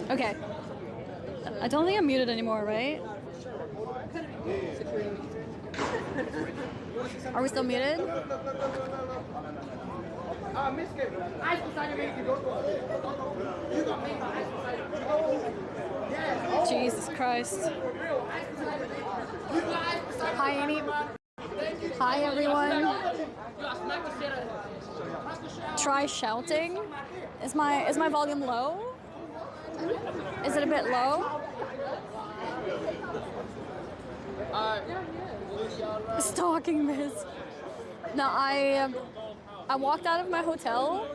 Okay. I don't think I'm muted anymore, right? Are we still muted? Jesus Christ. Hi, Annie. Hi, everyone. Try shouting. Is my volume low? Is it a bit low? Stalking Miss. No, I walked out of my hotel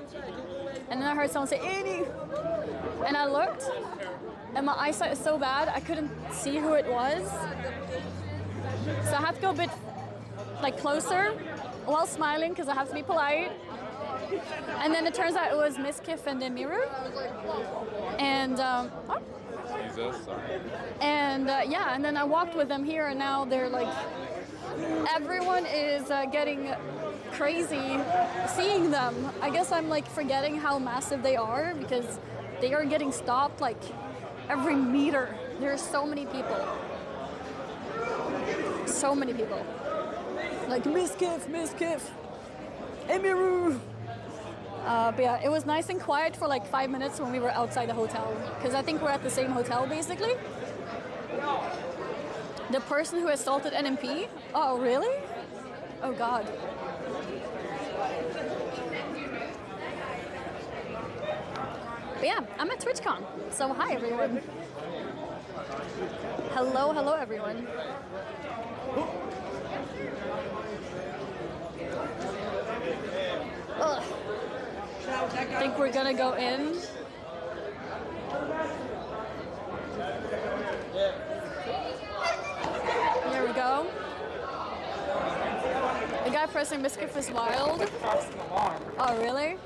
and then I heard someone say Annie, and I looked and my eyesight is so bad I couldn't see who it was, so I have to go a bit like closer while smiling because I have to be polite. And then it turns out it was Miss Kiff and Emiru, and yeah, and then I walked with them here, and now they're like, everyone is getting crazy seeing them. I guess I'm like forgetting how massive they are because they are getting stopped like every meter. There are so many people. So many people. Like Miss Kiff, Emiru. But yeah, it was nice and quiet for like 5 minutes when we were outside the hotel, because I think we're at the same hotel basically. The person who assaulted NMP? Oh, really? Oh God. But yeah, I'm at TwitchCon, so hi everyone. Hello everyone. Ugh. I think we're gonna go in. Here we go. The guy pressing Biscuit is wild. Oh, really?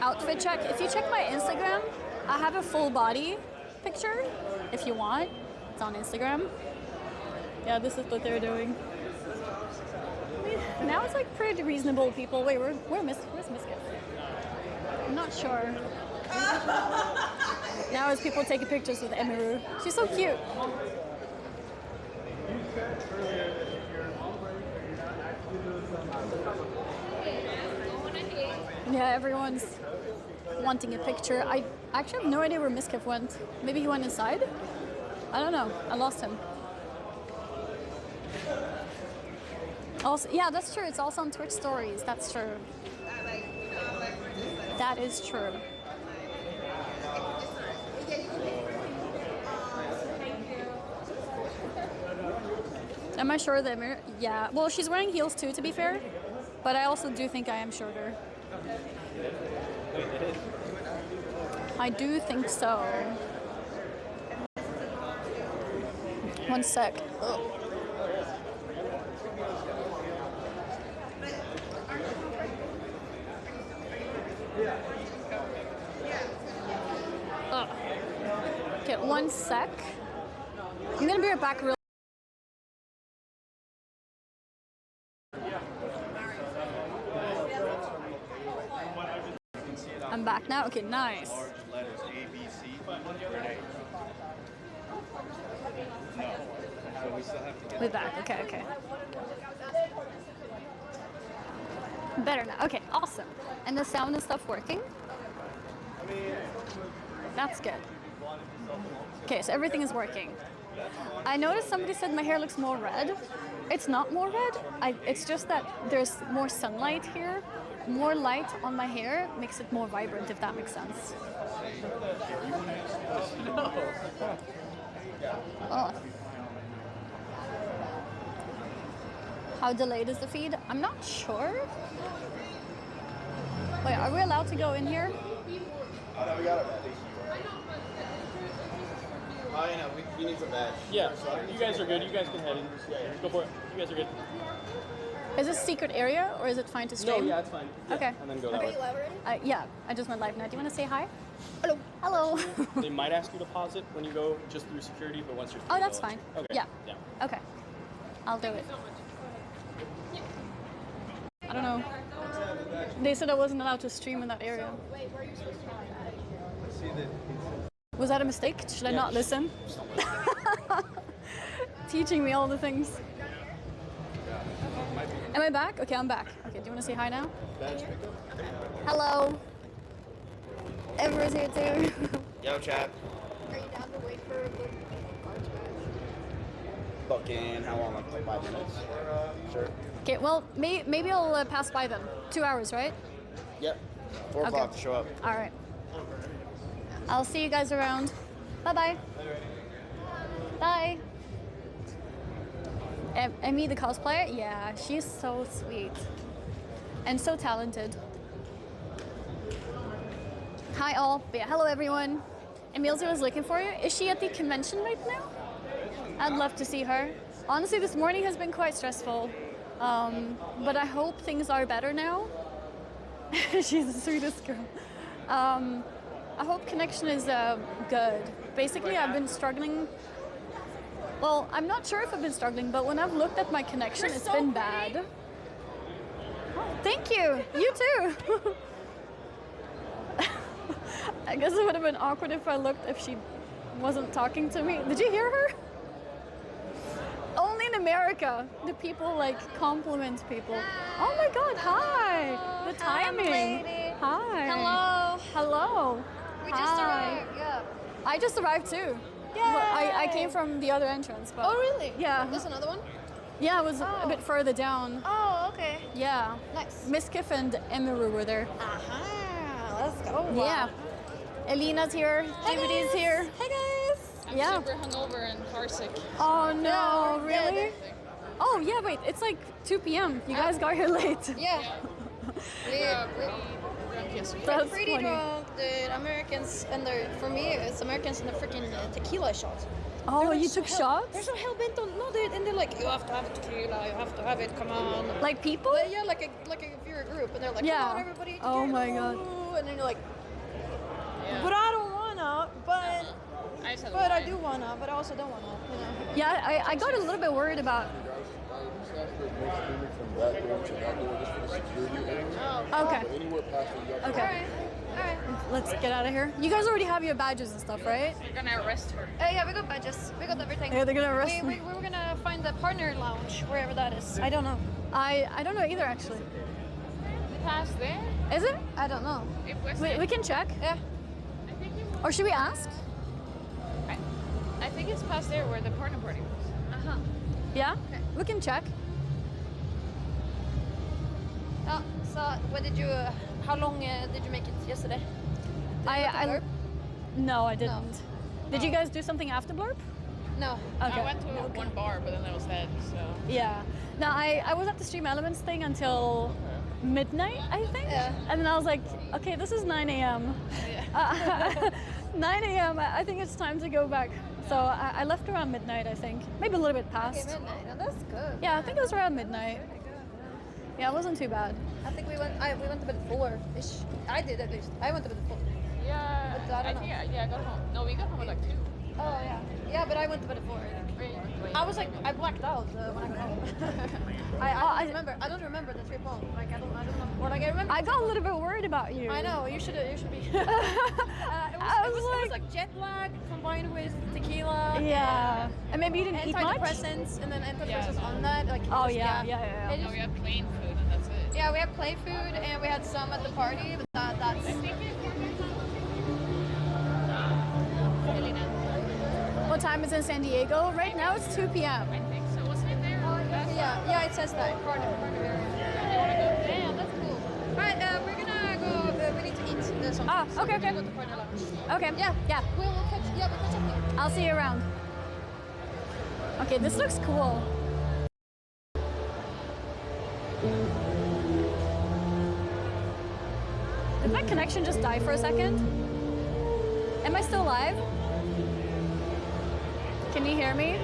Outfit check. If you check my Instagram, I have a full body picture. If you want, it's on Instagram. Yeah, this is what they're doing. Now it's like pretty reasonable people. Wait, where's Biscuit? I'm not sure. Now it's people taking pictures with Emiru. She's so cute. Yeah, everyone's wanting a picture. I actually have no idea where Miskif went. Maybe he went inside? I don't know. I lost him. Also, yeah, that's true. It's also on Twitch stories. That's true. That is true. Am I shorter than Amir? Yeah. Well, she's wearing heels too, to be fair. But I also do think I am shorter. I do think so. One sec. Ugh. Okay, one sec. I'm gonna be right back real. I'm back now. Okay, nice. Letters A, B, C. So we still have to get. We're back. Okay. Better now. Okay, awesome. And the sound and stuff working? That's good. Okay, so everything is working. I noticed somebody said my hair looks more red. It's not more red. It's just that there's more sunlight here. More light on my hair makes it more vibrant, if that makes sense. Oh. How delayed is the feed? I'm not sure. Wait, are we allowed to go in here? Oh, no, we got it. Oh, yeah, no, we need some badge. Yeah, you guys are good. You guys can head in. Yeah, go for it. You guys are good. Is this a secret area, or is it fine to stream? No, yeah, it's fine. Yeah, okay. And then go that way. Yeah, I just went live now. Do you want to say hi? Hello. Hello. They might ask you to pause it when you go just through security, but once you're through, oh, that's fine. Okay. Yeah. Yeah. Okay. I'll do it. I don't know. They said I wasn't allowed to stream in that area. Wait, where are you supposed to Was that a mistake? Should I not listen? Teaching me all the things. Am I back? Okay, I'm back. Okay, do you want to say hi now? Hello. Everyone's here too. Yo, chat. Are you down to wait for the cards badge? Book in how long? Like 5 minutes? Sure. Okay, well, maybe I'll pass by then. 2 hours, right? Yep. 4 o'clock to show up. All right. I'll see you guys around. Bye-bye. Bye. Emmy, the cosplayer? Yeah, she's so sweet. And so talented. Hi all. But yeah, hello everyone. Emil's was looking for you. Is she at the convention right now? I'd love to see her. Honestly, this morning has been quite stressful. But I hope things are better now. She's the sweetest girl. I hope connection is good. Basically, I've been struggling. Well, I'm not sure if I've been struggling, but when I've looked at my connection, it's been bad. Oh, thank you. You too. I guess it would have been awkward if she wasn't talking to me. Did you hear her? Only in America do people like compliment people. Oh my God! Hi. The timing. Hi. Hello. Hello. We just arrived. Yeah. I just arrived too. Yeah. Well, I came from the other entrance. But Oh really? Yeah. There's another one. Yeah, it was a bit further down. Oh okay. Yeah. Nice. Miss Kiff and Emiru were there. Aha. Let's go. Yeah. Elina's here. Jimmy's here. Hey guys. I'm super hungover and car sick. Oh no, Yeah, really? yeah. Oh yeah, wait, it's like 2 p.m. You guys got here late. Yeah. Pretty drunk yesterday. That's Pretty funny. drunk, dude. Americans and for me, it's Americans and the freaking tequila shots. Oh, They're you so took hell- shots? They're so hell bent on no, dude, and they're like, you have to have tequila, you have to have it, come on. Like people? But yeah, like if you're a group, and they're like, Yeah. come on, everybody. Oh together, my God. ooh, and then you're like, Yeah. but I don't wanna, but I just had but I wine. do wanna, but I also don't wanna, you know. Yeah, I got a little bit worried about. Okay. Okay. Alright. Let's get out of here. You guys already have your badges and stuff, right? We're gonna arrest her. Yeah, we got badges. We got everything. Yeah, they're gonna arrest we me. were gonna find the partner lounge, wherever that is. I don't know. I don't know either actually. We passed there. Is it? I don't know. It was. We can check. Yeah. I think it, Or should we ask? I think it's past there where the partner party was. Uh-huh. Yeah? We can check. Oh, so what did you? How long did you make it yesterday? I No, I didn't. Did you guys do something after Blurb? No. Okay. I went to one bar, but then that was dead. So. Yeah. No, I was at the Stream Elements thing until midnight, I think. Yeah. And then I was like, okay, this is 9 a.m. 9 a.m. I think it's time to go back. So I left around midnight, I think. Maybe a little bit Okay, past. midnight. Oh, that's good. Yeah, I think it was around midnight. Yeah, it wasn't too bad. I think we went to bed at 4-ish. I did at least. I went to bed at 4. Yeah. But I don't think know. I got home. No, we got home at like 2. Oh yeah. Yeah, but I went to bed at 4. I was like, I blacked out when I got home. I don't remember. I don't remember the trip home. Like I don't know. Or like I remember. I got a little bit worried about you. I know. You should be. it was like jet lag combined with tequila. Yeah. And maybe you didn't eat much? Antidepressants and then antidepressants Yeah. on that. Like Oh, just- yeah. It No, just- we had plain food and that's it. yeah, we had play food and we had some at the party, but that's really not. What time is in San Diego? Right now it's 2 p.m. I think so. Wasn't it there? Yeah, it says that. Partner area. Damn, that's cool. Alright, we're gonna go. We need to eat something. Ah, So okay, we're gonna okay. go to partner lounge. Okay. Yeah. We'll catch. Yeah, we'll catch up here. I'll see you around. Okay, this looks cool. Did my connection just die for a second? Am I still live? Can you hear me?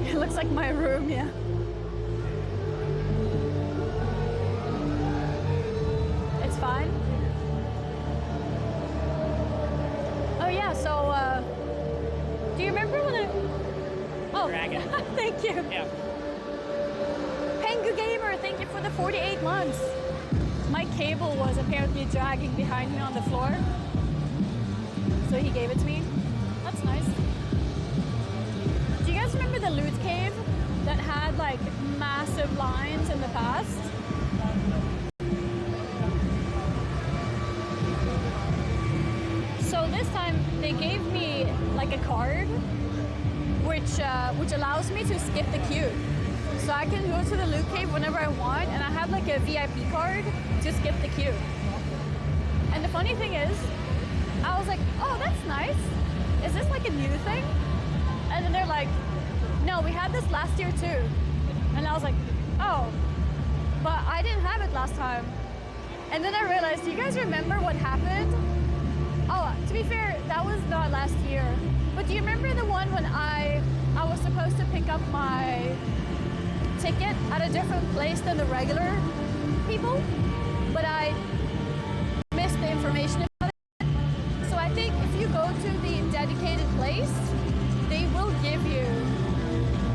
It looks like my room, yeah. It's fine? Oh yeah, so do you remember when I... Oh, Dragon. thank you. Yeah. Pengu Gamer, thank you for the 48 months. my cable was apparently dragging behind me on the floor. So he gave it to me. That's nice. Do you guys remember the loot cave that had like massive lines in the past? So this time they gave me like a card which allows me to skip the queue. So I can go to the loot cave whenever I want, and I have like a VIP card to skip the queue. And the funny thing is, I was like, oh, that's nice. Is this like a new thing? And then they're like, no, we had this last year too. And I was like, oh, but I didn't have it last time. And then I realized, do you guys remember what happened? Oh, to be fair, that was not last year. But do you remember the one when I was supposed to pick up my ticket at a different place than the regular people? But I missed the information about it. So I think if you go to the dedicated place, they will give you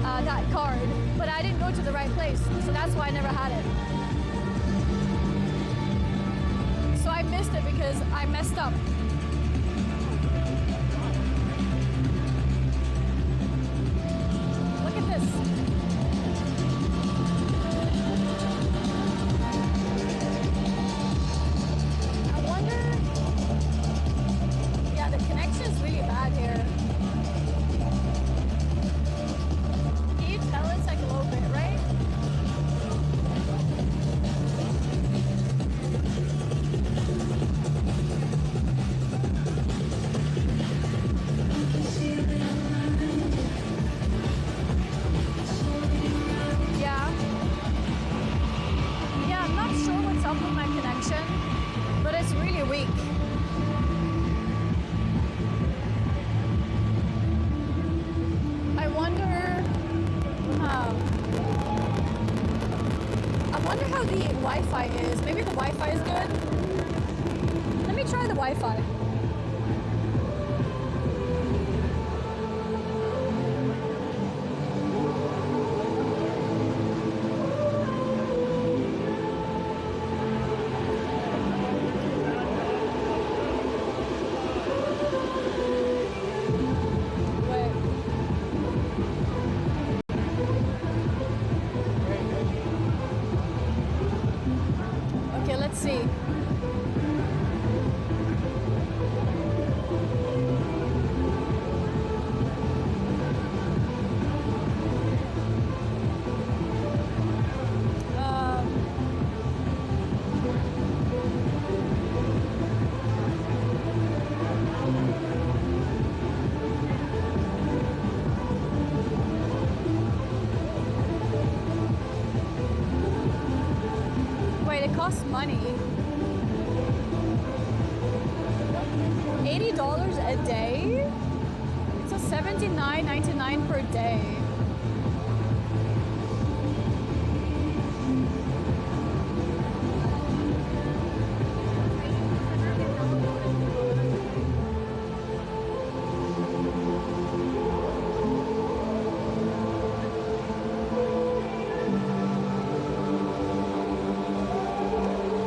that card. But I didn't go to the right place, so that's why I never had it. So I missed it because I messed up. Look at this. I wonder... Yeah, the connection's really bad here. Can you tell it's like a little bit, right? Yeah, I'm not sure what's up with my connection, but it's really weak. I wonder how the Wi-Fi is. Maybe the Wi-Fi is good. Let me try the Wi-Fi. Let's see. Wait, it costs money. $80 a day? It's a $79.99 per day.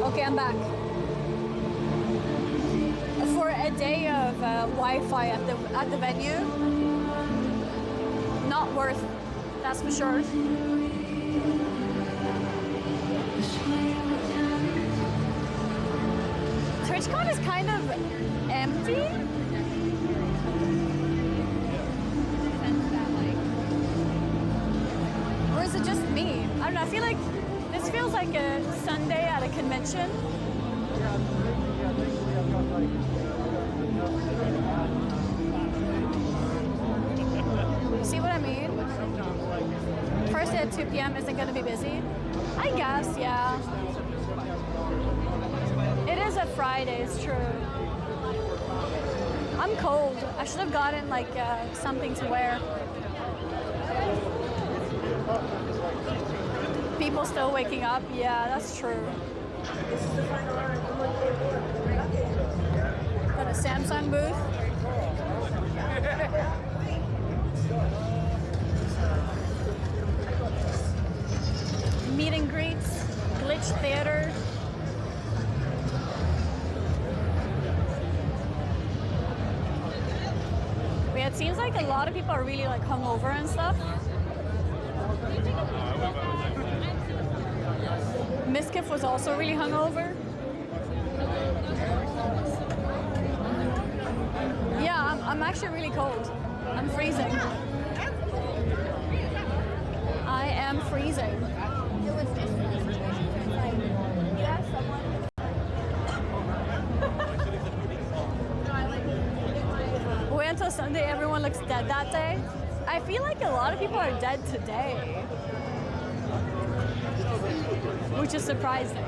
Okay, I'm back. For a day of Wi-Fi at the venue, not worth, that's for sure. TwitchCon is kind of empty. Or is it just me? I don't know, I feel like this feels like a Sunday at a convention. See what I mean? First day at 2 p.m. isn't going to be busy. I guess, yeah. It is a Friday, it's true. I'm cold. I should have gotten like something to wear. People still waking up? Yeah, that's true. Got a Samsung booth. Meet and greets, glitch theater. it seems like a lot of people are really like hungover and stuff. Miskiff was also really hungover. Yeah, I'm actually really cold. I'm freezing. I am freezing. It was just a situation. Like, yeah, someone. Wait until Sunday, everyone looks dead that day. I feel like a lot of people are dead today, which is surprising.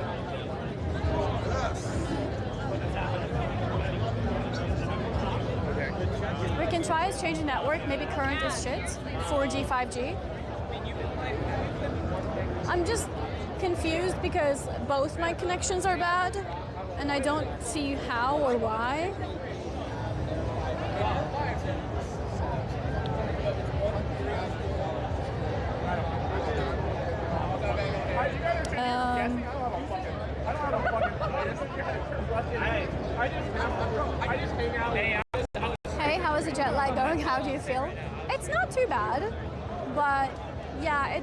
We can try is change the network, maybe current is shit, 4G, 5G. I'm just confused because both my connections are bad and I don't see how or why. Hey, how is the jet lag going? How do you feel? It's not too bad, but yeah,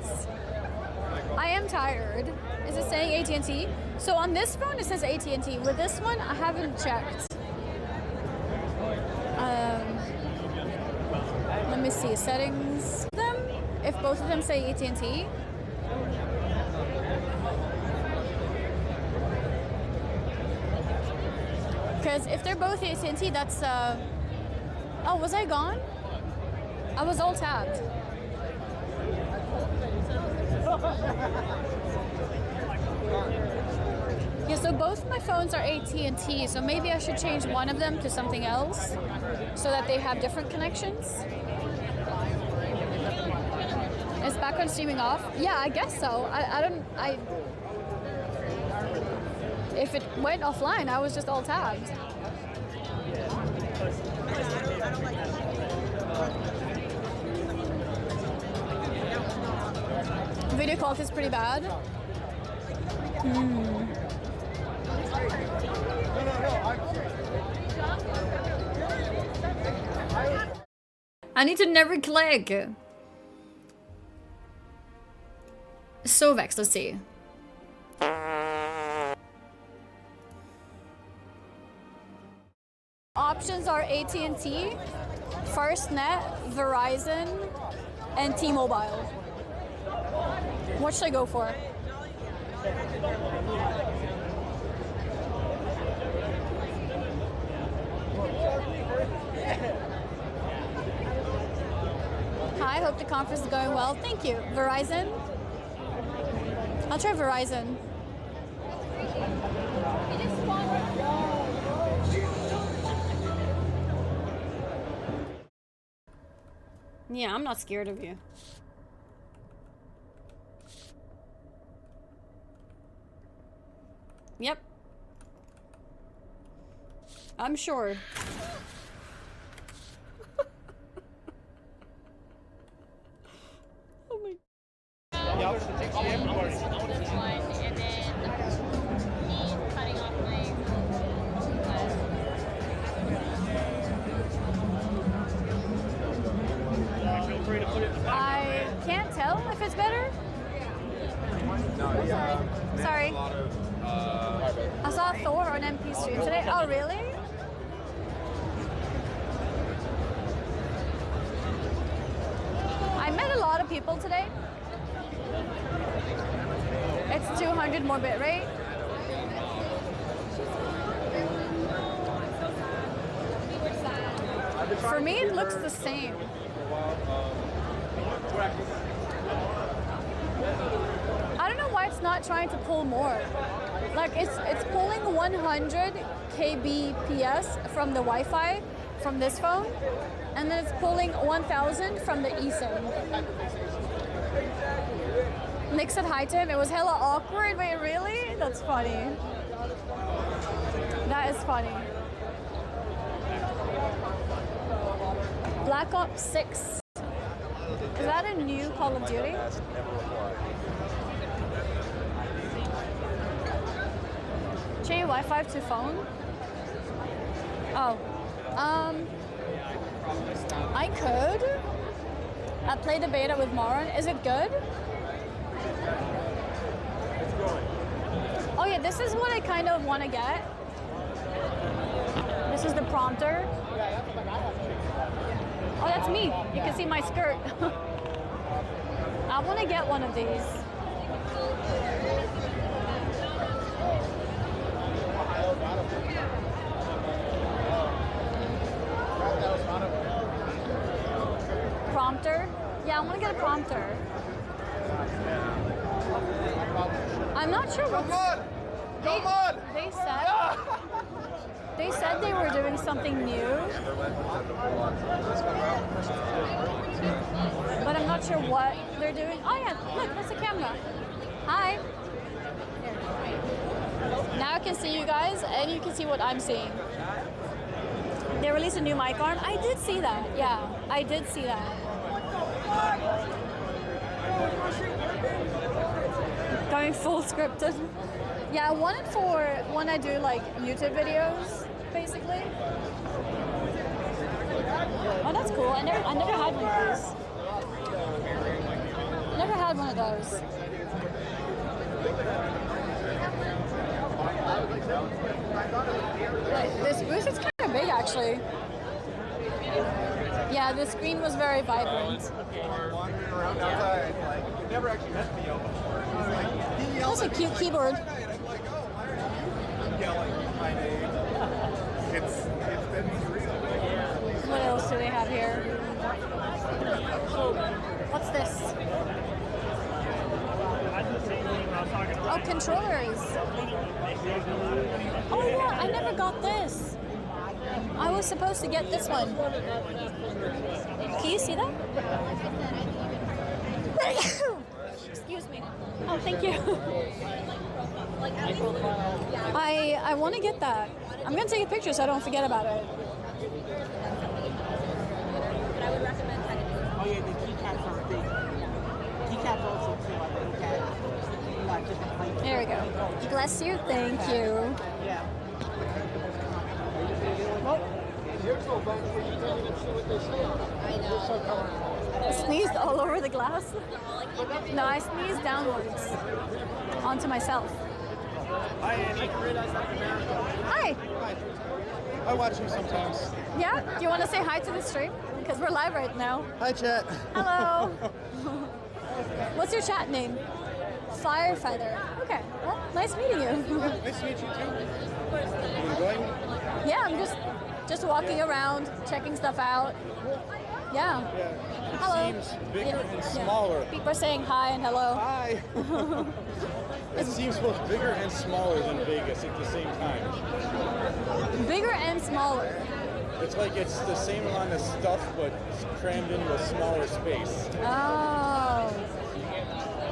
I am tired. Is it saying AT&T? So on this phone it says AT&T. With this one, I haven't checked. Let me see settings. If both of them say AT&T. Because if they're both AT&T, that's oh, was I gone? I was all tabbed. Yeah, so both my phones are AT&T, so maybe I should change one of them to something else so that they have different connections. Is background streaming off? Yeah, I guess so. If it went offline, I was just all tabbed. Video quality is pretty bad. I need to never click. So vexed, let's see. Options are AT&T, FirstNet, Verizon, and T-Mobile. What should I go for? Hi, hope the conference is going well. Thank you. Verizon? I'll try Verizon. Yeah, I'm not scared of you. Yep. I'm sure. Oh my. I can't tell if it's better. Sorry. I saw Thor on MP stream today. Oh, really? I met a lot of people today. It's 200 more bitrate. For me, it looks the same. I don't know why it's not trying to pull more. Like it's pulling 100 kbps from the Wi-Fi from this phone, and then it's pulling 1000 from the eSIM. Nick said hi to him. It was hella awkward. Wait, really? That's funny. That is funny. Black Ops 6. Is that a new Call of Duty? Change Wi-Fi to phone? Oh. I could. I played the beta with Maron. Is it good? Oh yeah, this is what I kind of want to get. This is the prompter. Oh, that's me. You can see my skirt. I want to get one of these. Prompter? Yeah, I want to get a prompter. I'm not sure what they said they were doing something new, but I'm not sure what they're doing. Oh yeah, look, that's a camera. Hi. Now I can see you guys, and you can see what I'm seeing. They released a new mic arm. I did see that. Yeah, I did see that. Going full scripted. Yeah, I want it for when I do like YouTube videos, basically. Oh, that's cool. I never had one of those. Never had one of those. This booth is kind of big, actually. Yeah, the screen was very vibrant. That's a cute keyboard. What else do they have here? What's this? Oh, controllers. Oh yeah, I never got this. I was supposed to get this one. Can you see that? Excuse me. Oh, thank you. I want to get that. I'm going to take a picture so I don't forget about it. Oh yeah, the keycaps are big. Keycaps also too. Like the keycap. Not just a plate. There we go. Bless you. Thank you. Yeah. I sneezed all over the glass. No, I sneezed downwards onto myself. Hi, Annie. Hi. I watch you sometimes. Yeah? Do you want to say hi to the stream? Because we're live right now. Hi, chat. Hello. What's your chat name? Firefeather. Okay. Well, nice meeting you. Nice to meet you too. You enjoying? Yeah, I'm just walking around, checking stuff out. Yeah. Hello. It seems bigger and smaller. People are saying hi and hello. Hi. It seems both bigger and smaller than Vegas at the same time. Bigger and smaller. It's like it's the same amount of stuff, but it's crammed into a smaller space. Oh.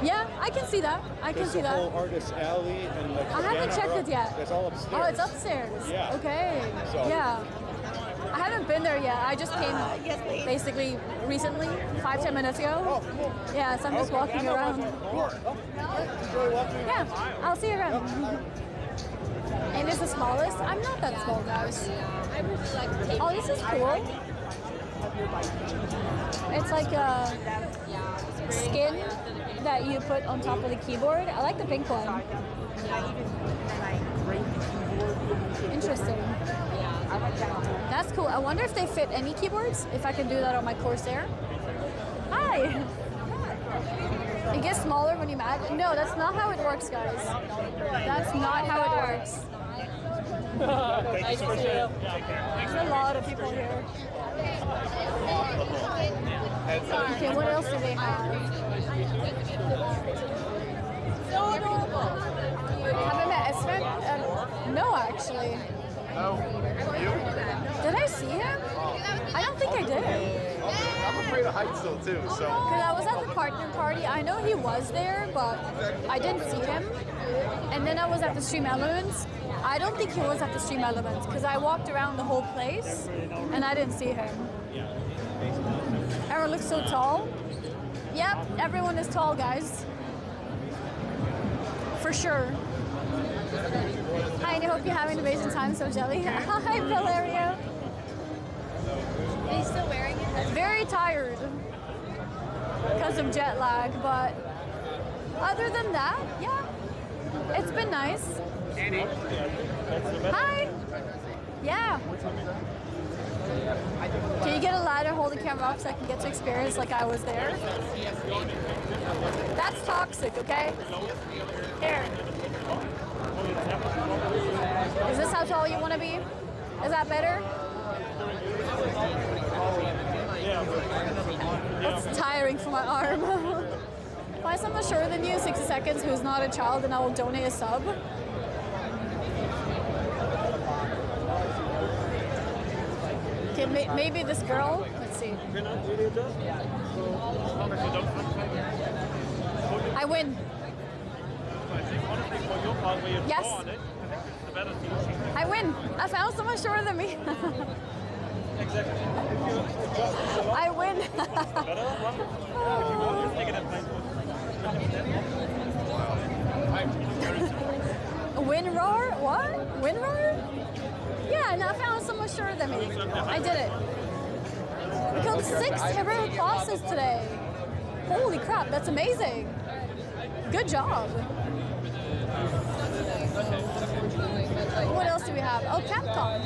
Yeah, I can see that. I can There's see the that. whole artist alley and the I haven't checked it yet. It's all upstairs. Oh, it's upstairs. Yeah. Okay. So- Yeah. I haven't been there yet. I just came basically recently, 5-10 minutes ago. Oh, cool. Yeah, so I'm just walking around. Cool. Enjoy walking. Yeah, I'll see you around. And it's the smallest? I'm not that small, guys. Oh, this is cool. It's like a skin that you put on top of the keyboard. I like the pink one. Interesting. That's cool. I wonder if they fit any keyboards, if I can do that on my Corsair. Hi! It gets smaller when you mad. No, that's not how it works, guys. That's not how it works. Thank you so much. There's a lot of people here. Okay, what else do they have? So adorable. Have I met Espen? No, actually. Oh, you? Did I see him? I don't think I did. I'm afraid of heights still too, so. Because I was at the partner party. I know he was there, but I didn't see him. And then I was at the Stream Elements. I don't think he was at the Stream Elements because I walked around the whole place and I didn't see him. Everyone looks so tall. Yep, everyone is tall, guys. For sure. Hi, and I hope you're having an amazing time, so jelly. Hi, Valerio. They still wear Very tired because of jet lag, but other than that, yeah, it's been nice. Hi. Yeah. Can you get a ladder, hold the camera up so I can get to experience like I was there? That's toxic, okay? Here. Is this how tall you want to be? Is that better? That's tiring for my arm. Find someone shorter than you, 60 seconds, who's not a child, and I will donate a sub. Okay, maybe this girl. Let's see. I win. Yes. I win. I found someone shorter than me. I win. Win roar? What? Win roar? Yeah, and I found someone shorter than me. I did it. We killed 6 terror bosses today. Holy crap, that's amazing. Good job. What else do we have? Oh, Capcom.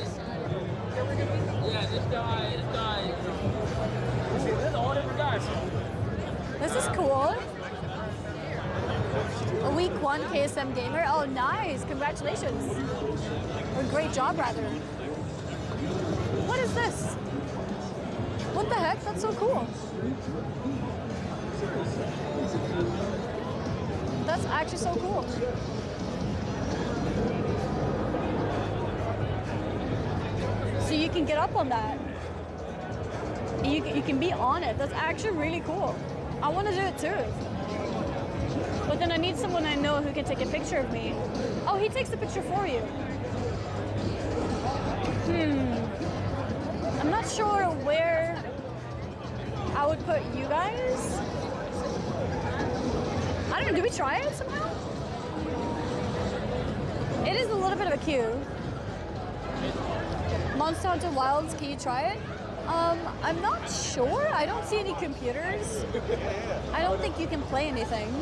This is cool. A week 1 KSM gamer. Oh, nice. Congratulations. Or great job, rather. What is this? What the heck? That's so cool. That's actually so cool. So you can get up on that. You can be on it. That's actually really cool. I want to do it too. But then I need someone I know who can take a picture of me. Oh, he takes the picture for you. I'm not sure where I would put you guys. I don't know, do we try it somehow? It is a little bit of a queue. Monster Hunter Wilds, can you try it? I'm not sure. I don't see any computers. I don't think you can play anything.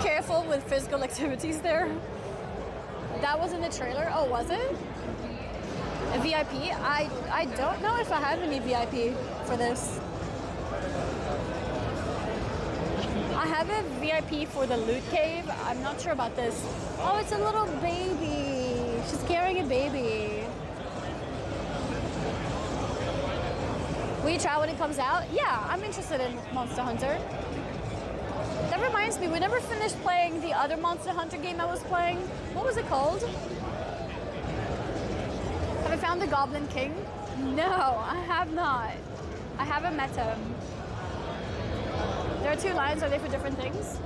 Careful with physical activities there. That was in the trailer. Oh, was it? A VIP? I don't know if I have any VIP for this. I have a VIP for the loot cave. I'm not sure about this. Oh, it's a little baby. She's carrying a baby. Will you try when it comes out? Yeah, I'm interested in Monster Hunter. That reminds me, we never finished playing the other Monster Hunter game I was playing. What was it called? Have I found the Goblin King? No, I have not. I haven't met him. There are 2 lines. Are they for different things?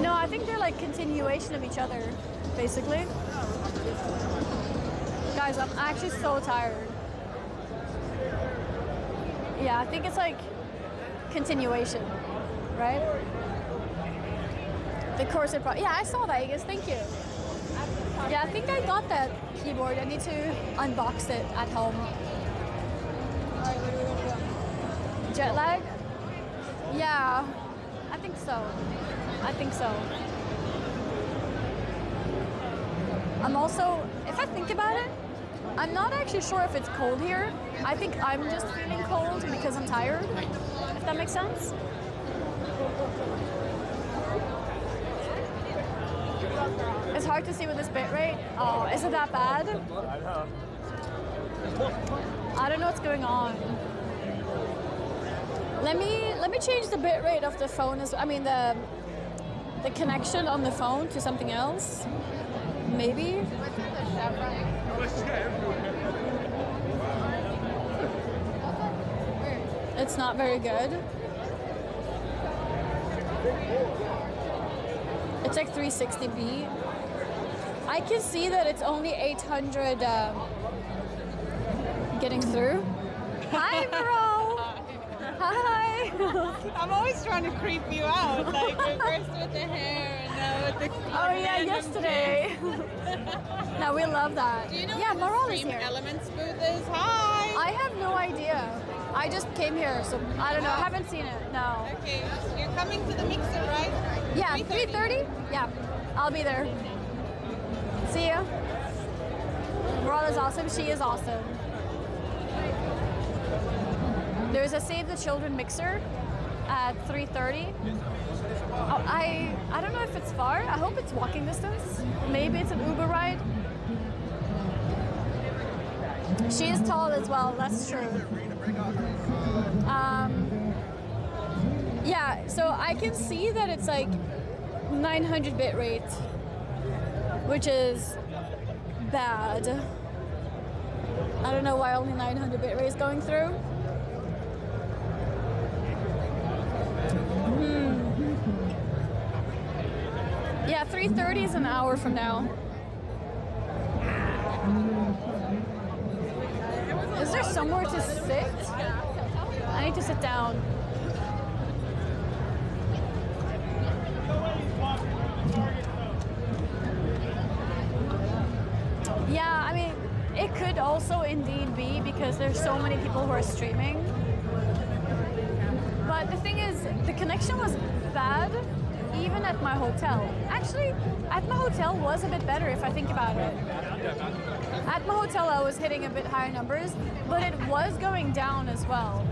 No, I think they're like continuation of each other, basically. Guys, I'm actually so tired. Yeah, I think it's like continuation, right? The Corsair Pro. Yeah, I saw that, I guess. Thank you. Yeah, I think I got that keyboard. I need to unbox it at home. Jet lag? Yeah, I think so. I think so. I'm also, if I think about it, I'm not actually sure if it's cold here. I think I'm just feeling cold because I'm tired, if that makes sense. It's hard to see with this bitrate. Oh, is it that bad? I don't know what's going on. Let me change the bitrate of the phone as I mean the connection on the phone to something else. Maybe. It's not very good. It's like 360p. I can see that it's only 800 getting through. Hi, bro. Hi. I'm always trying to creep you out, like first with the hair and Oh yeah, yesterday. No, we love that. Do you know yeah, where Morale the is Stream here. Elements booth is? Hi! I have no idea. I just came here, so I don't know. I haven't seen it. No. Okay, you're coming to the mixer, right? Yeah, 3:30. Yeah, I'll be there. See you. Morale is awesome. She is awesome. There's a Save the Children mixer at 3:30. Oh, I don't know if it's far. I hope it's walking distance. Maybe it's an Uber ride. She is tall as well. That's true. Yeah. So I can see that it's like 900 bit rate, which is bad. I don't know why only 900 bit rate is going through. Yeah, 3:30 is an hour from now. Is there somewhere to sit? I need to sit down. Yeah, I mean, it could also indeed be because there's so many people who are streaming. But the thing is, the connection was bad even at my hotel. Actually, at my hotel was a bit better if I think about it. At my hotel I was hitting a bit higher numbers, but it was going down as well.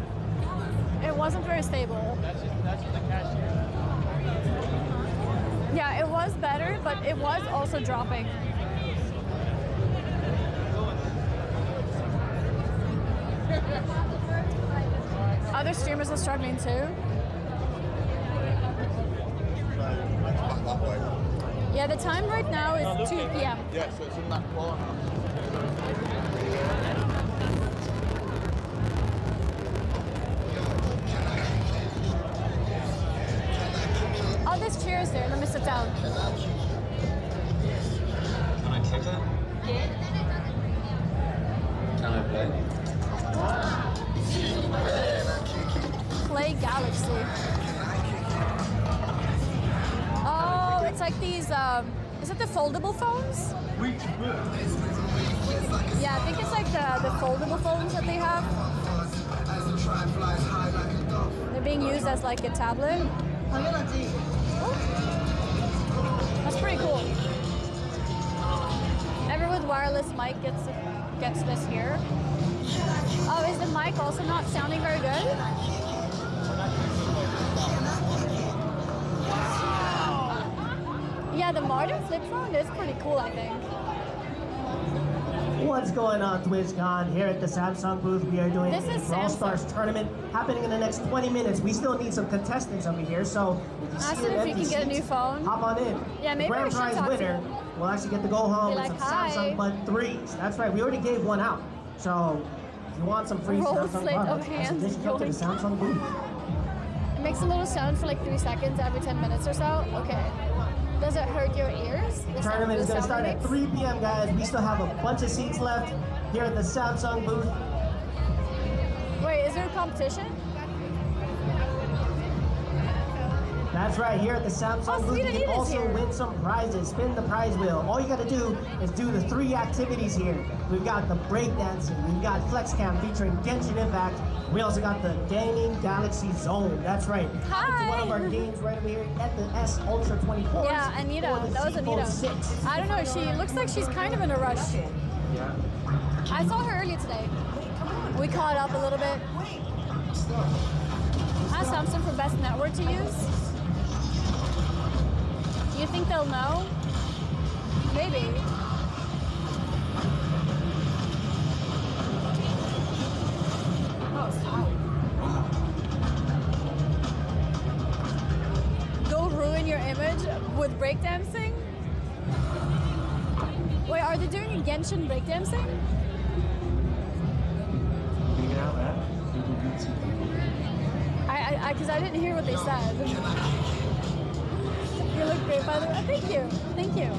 It wasn't very stable. That's just the cashier. Yeah, it was better, but it was also dropping. Other streamers are struggling too. Yeah, the time right now is 2 p.m. Yeah, so it's in that corner. Oh, there's chairs there. Let me sit down. Can I kick it? Can I play? Play Galaxy. Oh, it's like these, is it the foldable phones? Yeah, I think it's like the foldable phones that they have. They're being used as like a tablet. Oh, that's pretty cool. Everyone with wireless mic gets this here. Oh, is the mic also not sounding very good? Yeah, the modern flip phone is pretty cool, I think. What's going on, TwitchCon? Here at the Samsung booth, we are doing This a is Brawl Samsung. Stars tournament happening in the next 20 minutes. We still need some contestants over here, so if you Ask see them an if you empty can get a seat, new phone. hop on in. Yeah, maybe the grand we should prize talk to winner them. will actually get to go home Be with like, some "Hi." Samsung Bud 3s. That's right, we already gave one out. So if you want some free Roll Samsung slate of products, hands just come to the going. Samsung booth. It makes a little sound for like 3 seconds every 10 minutes or so. Okay. Does it hurt your ears? The tournament is going to start at 3 p.m., guys. We still have a bunch of seats left here at the Samsung booth. Wait, is there a competition? That's right, here at the Samsung Oh, booth, sweet, you can Anita's also here. win some prizes. Spin the prize wheel. All you got to do is do the 3 activities here. We've got the breakdancing, we've got FlexCam featuring Genshin Impact. We also got the Gaming Galaxy Zone. That's right. Hi. It's one of our games right over here at the S Ultra 24. Yeah, Anita. That was Anita. 6. I don't know. She looks like she's kind of in a rush. I saw her earlier today. We caught up a little bit. Ask Samsung for best network to use. You think they'll know? Maybe. Go ruin your image with breakdancing? Wait, are they doing a Genshin breakdancing? Because I didn't hear what they said. You look great, by the way. Thank you. Thank you.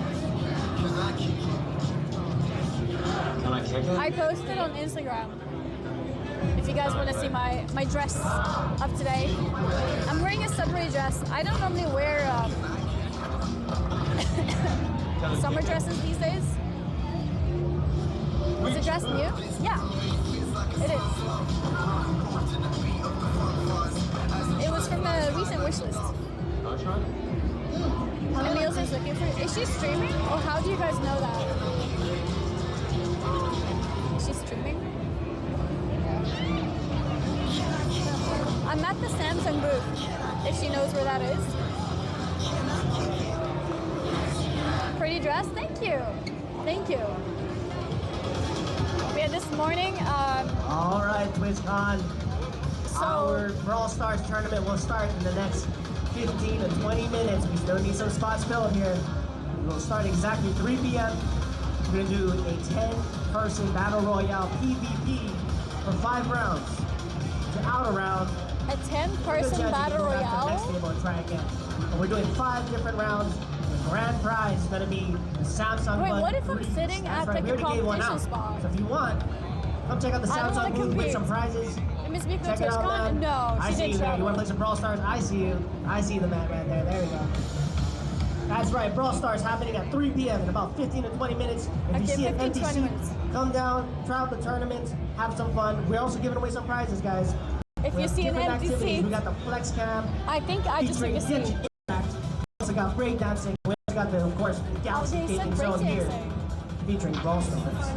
Can I kick it? I posted on Instagram. If you guys want to see my dress of today. I'm wearing a subway dress. I don't normally wear Summer dresses these days? Is the dress new? Yeah, it is. It was from a recent wish list. Emil's is looking for. Is she streaming? Or how do you guys know that? Is she streaming? I'm at the Samsung booth. If she knows where that is. Pretty dress? Thank you. Thank you. Yeah, this morning. All right, TwitchCon. So, Our Brawl Stars tournament will start in the next 15 to 20 minutes. We still need some spots filled here. We'll start exactly 3 p.m. We're going to do a 10-person Battle Royale PvP for 5 rounds. To out a round, a 10-person Battle Royale. Next Royale? table and try again. But we're doing 5 different rounds. The grand prize is going to be the Samsung Wait, Bud what if I'm 3. sitting That's at right. like We a already gave one competition out. spot? So if you want, come check out the I don't Samsung wanna booth with compete. some prizes. Miss Miko Check it out, TwitchCon? man. No, I she see didn't you there. You want to travel. play some Brawl Stars? I see you. I see the man right there. There you go. That's right. Brawl Stars happening at 3 p.m. in about 15 to 20 minutes. If you Okay, see an 15, empty 20 seat, minutes. come down, try out the tournament, have some fun. We're also giving away some prizes, guys. If We you have see an different empty activities. seat, We got the flex cam. I think I just took featuring a seat. Genshin Impact. We also got breakdancing. We also got the, of course, Galaxy they said Gaming Zone here. breakdancing. Featuring Brawl Stars.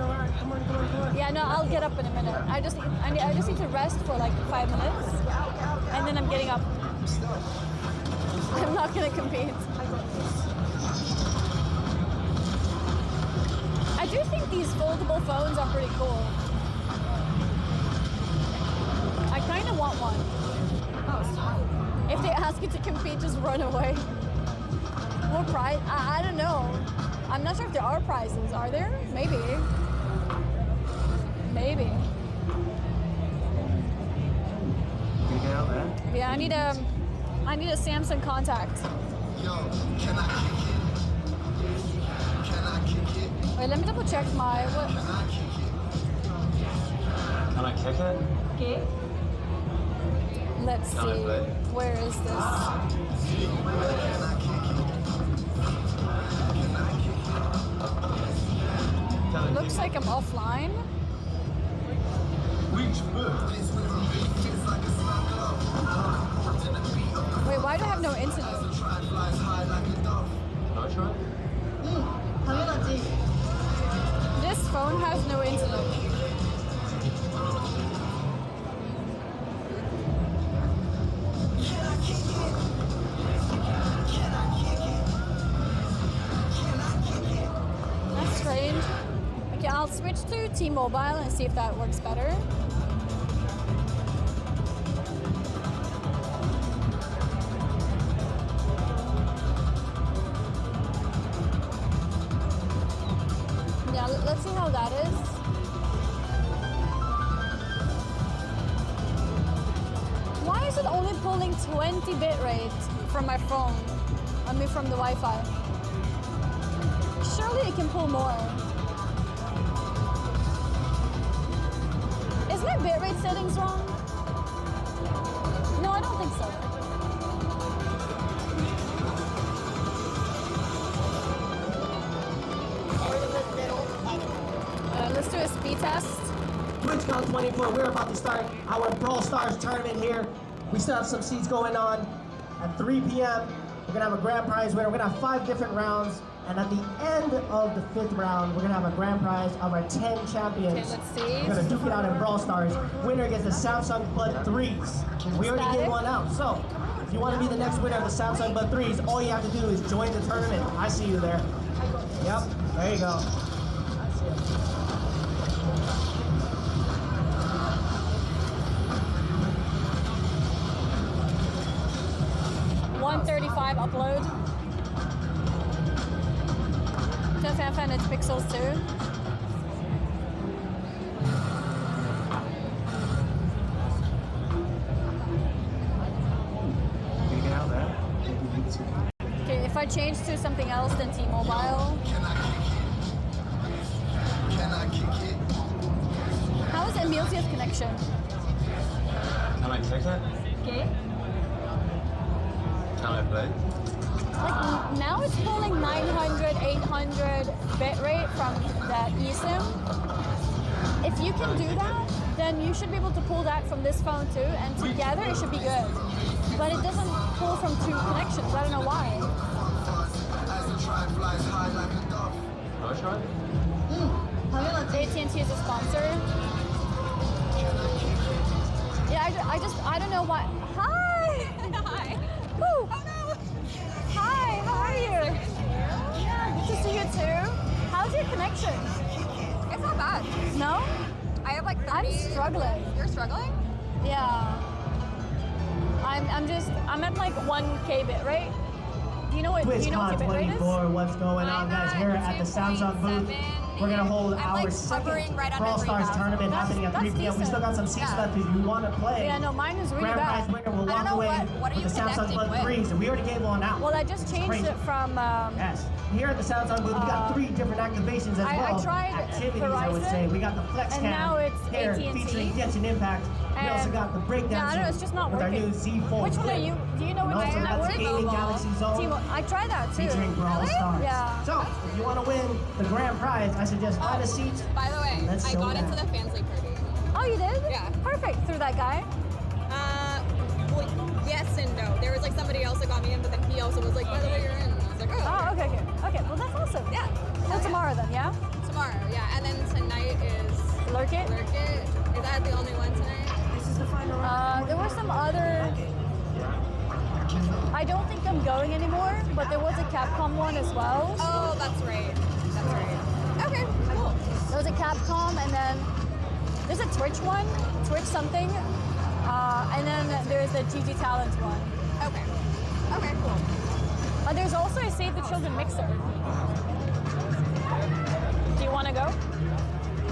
Yeah, no, I'll get up in a minute. I just need to rest for like 5 minutes, and then I'm getting up. I'm not gonna compete. I do think these foldable phones are pretty cool. I kind of want one. If they ask you to compete, just run away. What prize? I don't know. I'm not sure if there are prizes. Are there? Maybe. Maybe. Yeah, I need a Samsung contact. Wait, let me double check my what. Can I kick it? Okay. Let's see. Where is this? Looks like I'm offline. Wait, why do I have no internet? This phone has no internet. That's strange. Okay, I'll switch to T-Mobile and see if that works better. Yeah, let's see how that is. Why is it only pulling 20 bitrate from my phone? I mean from the Wi-Fi. Surely it can pull more. Is my bitrate settings wrong? No, I don't think so. Let's do a speed test. TwitchCon 24, we're about to start our Brawl Stars tournament here. We still have some seats going on. At 3 p.m., we're gonna have a grand prize winner. We're gonna have 5 different rounds. And at the end of the 5th round, we're gonna have a grand prize of our 10 champions. Okay, let's see. We're gonna duke it out in Brawl Stars. Winner gets the Samsung Bud 3s. We already gave one out. So, if you wanna be the next winner of the Samsung Bud 3s, all you have to do is join the tournament. I see you there. Yep, there you go. 135 upload. To FanFan, it's pixels too. Okay, if I change to something else than T-Mobile. How is Emilio's connection? Can I kick it? Okay. Can I play? like now it's pulling 900, 800 bit rate from the eSIM. If you can do that, then you should be able to pull that from this phone too, and together it should be good. But it doesn't pull from two connections. I don't know why. AT&T is a sponsor. Yeah, I don't know why. Hi! Hi. Woo. Oh no. Hi, how are you? Yeah, good to see you too. How's your connection? It's not bad. No? I have like 30. I'm struggling. You're struggling? Yeah. I'm at like 1K bit rate. Do you know what TwitchCon bit rate is? 24, what's going on, guys? Here at the Samsung booth, we're gonna hold our second Brawl Stars tournament happening at 3 p.m. We still got some seats left if you want to play. Yeah, no, mine is really Grand prize bad. winner will walk away with the Samsung Bud 3, so we already gave one out. Well, I just changed it from... yes. Here at the Samsung booth, we got 3 different activations as well. I tried activities, I would say. We got the Flex and Cam now it's here AT&T. featuring Genshin Impact. We also got the breakdown. Yeah, I don't know, it's just not with working. our new Z4. Which one are you? Do you know which also one that got works? Gaming Galaxy Zone. I tried that too. Featuring Brawl Stars. Yeah. So, if you want to win the grand prize, I suggest find a seat. By the way, Let's I show got that. into the fans league party. Oh, you did? Yeah. Perfect. Through that guy? Well, yes and no. There was like somebody else that got me in, but then he also was like, by the way, you're in. And I was like, oh. Oh, okay. Okay, well that's awesome. Yeah. So tomorrow then, yeah? Tomorrow, yeah. And then tonight is Lurk It? Lurk It. Is that the only one tonight? There were some other... I don't think I'm going anymore, but there was a Capcom one as well. Oh, that's right. That's right. Okay, cool. There was a Capcom, and then there's a Twitch one, Twitch something, and then there's the GG Talent one. Okay. Okay, cool. There's also a Save the Children mixer. Do you want to go?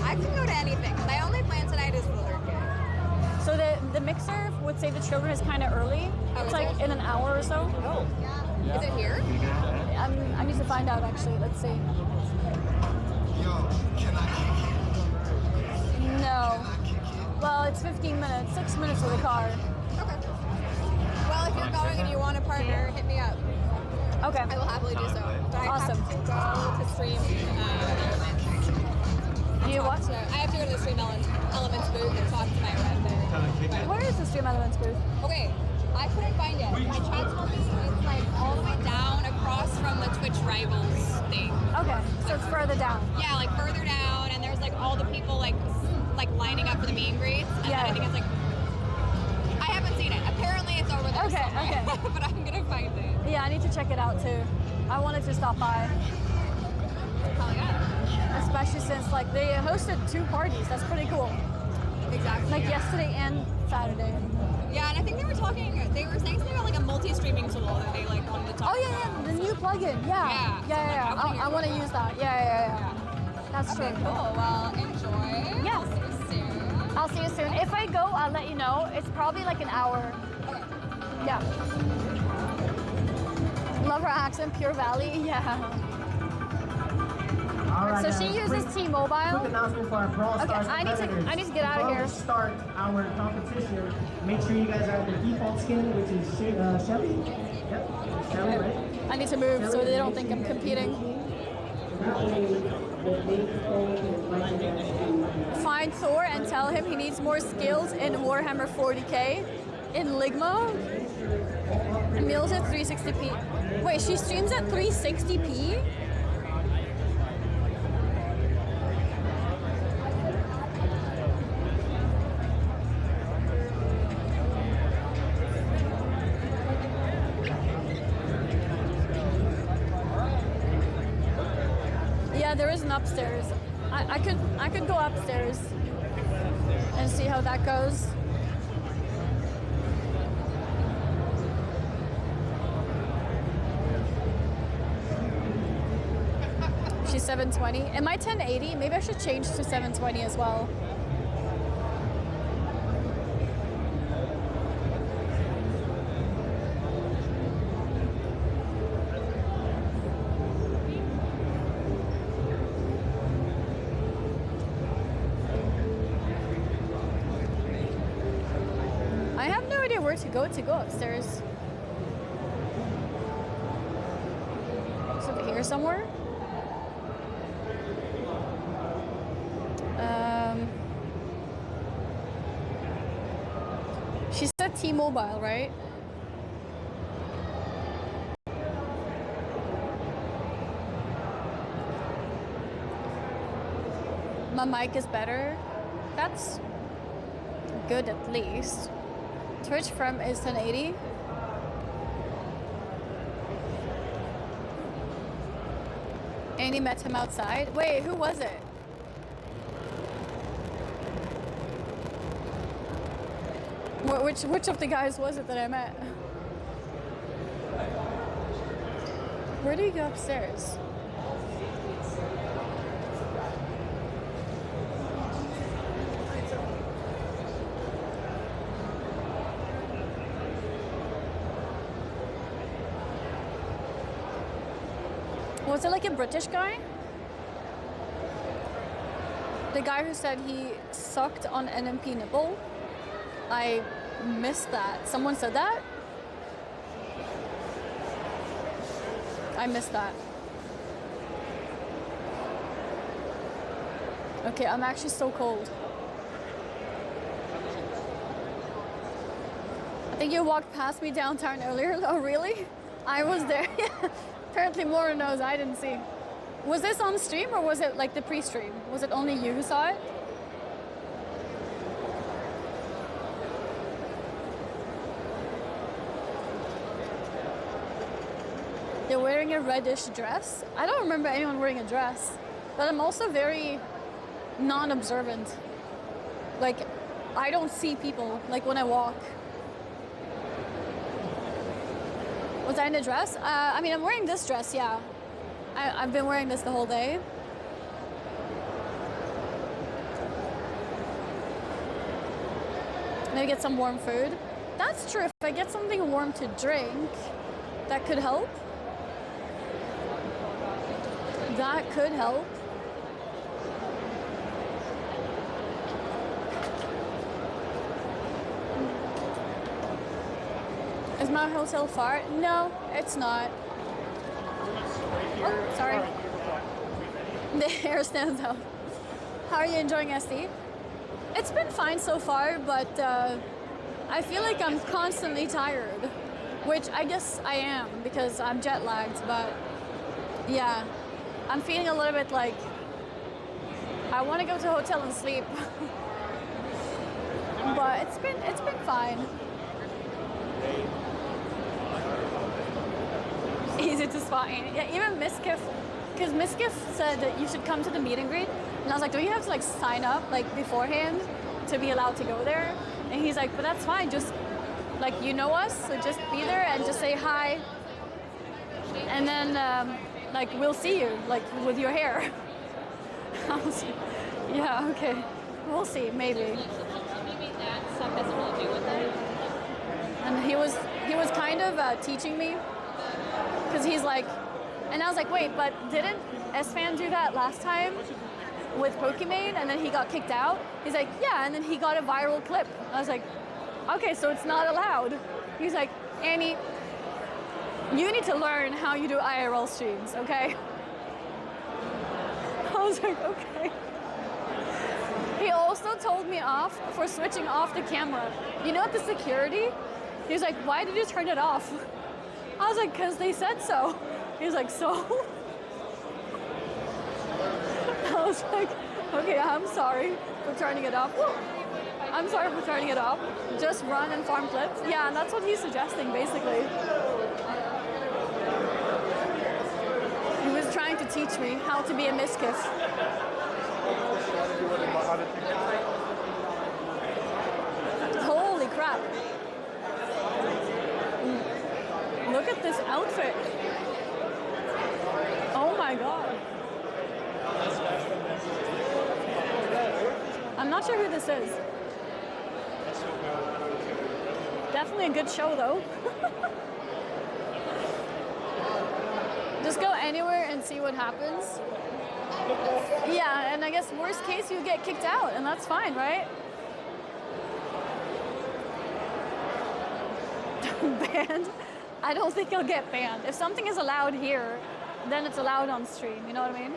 I can go to anything. My only plan tonight is the Lurk It. So the mixer with Save the Children is kind of early. Oh, It's is like it? in an hour or so. Oh. Is it here? I need to find out actually. Let's see. No. Well, it's 15 minutes, 6 minutes with a car. Okay. Well, if you're going and you want a partner, hit me up. Okay. I will happily do so. But I Awesome. have to go to stream Elements. You what? I have to go to the Stream Elements booth and talk to my rep there. Where is the Stream Elements booth? Okay, I couldn't find it. My chat told me it's like all the way down across from the Twitch Rivals thing. Okay, so it's further down. Yeah, like further down, and there's like all the people like lining up for the meet and greets. And Yeah. then I think it's like, I haven't seen it. Apparently it's over there Okay, somewhere. okay. But I'm gonna find it. Yeah, I need to check it out too. I wanted to stop by, Hell yeah. especially since like they hosted 2 parties. That's pretty cool. Exactly. Like yesterday and Saturday. Yeah, and I think they were saying something about like a multi-streaming tool that they like wanted to talk Oh yeah, the new plugin. Yeah. Yeah. I want to use that. Yeah. That's Okay, true. cool. Well, enjoy. Yeah. I'll see you soon. I'll see you soon. If I go, I'll let you know. It's probably like an hour. Okay. Yeah. Love her accent, Pure Valley. Yeah. All right, So she uses quick T-Mobile. announcement for our Brawl Okay, Stars I need to competitors. get out of Before here. we start our competition, make sure you guys are in the default skin, which is Shelly. Yep, Shelly, right? I need to move so they don't think I'm competing. That way, the main phone is right there. Find Thor and tell him he needs more skills in Warhammer 40k in Ligma. Emil's at 360p. Wait, she streams at 360p? Yeah, there is an upstairs. I could go upstairs and see how that goes. She's 720. Am I 1080? Maybe I should change to 720 as well. I have no idea where to go upstairs. out here somewhere. She said T-Mobile, right? My mic is better. That's good at least. Twitch frame is 1080. Annie met him outside. Wait, who was it? Which of the guys was it that I met? Where do you go upstairs? Was it like a British guy? The guy who said he sucked on NMP nipple? I missed that. Someone said that? I missed that. Okay, I'm actually so cold. I think you walked past me downtown earlier. Oh, really? I was there. Apparently Maura knows, I didn't see. Was this on stream or was it like the pre-stream? Was it only you who saw it? They're wearing a reddish dress. I don't remember anyone wearing a dress, but I'm also very non-observant. Like, I don't see people, like when I walk. Was I in a dress? I mean, I'm wearing this dress, yeah. I've been wearing this the whole day. Maybe get some warm food. That's true. If I get something warm to drink, that could help. That could help. Is my hotel far? No, it's not. Oh, sorry. The hair stands out. How are you enjoying SD? It's been fine so far, but I feel like I'm constantly tired, which I guess I am because I'm jet lagged, but yeah, I'm feeling a little bit like I want to go to a hotel and sleep. But it's been fine. Easy to spot Annie. Yeah, even Miskiff, because Miskiff said that you should come to the meet and greet, and I was like, do you have to like sign up like beforehand to be allowed to go there? And he's like, but that's fine, just like you know us, so just be there and just say hi, and then like we'll see you like with your hair. I was like, yeah, okay, we'll see, maybe. Maybe that stuff has something to do with it. And he was kind of teaching me. Because he's like, and I was like, wait, but didn't S-Fan do that last time with Pokimane and then he got kicked out? He's like, yeah, and then he got a viral clip. I was like, okay, so it's not allowed. He's like, Annie, you need to learn how you do IRL streams, okay? I was like, okay. He also told me off for switching off the camera. You know, at the security, he was like, why did you turn it off? I was like, because they said so. He was like, so? I was like, okay, I'm sorry for turning it off. I'm sorry for turning it off. Just run and farm clips. Yeah, and that's what he's suggesting, basically. He was trying to teach me how to be a Miskiff. Holy crap. Look at this outfit. Oh my god. I'm not sure who this is. Definitely a good show though. Just go anywhere and see what happens. Yeah, and I guess worst case you get kicked out and that's fine, right? Banned? I don't think he'll get banned. If something is allowed here, then it's allowed on stream, you know what I mean?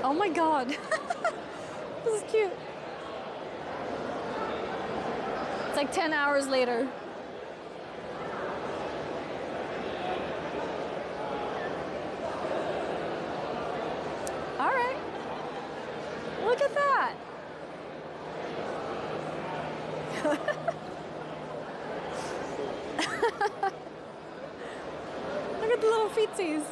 Oh my god. This is cute. It's like 10 hours later. All right. Look at that. Look at the little feetsies.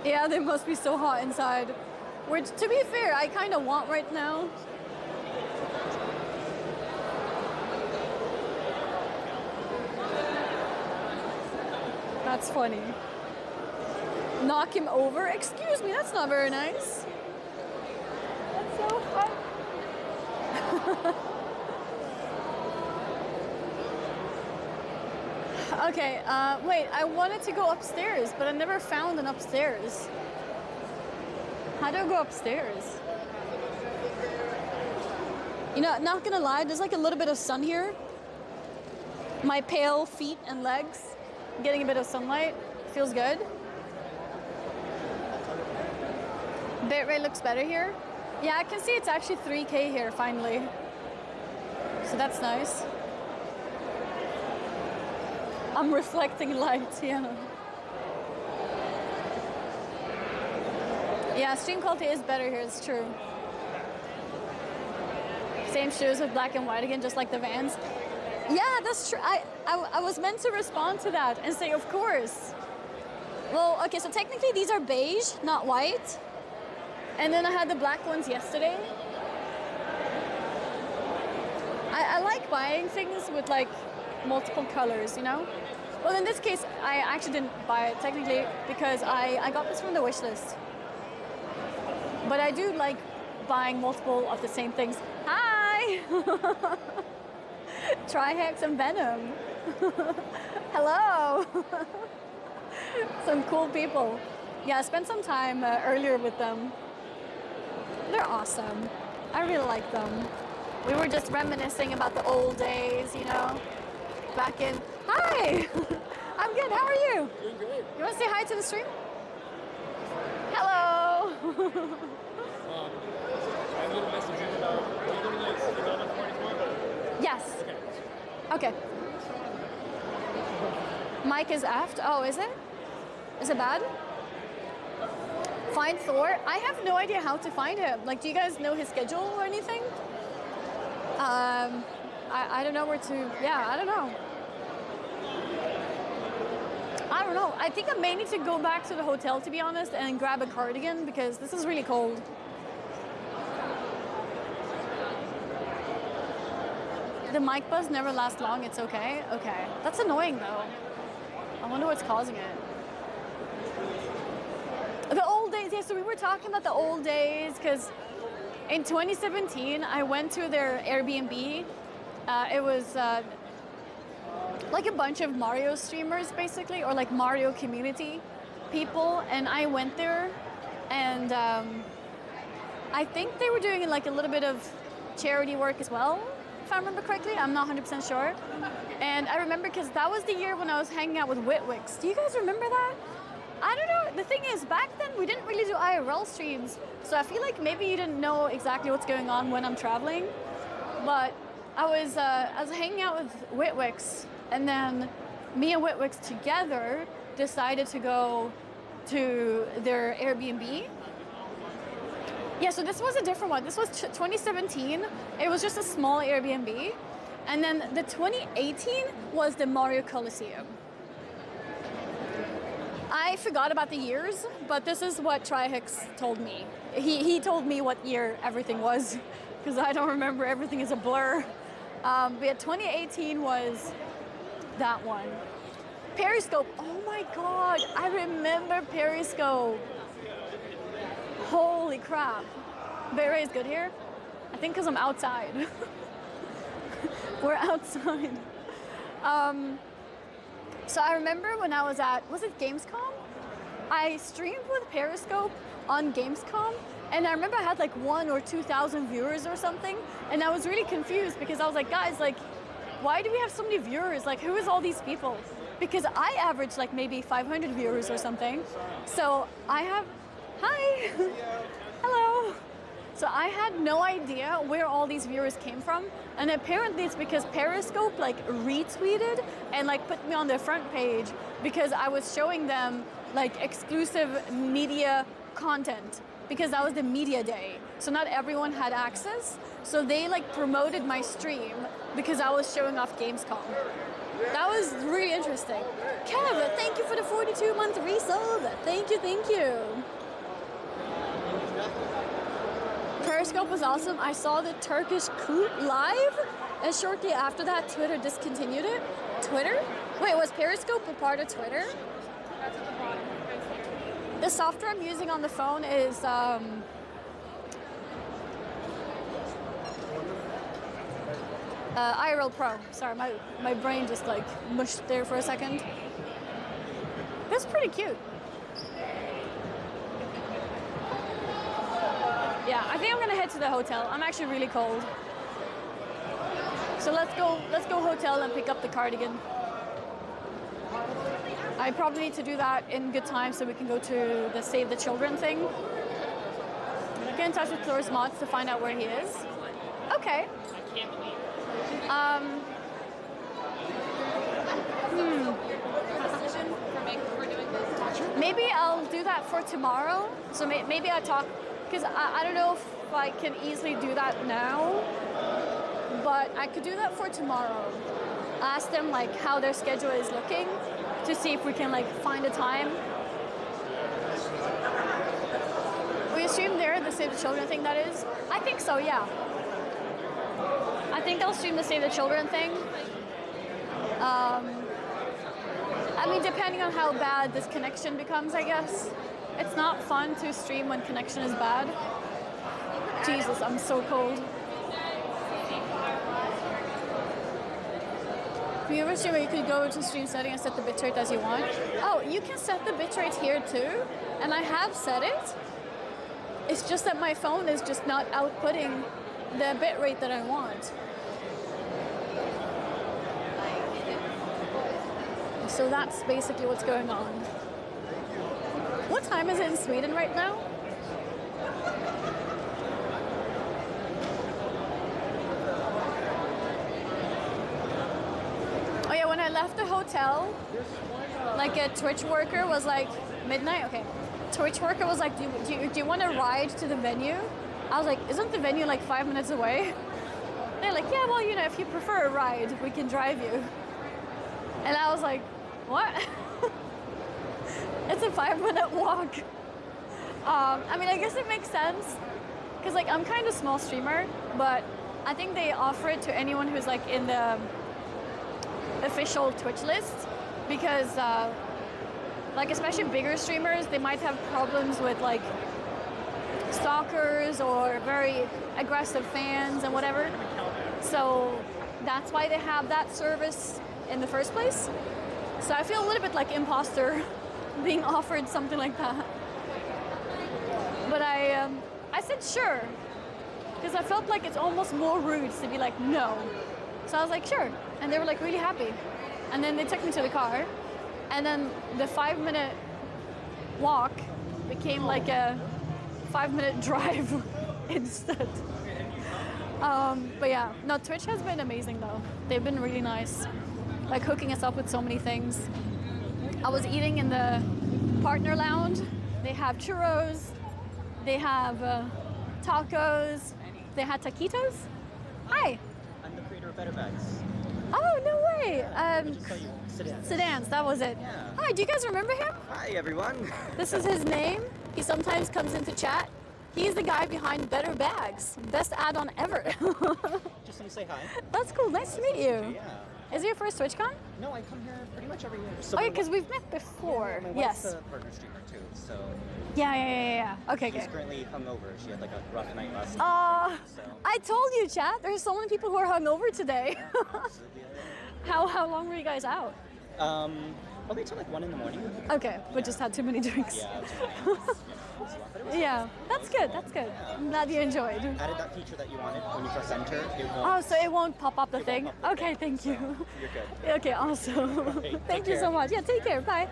Yeah, they must be so hot inside. Which, to be fair, I kind of want right now. That's funny. Knock him over? Excuse me, that's not very nice. That's so fun. Okay, wait, I wanted to go upstairs, but I never found an upstairs. How do I go upstairs? You know, not gonna lie, there's like a little bit of sun here. My pale feet and legs, getting a bit of sunlight, feels good. Bitrate looks better here. Yeah, I can see it's actually 3K here, finally. So that's nice. I'm reflecting light, yeah. Yeah, stream quality is better here, it's true. Same shoes with black and white again, just like the Vans. Yeah, that's true. I was meant to respond to that and say, of course. Well, okay, so technically these are beige, not white. And then I had the black ones yesterday. I like buying things with like multiple colors, you know? Well, in this case, I actually didn't buy it technically because I got this from the wish list. But I do like buying multiple of the same things. Hi! Trihex and Venom. Hello! Some cool people. Yeah, I spent some time earlier with them. They're awesome. I really like them. We were just reminiscing about the old days, you know? Back in... Hi! I'm good, how are you? Doing great. You want to say hi to the stream? Hello! I have a little message about, are you going to the development party tomorrow? Yes. Okay. Mike is aft. Oh, is it? Is it bad? Find Thor? I have no idea how to find him. Like, do you guys know his schedule or anything? I don't know where to, yeah, I don't know. I don't know. I think I may need to go back to the hotel, to be honest, and grab a cardigan because this is really cold. The mic buzz never lasts long, it's okay? Okay. That's annoying though. I wonder what's causing it. The old days, yeah, so we were talking about the old days because in 2017, I went to their Airbnb. It was like a bunch of Mario streamers basically, or like Mario community people, and I went there and I think they were doing like a little bit of charity work as well, if I remember correctly. I'm not 100% sure. And I remember because that was the year when I was hanging out with Witwix. Do you guys remember that? I don't know. The thing is, back then we didn't really do IRL streams, so I feel like maybe you didn't know exactly what's going on when I'm traveling. But I was hanging out with Witwix, and then me and Witwix together decided to go to their Airbnb. Yeah, so this was a different one. This was 2017. It was just a small Airbnb. And then the 2018 was the Mario Coliseum. I forgot about the years, but this is what Trihex told me. He told me what year everything was, because I don't remember. Everything is a blur. But yeah, 2018 was that one. Periscope, oh my God, I remember Periscope. Holy crap. Bitrate is good here? I think because I'm outside. We're outside. So I remember when I was at, was it Gamescom? I streamed with Periscope on Gamescom, and I remember I had like 1,000 or 2,000 viewers or something, and I was really confused because I was like, guys, like, why do we have so many viewers? Like, who is all these people? Because I average like maybe 500 viewers or something. So I have, hi, hello. So I had no idea where all these viewers came from. And apparently it's because Periscope like retweeted and like put me on their front page because I was showing them like exclusive media content because that was the media day. So not everyone had access. So they like promoted my stream because I was showing off Gamescom. That was really interesting. Kev, thank you for the 42-month resub. Thank you, thank you. Periscope was awesome. I saw the Turkish coup live, and shortly after that, Twitter discontinued it. Twitter? Wait, was Periscope a part of Twitter? The software I'm using on the phone is IRL Pro. Sorry, my brain just like mushed there for a second. That's pretty cute. Yeah, I think I'm gonna head to the hotel. I'm actually really cold. So let's go hotel and pick up the cardigan. I probably need to do that in good time so we can go to the Save the Children thing. Get in touch with Thor's Mods to find out where he is. Okay. Maybe I'll do that for tomorrow. So maybe I talk, because I don't know if I can easily do that now, but I could do that for tomorrow. Ask them like how their schedule is looking to see if we can like find a time. We assume there the Save the Children thing, that is? I think so, yeah. I think I'll stream the Save the Children thing. I mean, depending on how bad this connection becomes, I guess. It's not fun to stream when connection is bad. Jesus, I'm so cold. If you ever stream where you could go to stream setting and set the bitrate as you want. Oh, you can set the bitrate here too, and I have set it. It's just that my phone is just not outputting the bitrate that I want. So that's basically what's going on. What time is it in Sweden right now? Oh yeah, when I left the hotel, like a Twitch worker was like, midnight? Okay. Twitch worker was like, do you want to ride to the venue? I was like, isn't the venue like 5 minutes away? They're like, yeah, well, you know, if you prefer a ride, we can drive you. And I was like, what? It's a 5-minute walk. I mean, I guess it makes sense because like I'm kind of a small streamer, but I think they offer it to anyone who's like in the official Twitch list because like especially bigger streamers, they might have problems with like stalkers or very aggressive fans and whatever. So that's why they have that service in the first place. So I feel a little bit like imposter being offered something like that. But I said sure, because I felt like it's almost more rude to be like no. So I was like sure, and they were like really happy. And then they took me to the car, and then the 5-minute walk became like a 5-minute drive instead. But yeah, no, Twitch has been amazing though. They've been really nice. Like hooking us up with so many things. I was eating in the partner lounge. They have churros, they have tacos, they had taquitos. Hi. I'm the creator of Better Bags. Oh, no way. I just saw you. Sedans, that was it. Yeah. Hi, do you guys remember him? Hi, everyone. This is his name. He sometimes comes into chat. He's the guy behind Better Bags. Best add-on ever. Just want to say hi. That's cool, nice to meet you. Yeah. Is it your first TwitchCon? No, I come here pretty much every year. So Oh yeah, because we've met before. my wife's Yes. a partner streamer too, so Yeah. Okay, she's good. currently hungover. She had like a rough night last night. So. I told you, chat. There's so many people who are hungover today. Absolutely. How long were you guys out? Probably till like 1 in the morning. Okay, but just had too many drinks. Yeah. That's right. as well. But it was Yeah, that's good. That's good. I'm glad you enjoyed. added that feature that you wanted when you press enter. It won't. Oh, so it won't pop up the thing? pop up the Okay, thing, thank you. You're good. Okay, awesome. Okay, Thank take you so care. much. Yeah, take care. Bye.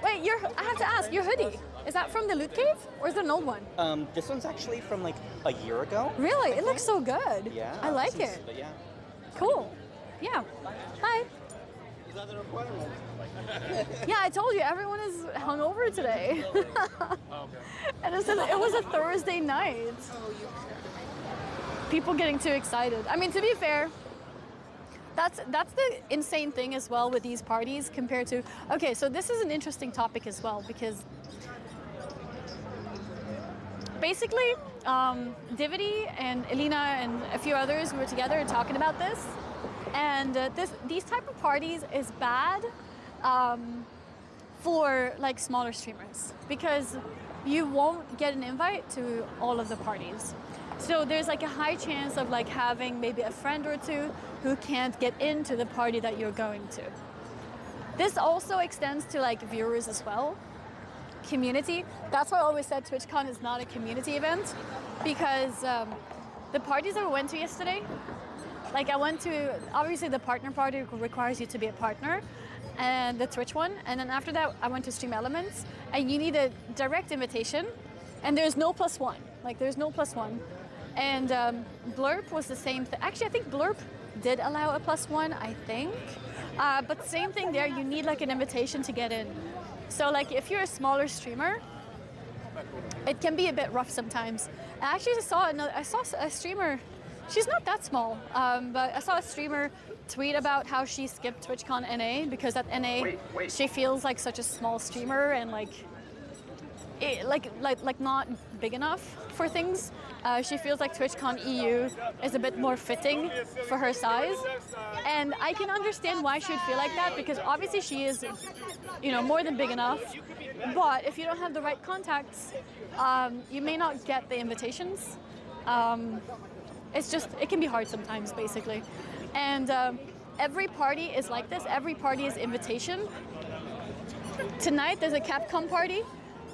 Wait, I have to ask, your hoodie, is that from the Loot Cave or is it an old one? This one's actually from like a year ago. Really? It looks so good. Yeah. I like this is- it. But yeah. Cool. Yeah. Bye. Yeah, I told you, everyone is hungover today. And it was a Thursday night. People getting too excited. I mean, to be fair, that's the insane thing as well with these parties compared to, okay, so this is an interesting topic as well because basically, Divity and Elena and a few others were together and talking about this. And these type of parties is bad for like smaller streamers because you won't get an invite to all of the parties. So there's like a high chance of like having maybe a friend or two who can't get into the party that you're going to. This also extends to like viewers as well. Community. That's why I always said TwitchCon is not a community event because the parties that we went to yesterday, like I went to, obviously the partner party requires you to be a partner and the Twitch one. And then after that, I went to Stream Elements and you need a direct invitation and there's no +1, like there's no +1. And Blurp was the same thing. Actually, I think Blurp did allow a +1, I think. But same thing there, you need like an invitation to get in. So like if you're a smaller streamer, it can be a bit rough sometimes. I actually saw a streamer, she's not that small, but I saw a streamer tweet about how she skipped TwitchCon NA because at NA she feels like such a small streamer and like not big enough for things. She feels like TwitchCon EU is a bit more fitting for her size. And I can understand why she would feel like that because obviously she is, you know, more than big enough. But if you don't have the right contacts, you may not get the invitations. It's just, it can be hard sometimes, basically. And every party is like this. Every party is invitation. Tonight there's a Capcom party,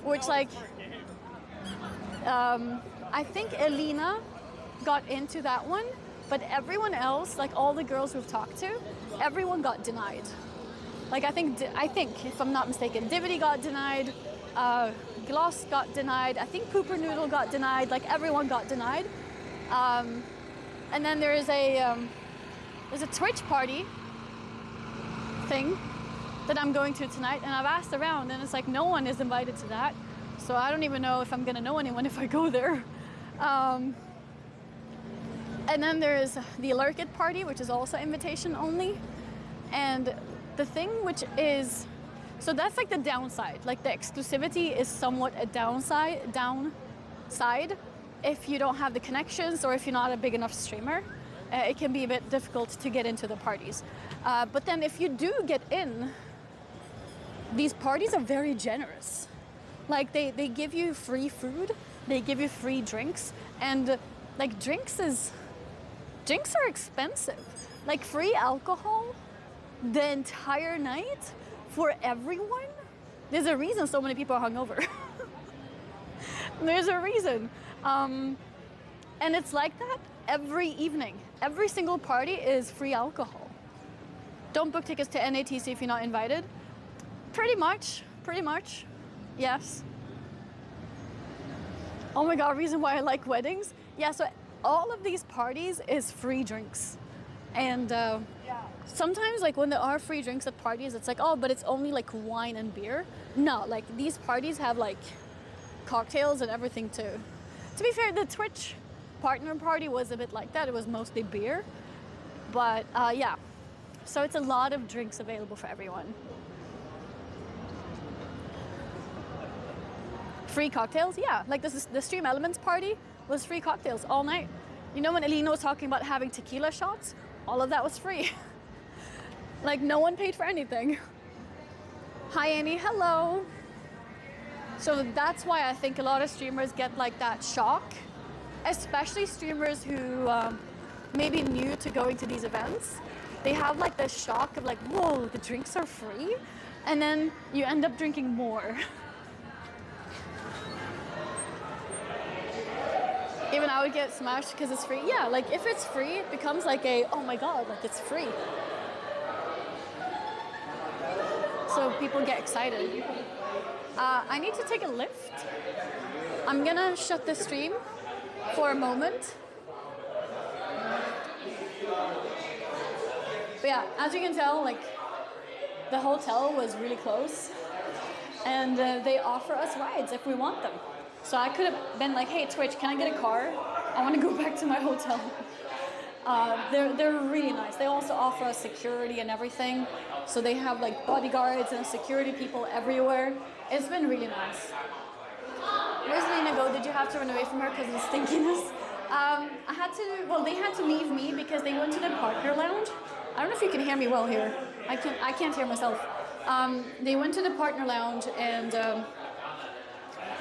which like, I think Elena got into that one, but everyone else, like all the girls we've talked to, everyone got denied. Like I think if I'm not mistaken, Divity got denied, Gloss got denied, I think Pooper Noodle got denied, like everyone got denied. And then there's a Twitch party thing that I'm going to tonight, and I've asked around, and it's like no one is invited to that. So I don't even know if I'm gonna know anyone if I go there. And then there's the Lurkit party, which is also invitation only. And the thing which is, so that's like the downside. Like the exclusivity is somewhat a downside if you don't have the connections or if you're not a big enough streamer. It can be a bit difficult to get into the parties. But then if you do get in, these parties are very generous. Like they give you free food, they give you free drinks, and like drinks are expensive. Like free alcohol the entire night for everyone. There's a reason so many people are hungover. There's a reason. And it's like that every evening. Every single party is free alcohol. Don't book tickets to NATC if you're not invited. Pretty much. Yes. Oh my God, reason why I like weddings? Yeah, so all of these parties is free drinks. And sometimes like when there are free drinks at parties, it's like, oh, but it's only like wine and beer. No, like these parties have like cocktails and everything too. To be fair, the Twitch partner party was a bit like that. It was mostly beer. But yeah, so it's a lot of drinks available for everyone. Free cocktails, yeah. Like this is the Stream Elements party was free cocktails all night. You know when Elena was talking about having tequila shots? All of that was free. Like no one paid for anything. Hi Annie, hello. So that's why I think a lot of streamers get like that shock, especially streamers who may be new to going to these events. They have like the shock of like, whoa, the drinks are free? And then you end up drinking more. even I would get smashed because it's free. Yeah, like if it's free, it becomes like a, oh my god, like it's free. So people get excited. I need to take a lift. I'm gonna shut the stream for a moment. But yeah, as you can tell, like the hotel was really close, and they offer us rides if we want them. So I could have been like, hey Twitch, can I get a car? I want to go back to my hotel. They're really nice. They also offer us security and everything. So they have like bodyguards and security people everywhere. It's been really nice. Where's Lena go? Did you have to run away from her because of the stinkiness? They had to leave me because they went to the partner lounge. I don't know if you can hear me well here. I can't hear myself. They went to the partner lounge, and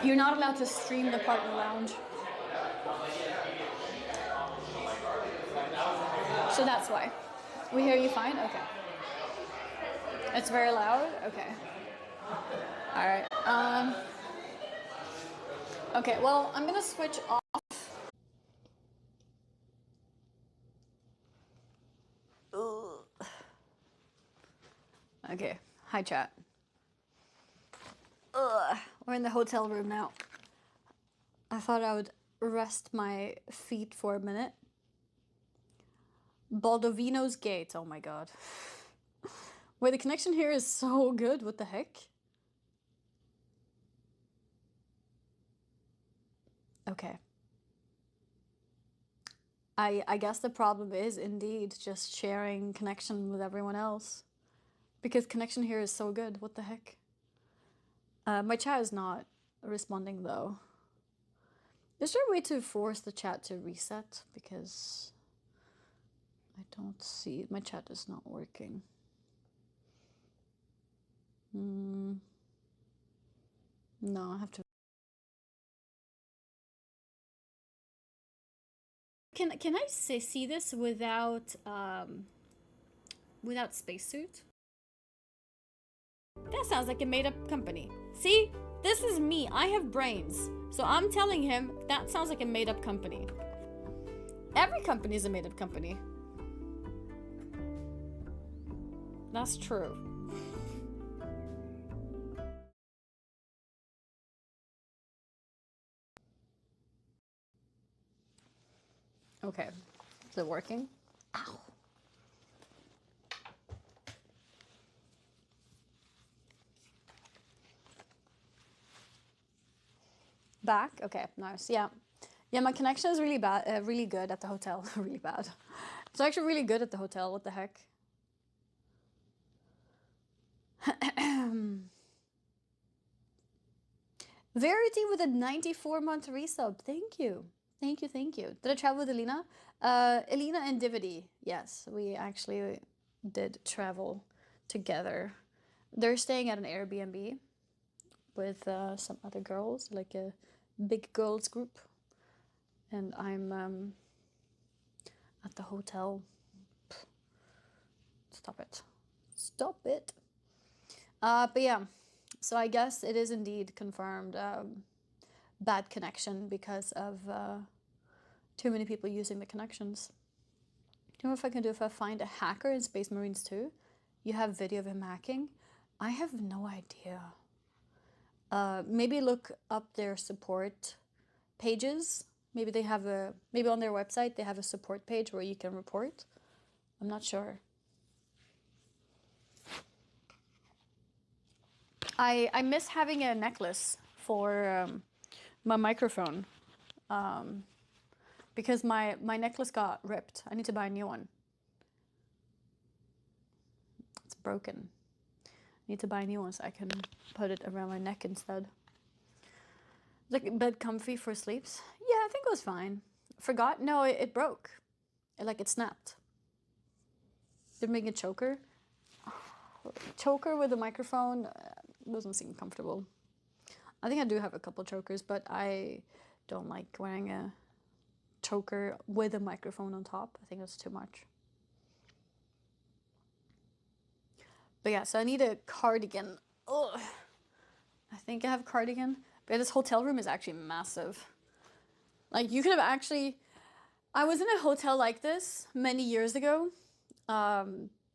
you're not allowed to stream the partner lounge. So that's why. We hear you fine? Okay. It's very loud? Okay. All right. Okay, well, I'm gonna switch off. Ugh. Okay, hi chat. Ugh. We're in the hotel room now. I thought I would rest my feet for a minute. Baldovino's Gate, oh my god. Wait, the connection here is so good, what the heck? Okay. I guess the problem is indeed just sharing connection with everyone else. Because connection here is so good, what the heck? My chat is not responding though. Is there a way to force the chat to reset? Because I don't see it. My chat is not working. No, I have to. Can I see this without without spacesuit? That sounds like a made-up company. See? This is me. I have brains. So I'm telling him that sounds like a made-up company. Every company is a made-up company. That's true. Okay. Is it working? Ow. Back? Okay, nice. Yeah. Yeah, my connection is really bad, really good at the hotel. Really bad. It's actually really good at the hotel. What the heck? Verity with a 94-month resub. Thank you. Thank you, thank you. Did I travel with Elena? Elena and Divity. Yes, we actually did travel together. They're staying at an Airbnb with some other girls, like a big girls group. And I'm at the hotel. Stop it. Stop it. But yeah, so I guess it is indeed confirmed bad connection because of too many people using the connections. Do you know what I can do if I find a hacker in Space Marines 2? You have video of him hacking? I have no idea. Maybe look up their support pages. Maybe they have maybe on their website they have a support page where you can report. I'm not sure. I miss having a necklace for my microphone because my necklace got ripped. I need to buy a new one. It's broken. I need to buy a new one so I can put it around my neck instead. Like bed comfy for sleeps? Yeah, I think it was fine. Forgot? No, it broke. It snapped. Did it make a choker? Choker with a microphone doesn't seem comfortable. I think I do have a couple chokers, but I don't like wearing a choker with a microphone on top. I think that's too much. But yeah, so I need a cardigan. Ugh. I think I have a cardigan. But this hotel room is actually massive. Like you could have actually, I was in a hotel like this many years ago,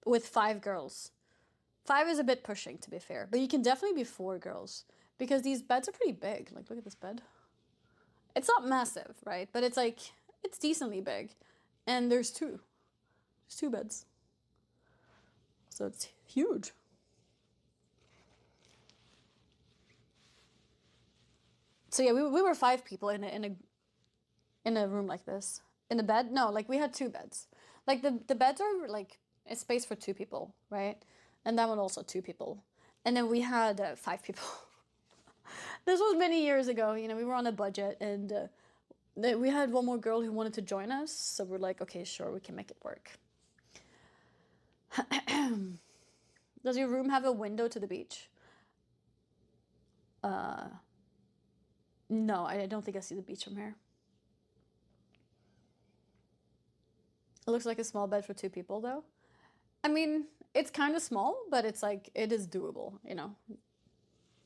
with 5 girls. 5 is a bit pushing, to be fair, but you can definitely be 4 girls because these beds are pretty big. Like, look at this bed. It's not massive, right? But it's like, it's decently big. And there's 2. There's 2 beds. So it's huge. So yeah, we were 5 people in a room like this. In a bed? No, like we had 2 beds. Like the beds are like a space for 2 people, right? And that one also 2 people. And then we had 5 people. This was many years ago, you know, we were on a budget and we had one more girl who wanted to join us. So we're like, okay, sure, we can make it work. Does your room have a window to the beach? No, I don't think I see the beach from here. It looks like a small bed for 2 people though. I mean, it's kind of small, but it's like, it is doable, you know.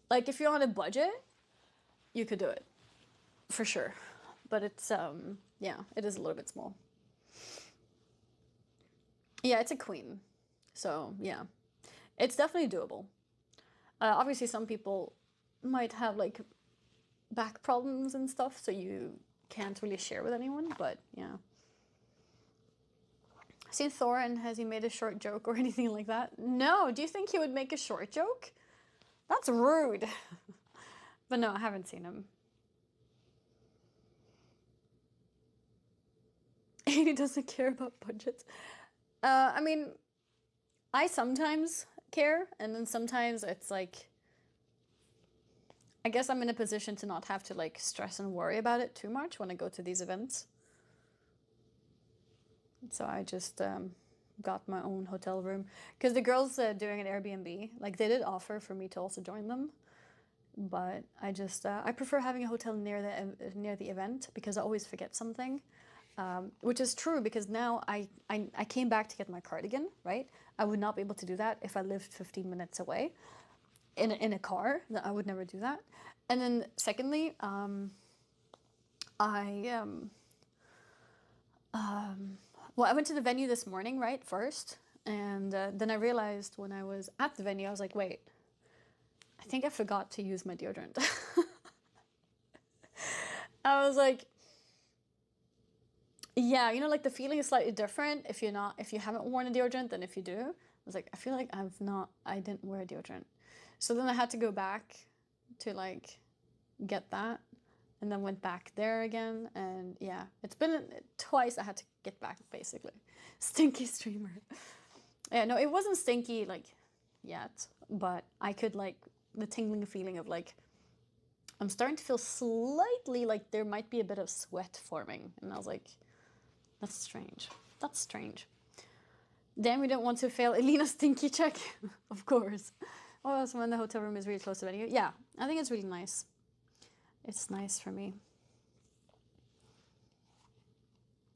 Like if you're on a budget, you could do it for sure. But it's, yeah, it is a little bit small. Yeah, it's a queen. So yeah, it's definitely doable. Obviously some people might have like back problems and stuff, so you can't really share with anyone, but yeah. Seen Thorin, has he made a short joke or anything like that? No, do you think he would make a short joke? That's rude. But no, I haven't seen him. He doesn't care about budgets. I mean, I sometimes care, and then sometimes it's like, I guess I'm in a position to not have to like stress and worry about it too much when I go to these events. So I just got my own hotel room because the girls doing an Airbnb, like they did offer for me to also join them, but I just I prefer having a hotel near the event because I always forget something, which is true because now I came back to get my cardigan, right? I would not be able to do that if I lived 15 minutes away in a car. I would never do that. And then secondly, well, I went to the venue this morning, right, first, and then I realized when I was at the venue, I was like, wait, I think I forgot to use my deodorant. I was like, yeah, you know, like the feeling is slightly different if you haven't worn a deodorant than if you do. I was like, I feel like I didn't wear a deodorant. So then I had to go back to like get that. And then went back there again, and yeah, it's been twice I had to get back, basically. Stinky streamer. Yeah, no, it wasn't stinky, like, yet, but I could, like, the tingling feeling of, like, I'm starting to feel slightly like there might be a bit of sweat forming, and I was like, that's strange. That's strange. Then we don't want to fail Elena's stinky check, of course. Oh, so when the hotel room is really close to venue. Yeah, I think it's really nice. It's nice for me.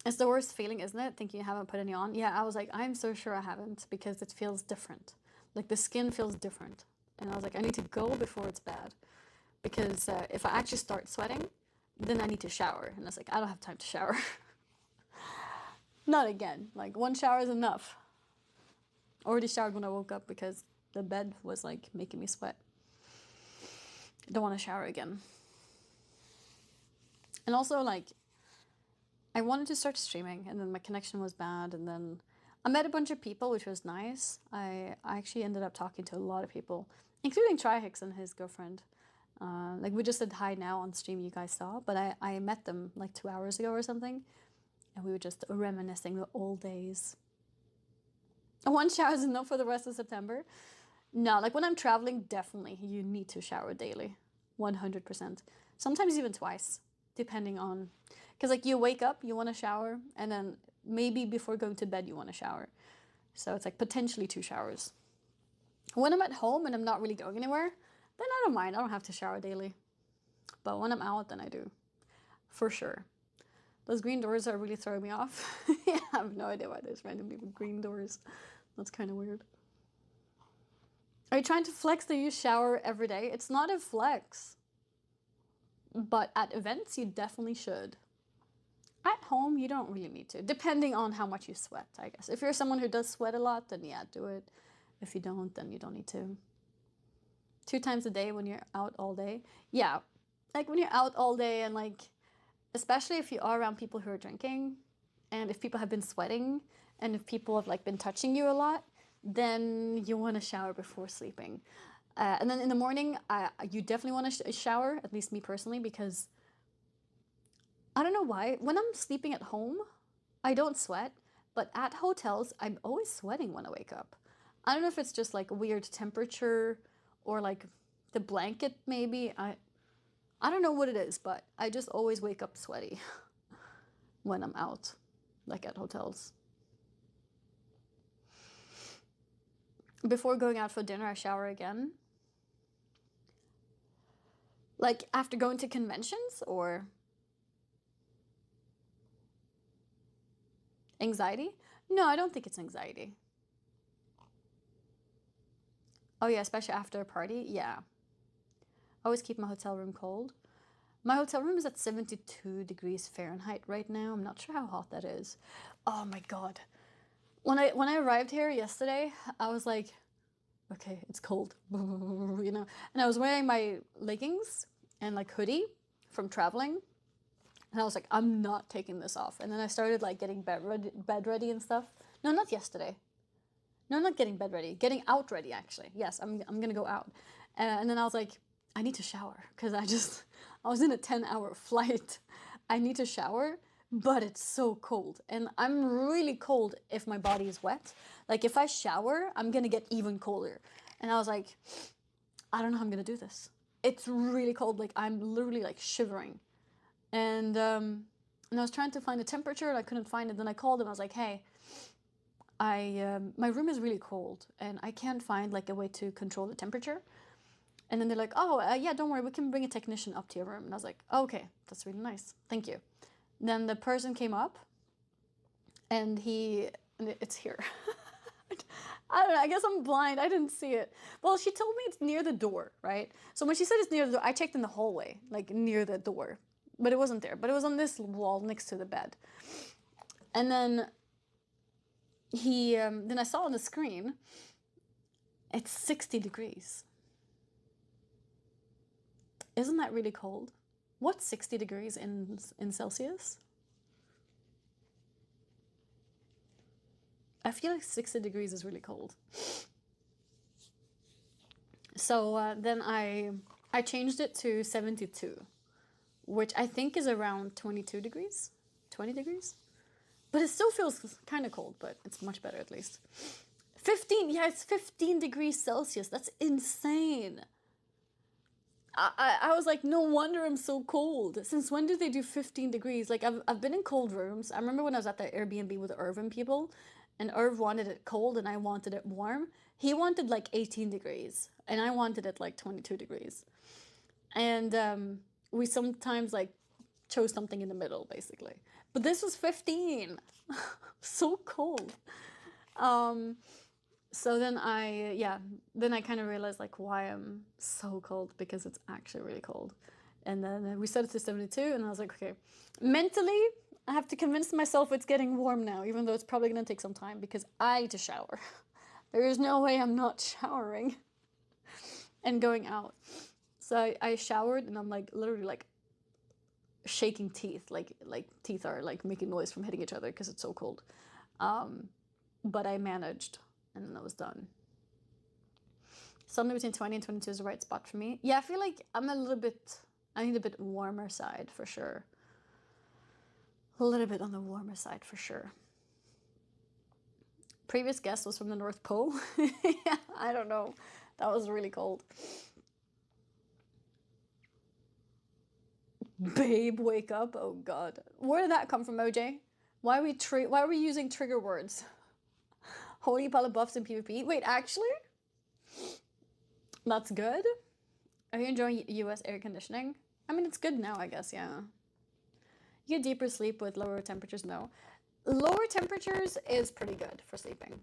It's the worst feeling, isn't it? Thinking you haven't put any on. Yeah, I was like, I'm so sure I haven't because it feels different. Like the skin feels different. And I was like, I need to go before it's bad. Because if I actually start sweating, then I need to shower. And I was like, I don't have time to shower. Not again. Like 1 shower is enough. Already showered when I woke up because the bed was like making me sweat. Don't want to shower again. And also, like, I wanted to start streaming, and then my connection was bad, and then I met a bunch of people, which was nice. I actually ended up talking to a lot of people, including Trihix and his girlfriend. Like, we just said hi now on stream, you guys saw, but I met them, like, 2 hours ago or something, and we were just reminiscing the old days. 1 shower is enough for the rest of September? No, like, when I'm traveling, definitely, you need to shower daily. 100%. Sometimes even twice. Depending on, because like you wake up, you want to shower, and then maybe before going to bed you want to shower. So it's like potentially 2 showers. When I'm at home and I'm not really going anywhere, then I don't mind. I don't have to shower daily. But when I'm out, then I do. For sure. Those green doors are really throwing me off. Yeah, I have no idea why there's randomly green doors. That's kind of weird. Are you trying to flex that you shower every day? It's not a flex. But at events, you definitely should. At home, you don't really need to, depending on how much you sweat, I guess. If you're someone who does sweat a lot, then yeah, do it. If you don't, then you don't need to. 2 times a day when you're out all day. Yeah, like when you're out all day and like, especially if you are around people who are drinking, and if people have been sweating, and if people have like been touching you a lot, then you want to shower before sleeping. And then in the morning, you definitely want to shower, at least me personally, because I don't know why. When I'm sleeping at home, I don't sweat, but at hotels, I'm always sweating when I wake up. I don't know if it's just like a weird temperature or like the blanket maybe. I don't know what it is, but I just always wake up sweaty when I'm out, like at hotels. Before going out for dinner, I shower again. Like after going to conventions or anxiety? No, I don't think it's anxiety. Oh yeah, especially after a party, yeah. I always keep my hotel room cold. My hotel room is at 72 degrees Fahrenheit right now. I'm not sure how hot that is. Oh my God. When I arrived here yesterday, I was like, okay, it's cold, you know? And I was wearing my leggings and like hoodie from traveling. And I was like, I'm not taking this off. And then I started like getting bed ready and stuff. No, not yesterday. No, not getting bed ready. Getting out ready, actually. Yes, I'm gonna go out. And then I was like, I need to shower because I was in a 10-hour flight. I need to shower, but it's so cold. And I'm really cold if my body is wet. Like if I shower, I'm gonna get even colder. And I was like, I don't know how I'm gonna do this. It's really cold. Like I'm literally like shivering. And I was trying to find a temperature and I couldn't find it. Then I called them. I was like, hey, my room is really cold and I can't find like a way to control the temperature. And then they're like, oh, yeah, don't worry, we can bring a technician up to your room. And I was like, oh, okay, that's really nice. Thank you. Then the person came up and it's here. I don't know, I guess I'm blind. I didn't see it. Well, she told me it's near the door, right? So when she said it's near the door, I checked in the hallway, like near the door. But it wasn't there. But it was on this wall next to the bed. And then then I saw on the screen, it's 60 degrees. Isn't that really cold? What's 60 degrees in Celsius? I feel like 60 degrees is really cold. So then I changed it to 72, which I think is around 22 degrees, 20 degrees. But it still feels kind of cold, but it's much better at least. 15, yeah, it's 15 degrees Celsius. That's insane. I was like, no wonder I'm so cold. Since when do they do 15 degrees? Like, I've been in cold rooms. I remember when I was at the Airbnb with Irv and people, and Irv wanted it cold and I wanted it warm. He wanted like 18 degrees, and I wanted it like 22 degrees. And we sometimes like chose something in the middle, basically. But this was 15. So cold. So then I kind of realized like why I'm so cold, because it's actually really cold. And then we set it to 72 and I was like, okay, mentally, I have to convince myself it's getting warm now, even though it's probably going to take some time because I need to shower. There is no way I'm not showering and going out. So I showered and I'm like literally like shaking teeth, like teeth are like making noise from hitting each other because it's so cold. But I managed. And then I was done. Something between 20 and 22 is the right spot for me. Yeah, I feel like I need a bit warmer side for sure. A little bit on the warmer side for sure. Previous guest was from the North Pole. Yeah, I don't know. That was really cold. Babe, wake up. Oh God. Where did that come from, OJ? Why are we using trigger words? Holy pile of buffs in PvP. Wait, actually? That's good. Are you enjoying US air conditioning? I mean, it's good now, I guess, yeah. You get deeper sleep with lower temperatures? No. Lower temperatures is pretty good for sleeping.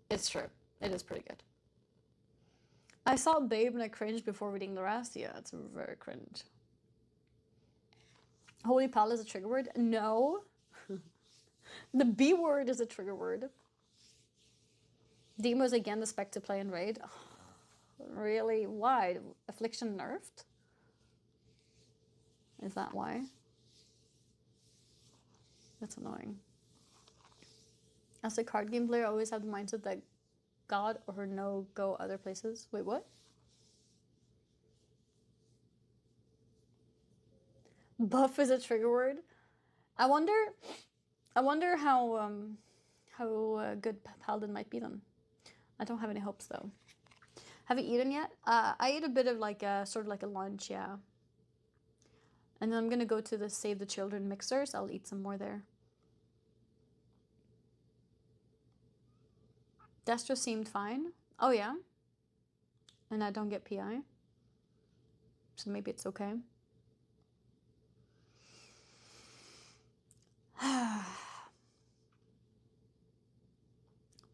It's true. It is pretty good. I saw Babe and I cringed before reading the rest. Yeah, it's very cringe. Holy pal is a trigger word? No. The B word is a trigger word. Demo is again the spec to play in raid. Really? Why? Affliction nerfed? Is that why? That's annoying. As a card game player, I always have the mindset that God or no go other places. Wait, what? Buff is a trigger word. I wonder how good Paladin might be then. I don't have any hopes though. Have you eaten yet? I ate a bit of like a sort of like a lunch, yeah. And then I'm gonna go to the Save the Children mixers. I'll eat some more there. Destro seemed fine. Oh yeah? And I don't get PI. So maybe it's okay.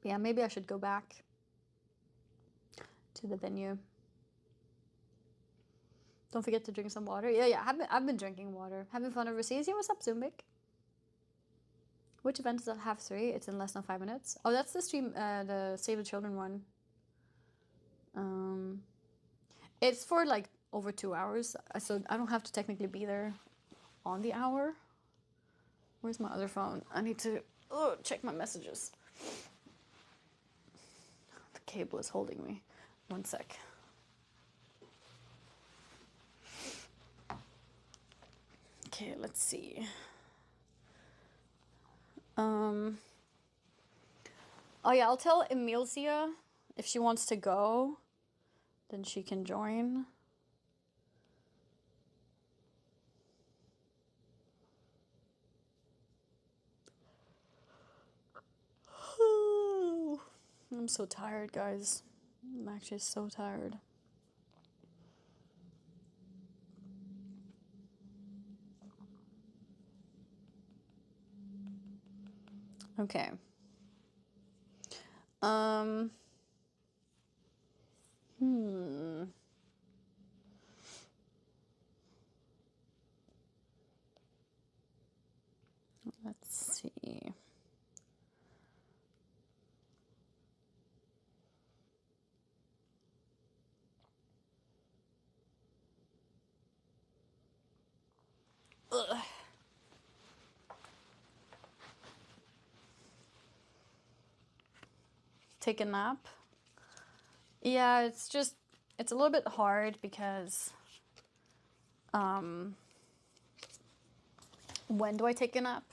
Yeah, maybe I should go back to the venue. Don't forget to drink some water. Yeah, I've been drinking water. Having fun overseas. Yeah, what's up, Zumbik? Which event is at 3:30? It's in less than 5 minutes. Oh, that's the stream, the Save the Children one. It's for like over 2 hours, so I don't have to technically be there on the hour. Where's my other phone? I need to check my messages. The cable is holding me. 1 sec. Okay, let's see. Oh yeah, I'll tell Emilcia if she wants to go, then she can join. I'm so tired, guys. I'm actually so tired. Okay. Let's see. Ugh. Take a nap. Yeah, it's a little bit hard because when do I take a nap?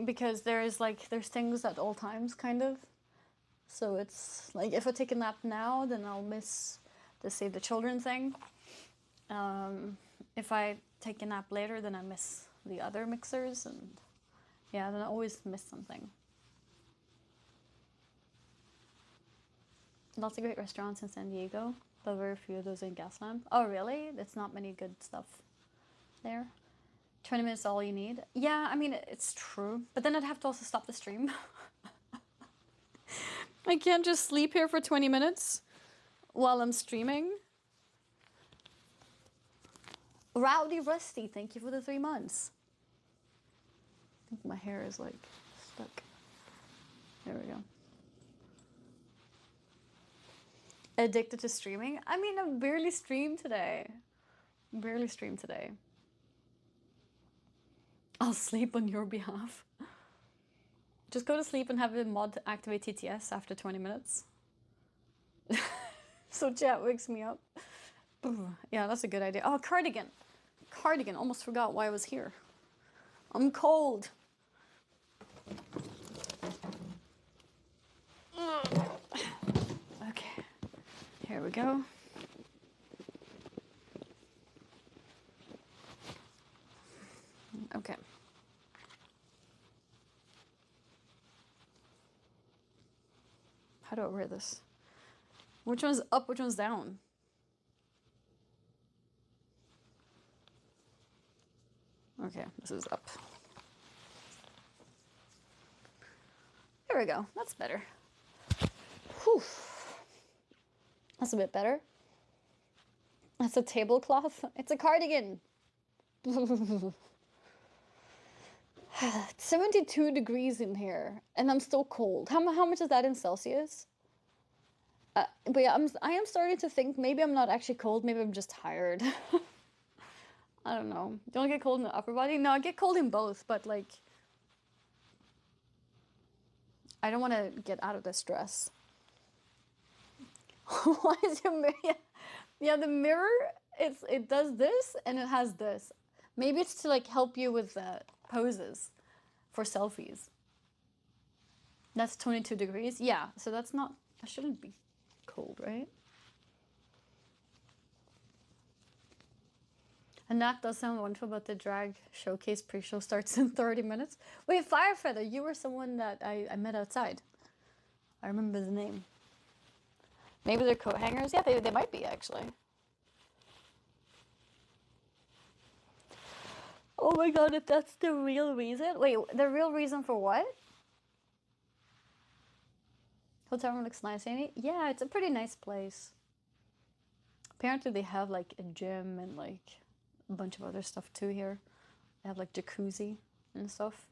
Because there's things at all times, kind of. So it's like if I take a nap now, then I'll miss the Save the Children thing. If I take a nap later, then I miss the other mixers, and yeah, then I always miss something. Lots of great restaurants in San Diego, but very few of those in Gaslamp. Oh really? That's not many good stuff there. 20 minutes is all you need. Yeah, I mean, it's true. But then I'd have to also stop the stream. I can't just sleep here for 20 minutes while I'm streaming. Rowdy Rusty, thank you for the 3 months. I think my hair is like stuck. There we go. Addicted to streaming? I mean, I barely streamed today. Barely streamed today. I'll sleep on your behalf. Just go to sleep and have the mod activate TTS after 20 minutes. So chat wakes me up. Yeah, that's a good idea. Oh, cardigan. Cardigan. Almost forgot why I was here. I'm cold. Okay. Here we go. Okay. How do I wear this? Which one's up, which one's down? Okay, this is up. There we go, that's better. Whew. That's a bit better. That's a tablecloth. It's a cardigan. It's 72 degrees in here, and I'm still cold. How much is that in Celsius? But yeah, I am starting to think maybe I'm not actually cold. Maybe I'm just tired. I don't know. Don't get cold in the upper body. No, I get cold in both, but like, I don't want to get out of this dress. Why is your mirror? Yeah, the mirror. It does this and it has this. Maybe it's to like help you with poses for selfies. That's 22 degrees. Yeah, so that shouldn't be cold, right? And that does sound wonderful, but the drag showcase pre-show starts in 30 minutes. Wait, Firefeather, you were someone that I met outside. I remember the name. Maybe they're coat hangers? Yeah, they might be, actually. Oh my god, if that's the real reason? Wait, the real reason for what? Hotel room looks nice, Annie. Yeah, it's a pretty nice place. Apparently they have like a gym and like a bunch of other stuff too here. They have like jacuzzi and stuff.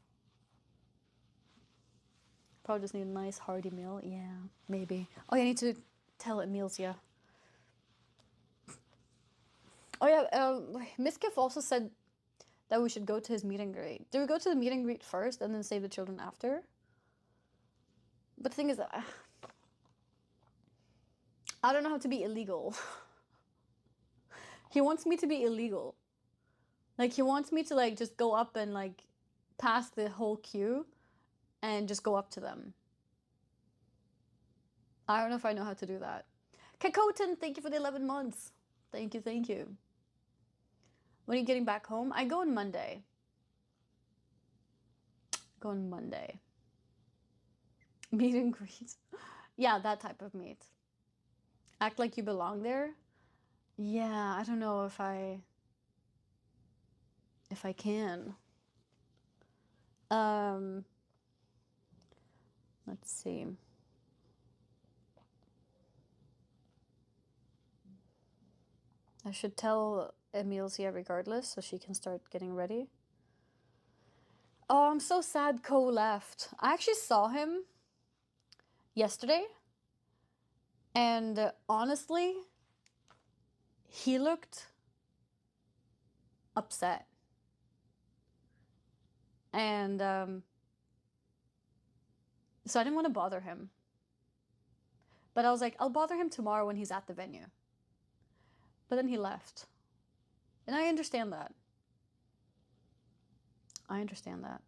Probably just need a nice hearty meal. Yeah, maybe. Oh, yeah, I need to tell Amelia. Oh yeah, Miskiff also said that we should go to his meet and greet. Do we go to the meet and greet first and then save the children after? But the thing is that I don't know how to be illegal. He wants me to be illegal. Like, he wants me to like just go up and like pass the whole queue and just go up to them. I don't know if I know how to do that. Kakoten, thank you for the 11 months. Thank you, thank you. When are you getting back home? I go on Monday. Go on Monday. Meet and greet. Yeah, that type of meet. Act like you belong there. Yeah, I don't know if I can. Let's see. I should tell Amelia regardless so she can start getting ready. Oh, I'm so sad Ko left. I actually saw him yesterday. And honestly, he looked upset. And so I didn't want to bother him. But I was like, I'll bother him tomorrow when he's at the venue. But then he left. And I understand that. I understand that.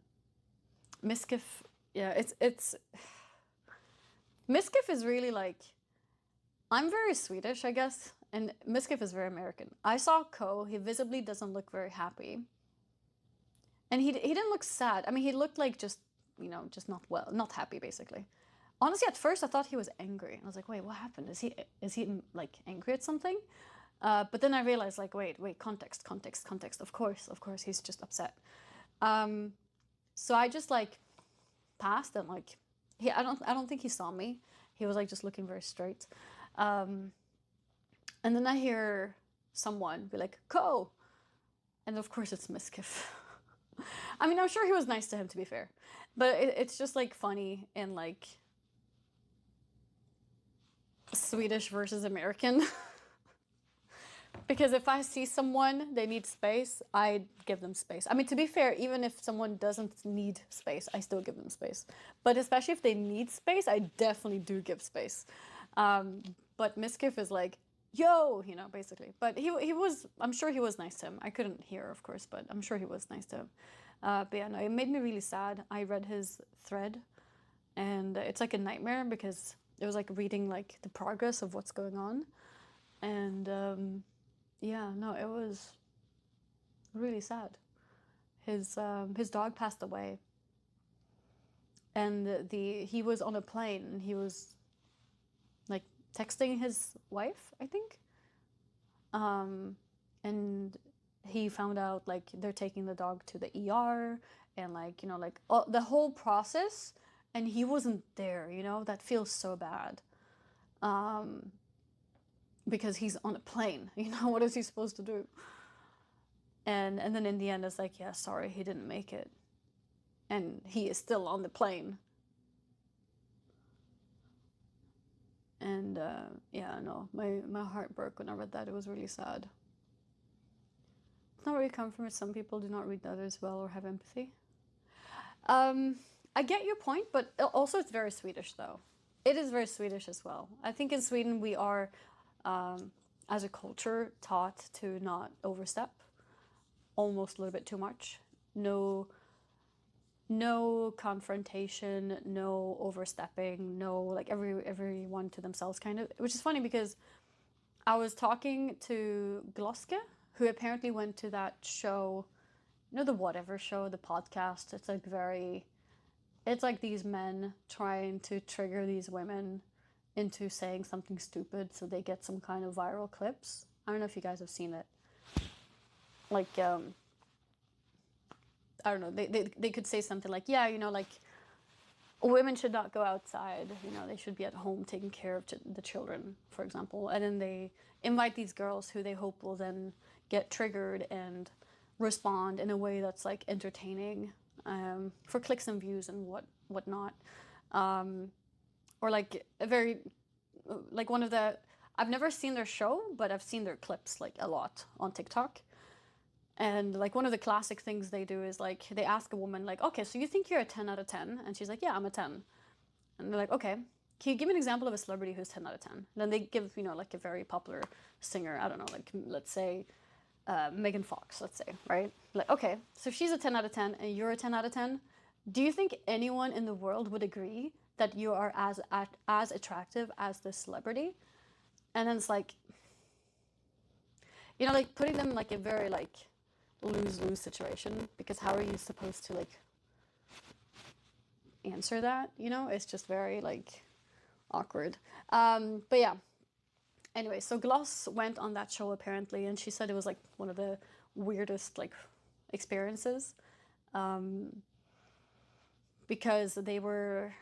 Miskiff, yeah, it's Miskiff is really like, I'm very Swedish, I guess, and Miskiff is very American. I saw Ko, he visibly doesn't look very happy. And he didn't look sad. I mean, he looked like just, you know, just not happy, basically. Honestly, at first I thought he was angry. I was like, wait, what happened? Is he like angry at something? But then I realized, like, wait, context. Of course, he's just upset. So I just like passed and like, I don't think he saw me. He was like just looking very straight. And then I hear someone be like, Ko! And of course it's Miskiff. I mean, I'm sure he was nice to him, to be fair. But it's just like funny in like Swedish versus American. Because if I see someone, they need space, I give them space. I mean, to be fair, even if someone doesn't need space, I still give them space. But especially if they need space, I definitely do give space. But Miskiff is like, yo, you know, basically. But he was, I'm sure he was nice to him. I couldn't hear, of course, but I'm sure he was nice to him. But yeah, no, it made me really sad. I read his thread, and it's like a nightmare because it was like reading like the progress of what's going on. And yeah, no, it was really sad. His dog passed away, and he was on a plane and he was like texting his wife, I think. And he found out like they're taking the dog to the ER and like, you know, like the whole process, and he wasn't there, you know. That feels so bad. Because he's on a plane, you know, what is he supposed to do? And then in the end, it's like, yeah, sorry, he didn't make it. And he is still on the plane. And yeah, no, my heart broke when I read that. It was really sad. It's not where you come from. Some people do not read others well or have empathy. I get your point, but also it's very Swedish, though. It is very Swedish as well. I think in Sweden we are, as a culture, taught to not overstep. Almost a little bit too much. No confrontation, no overstepping, no, like everyone to themselves kind of, which is funny because I was talking to Gloske, who apparently went to that show, you know, the whatever show, the podcast. It's like these men trying to trigger these women into saying something stupid so they get some kind of viral clips. I don't know if you guys have seen it. Like, I don't know, they could say something like, yeah, you know, like, women should not go outside, you know, they should be at home taking care of the children, for example. And then they invite these girls who they hope will then get triggered and respond in a way that's, like, entertaining, for clicks and views and whatnot. Or, like, one of the, I've never seen their show, but I've seen their clips, like, a lot on TikTok. And, like, one of the classic things they do is, like, they ask a woman, like, okay, so you think you're a 10 out of 10? And she's like, yeah, I'm a 10. And they're like, okay, can you give me an example of a celebrity who's 10 out of 10? And then they give, you know, like, a very popular singer, I don't know, like, let's say, Megan Fox, let's say, right? Like, okay, so she's a 10 out of 10 and you're a 10 out of 10. Do you think anyone in the world would agree that you are as attractive as this celebrity? And then it's like, you know, like, putting them in, like, a very, like, lose-lose situation, because how are you supposed to, like, answer that, you know? It's just very, like, awkward. But yeah, anyway, so Gloss went on that show apparently, and she said it was, like, one of the weirdest, like, experiences, because they were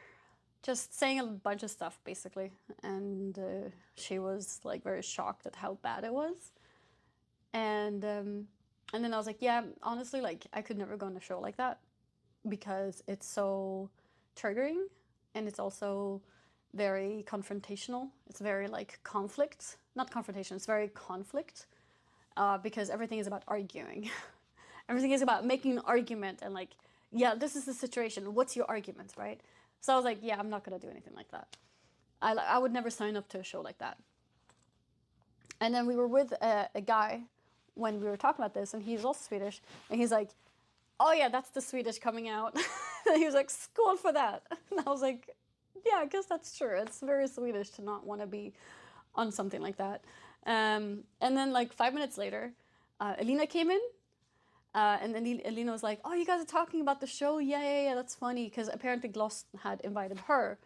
just saying a bunch of stuff basically, and she was, like, very shocked at how bad it was. And then I was like, yeah, honestly, like, I could never go on a show like that because it's so triggering, and it's also very confrontational. It's very, like, conflict. Not confrontation, it's very conflict, because everything is about arguing. Everything is about making an argument and, like, yeah, this is the situation. What's your argument, right? So I was like, yeah, I'm not going to do anything like that. I would never sign up to a show like that. And then we were with a guy when we were talking about this, and he's also Swedish, and he's like, oh yeah, that's the Swedish coming out. And he was like, skål for that. And I was like, yeah, I guess that's true. It's very Swedish to not want to be on something like that. And then, like, 5 minutes later, Elina came in, and then Elina was like, oh, you guys are talking about the show? Yeah, that's funny, because apparently Gloss had invited her,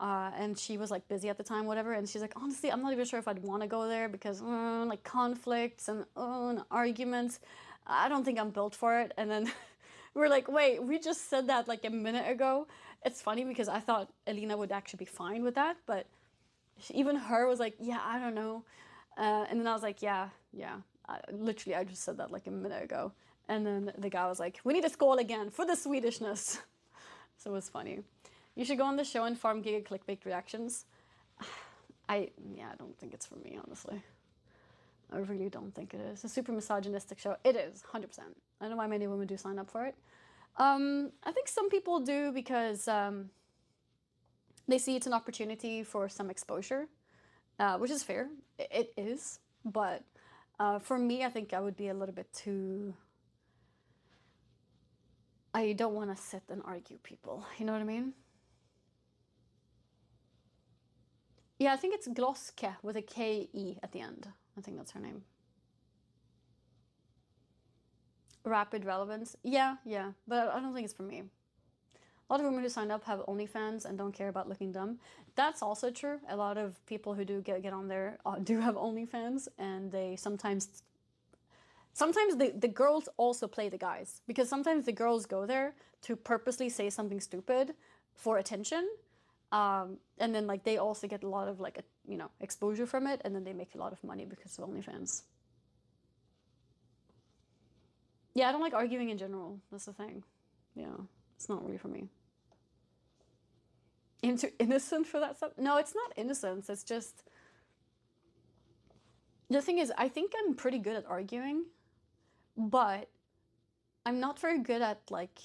and she was, like, busy at the time, whatever, and she's like, honestly, I'm not even sure if I'd want to go there because, like, conflicts and arguments, I don't think I'm built for it. And then we're like, wait, we just said that, like, a minute ago. It's funny because I thought Elina would actually be fine with that, but even her was like, yeah, I don't know. And then I was like, yeah, literally, I just said that, like, a minute ago. And then the guy was like, we need a skål again for the Swedishness. So it was funny. You should go on the show and farm giga clickbait reactions. I don't think it's for me, honestly. I really don't think it is. It's a super misogynistic show. It is, 100%. I don't know why many women do sign up for it. I think some people do because they see it's an opportunity for some exposure, which is fair. It is. But for me, I think I would be a little bit too... I don't want to sit and argue people. You know what I mean? Yeah, I think it's Gloske with a K-E at the end. I think that's her name. Rapid relevance. Yeah, but I don't think it's for me. A lot of women who sign up have OnlyFans and don't care about looking dumb. That's also true. A lot of people who do get on there do have OnlyFans, and they sometimes the girls also play the guys, because sometimes the girls go there to purposely say something stupid for attention, and then, like, they also get a lot of, like, exposure from it, and then they make a lot of money because of OnlyFans. Yeah, I don't like arguing in general. That's the thing. Yeah, it's not really for me. Innocent for that stuff? No, it's not innocence. It's just... The thing is, I think I'm pretty good at arguing, but I'm not very good at, like,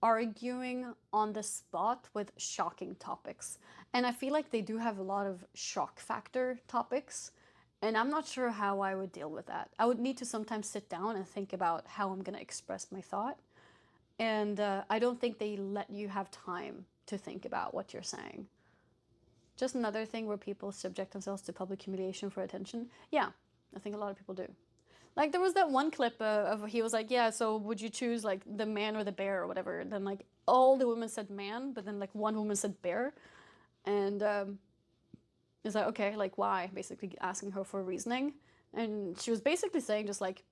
arguing on the spot with shocking topics. And I feel like they do have a lot of shock factor topics, and I'm not sure how I would deal with that. I would need to sometimes sit down and think about how I'm going to express my thought. And I don't think they let you have time to think about what you're saying. Just another thing where people subject themselves to public humiliation for attention. Yeah, I think a lot of people do. Like, there was that one clip of he was like, yeah, so would you choose, like, the man or the bear or whatever? And then, like, all the women said man, but then, like, one woman said bear. And it's like, okay, like, why? Basically asking her for reasoning. And she was basically saying just, like,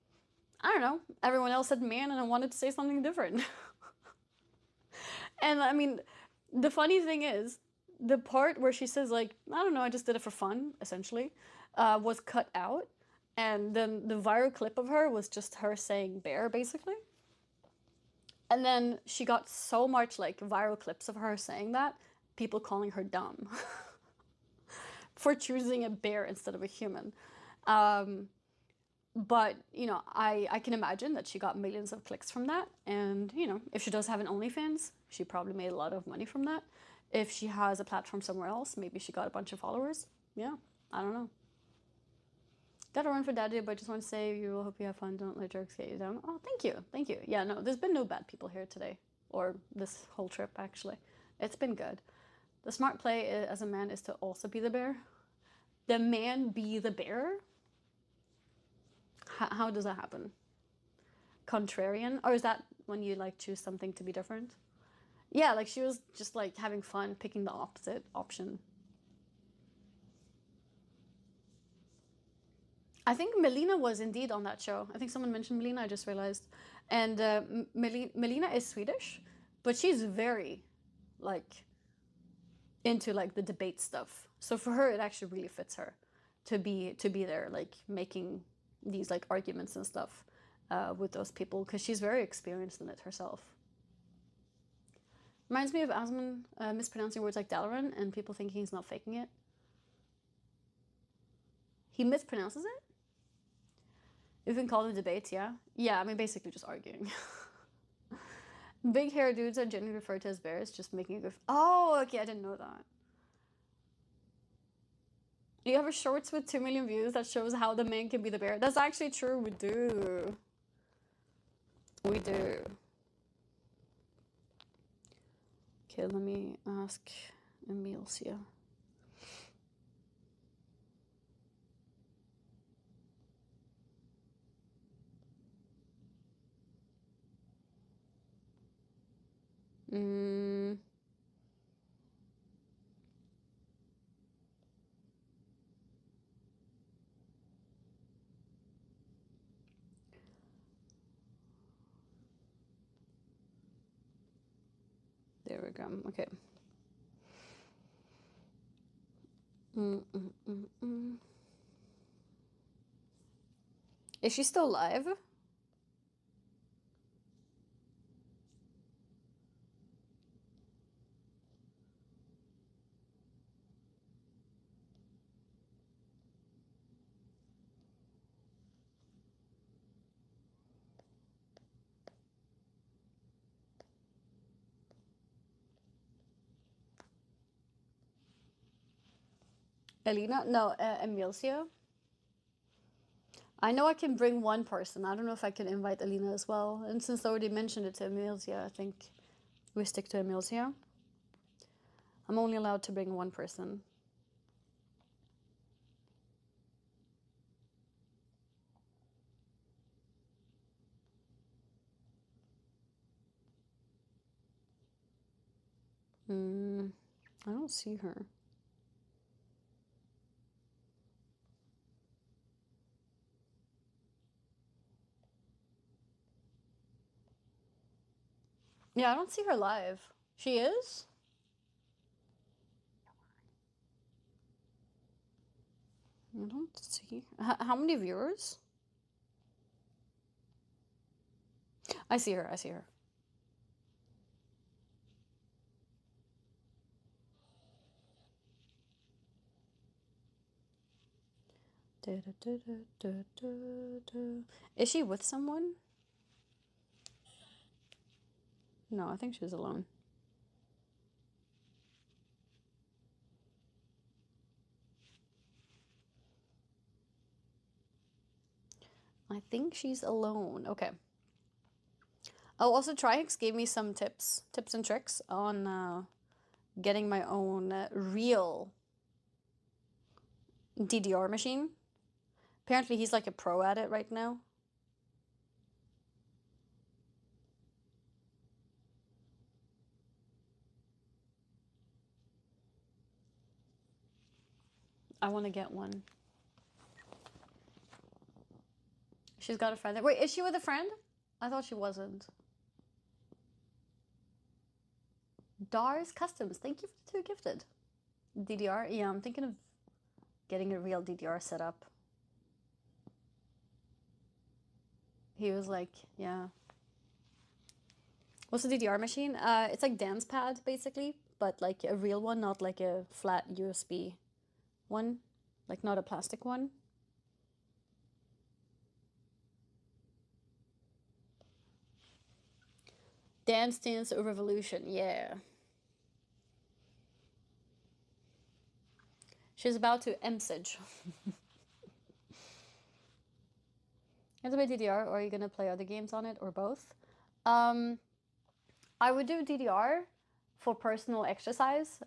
I don't know, everyone else said man and I wanted to say something different. And, I mean, the funny thing is, the part where she says, like, I don't know, I just did it for fun, essentially, was cut out. And then the viral clip of her was just her saying bear, basically. And then she got so much, like, viral clips of her saying that, people calling her dumb for choosing a bear instead of a human. But, you know, I can imagine that she got millions of clicks from that. And, you know, if she does have an OnlyFans, she probably made a lot of money from that. If she has a platform somewhere else, maybe she got a bunch of followers. Yeah, I don't know. Gotta run for daddy, but just want to say you will hope you have fun. Don't let jerks get you down. Oh, thank you. Thank you. Yeah, no, there's been no bad people here today. Or this whole trip, actually. It's been good. The smart play as a man is to also be the bear. The man be the bear? How does that happen? Contrarian? Or is that when you, like, choose something to be different? Yeah, like, she was just, like, having fun picking the opposite option. I think Melina was indeed on that show. I think someone mentioned Melina, I just realized. And Melina is Swedish, but she's very, like, into, like, the debate stuff. So for her, it actually really fits her to be there, like, making these, like, arguments and stuff with those people, because she's very experienced in it herself. Reminds me of Asman mispronouncing words like Dalaran and people thinking he's not faking it. He mispronounces it? You can call it debates, yeah? Yeah, I mean, basically just arguing. Big hair dudes are generally referred to as bears, just making a good... Oh, okay, I didn't know that. You have a shorts with 2 million views that shows how the man can be the bear. That's actually true, we do. We do. Okay, let me ask Emilcia. There we go. Okay. Is she still live? Elena? No, Emilcia. I know I can bring one person. I don't know if I can invite Alina as well. And since I already mentioned it to Emilcia, I think we stick to Emilcia. I'm only allowed to bring one person. I don't see her. Yeah, I don't see her live. She is? I don't see. How many viewers? I see her. I see her. Is she with someone? No, I think she's alone. I think she's alone. Okay. Oh, also Trihex gave me some tips and tricks on getting my own real DDR machine. Apparently he's like a pro at it right now. I want to get one. She's got a friend there. Wait, is she with a friend? I thought she wasn't. Dars Customs, thank you for the 2 gifted. DDR? Yeah, I'm thinking of getting a real DDR set up. He was like, yeah. What's a DDR machine? It's like dance pad, basically, but like a real one, not like a flat USB one. Like not a plastic one. Dance Dance Revolution, yeah. She's about to message. You have to play DDR, or are you gonna play other games on it, or both? I would do DDR for personal exercise.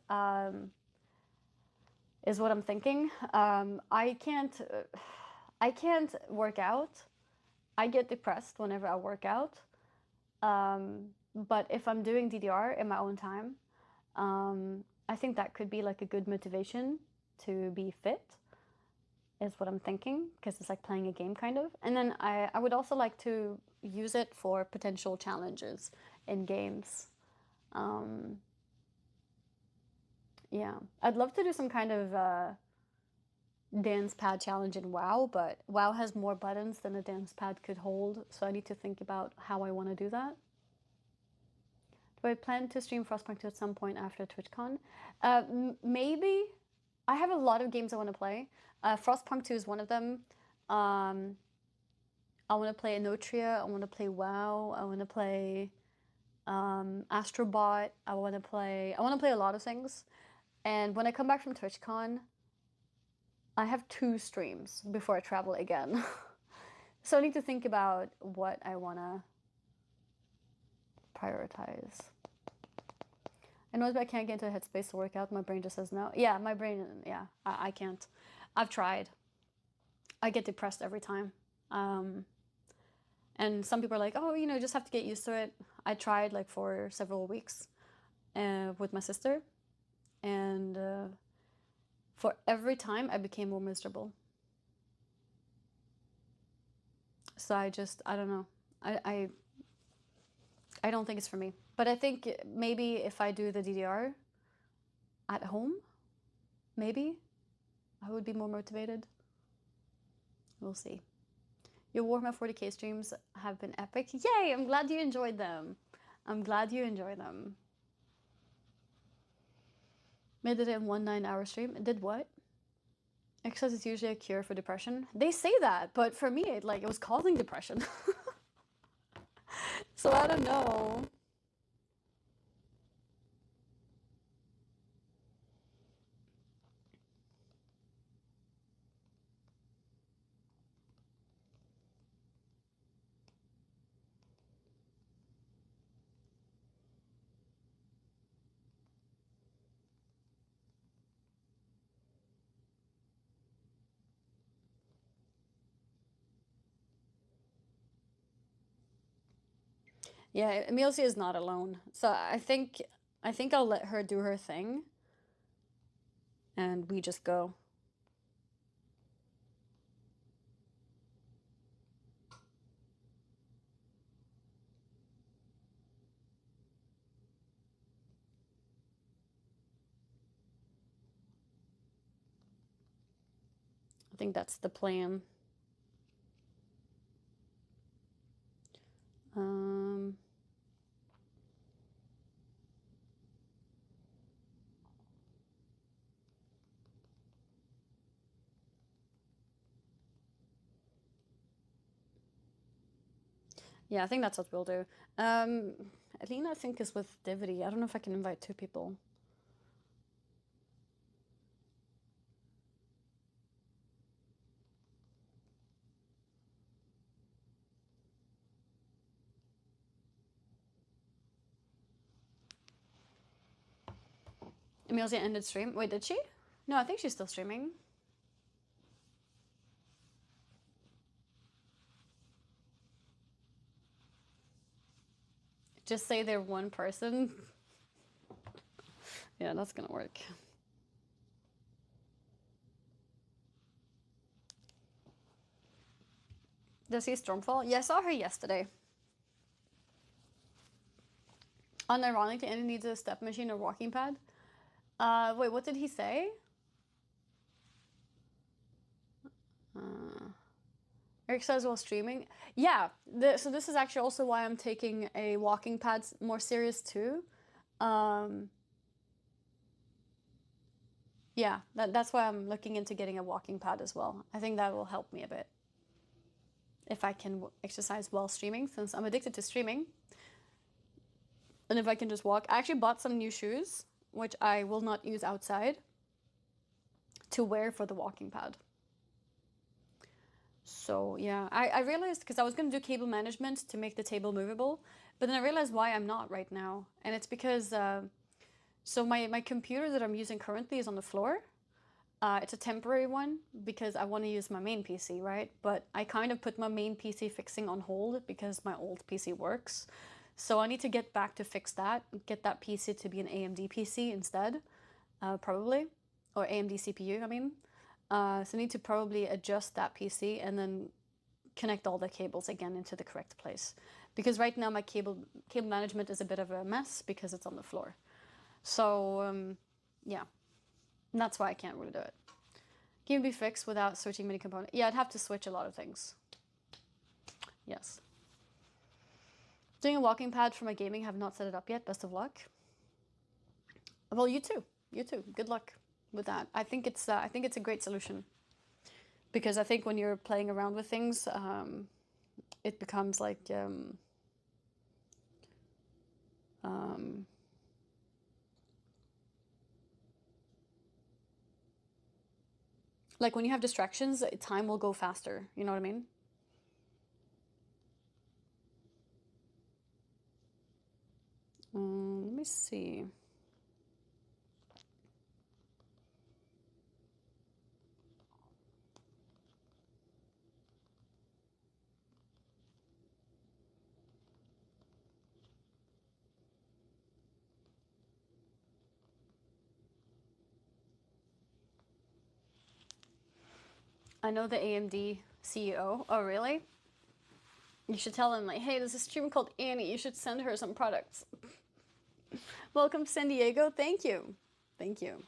Is what I'm thinking. I can't work out. I get depressed whenever I work out. But if I'm doing DDR in my own time, I think that could be like a good motivation to be fit, is what I'm thinking, because it's like playing a game kind of. And then I would also like to use it for potential challenges in games. Yeah, I'd love to do some kind of dance pad challenge in WoW, but WoW has more buttons than a dance pad could hold, so I need to think about how I want to do that. Do I plan to stream Frostpunk 2 at some point after TwitchCon? Maybe. I have a lot of games I want to play. Frostpunk 2 is one of them. I want to play Enotria. I want to play WoW. I want to play Astrobot. I want to play a lot of things. And when I come back from TwitchCon, I have 2 streams before I travel again. So I need to think about what I want to prioritize. I know that I can't get into a headspace to work out. My brain just says no. Yeah, my brain, yeah, I can't. I've tried. I get depressed every time. And some people are like, oh, you know, just have to get used to it. I tried like for several weeks with my sister. And for every time I became more miserable. So I don't know. I don't think it's for me. But I think maybe if I do the DDR at home, maybe I would be more motivated. We'll see. Your Warhammer 40k streams have been epic. Yay! I'm glad you enjoyed them. I'm glad you enjoyed them. Made it in 1 9-hour stream. Did what? Exercise is usually a cure for depression. They say that, but for me, it was causing depression. So I don't know. Yeah, Emilcia is not alone. So I think I'll let her do her thing. And we just go. I think that's the plan. Yeah, I think that's what we'll do. Alina, I think, is with Divity. I don't know if I can invite 2 people. Amelia ended stream. Wait, did she? No, I think she's still streaming. Just say they're one person. Yeah, that's gonna work. Does he Stormfall? Yeah, I saw her yesterday. Unironically, Annie needs a step machine or walking pad. Wait, what did he say? Eric says while streaming. Yeah, so this is actually also why I'm taking a walking pad more serious too. Yeah, that's why I'm looking into getting a walking pad as well. I think that will help me a bit. If I can exercise while streaming, since I'm addicted to streaming. And if I can just walk. I actually bought some new shoes, which I will not use outside, to wear for the walking pad. So yeah, I realized, because I was going to do cable management to make the table movable, but then I realized why I'm not right now. And it's because, so my computer that I'm using currently is on the floor. It's a temporary one because I want to use my main PC, right? But I kind of put my main PC fixing on hold because my old PC works. So I need to get back to fix that, get that PC to be an AMD PC instead, probably, or AMD CPU, I mean. So I need to probably adjust that PC and then connect all the cables again into the correct place. Because right now my cable management is a bit of a mess because it's on the floor. So yeah, and that's why I can't really do it. Can it be fixed without switching many components? Yeah, I'd have to switch a lot of things. Yes. Doing a walking pad for my gaming, have not set it up yet. Best of luck. Well, you too. You too. Good luck with that. I think it's a great solution, because I think when you're playing around with things, it becomes like like when you have distractions, time will go faster. You know what I mean? Let me see. I know the AMD CEO. Oh, really? You should tell him, like, hey, there's a streamer called Annie. You should send her some products. Welcome to San Diego. Thank you. Thank you.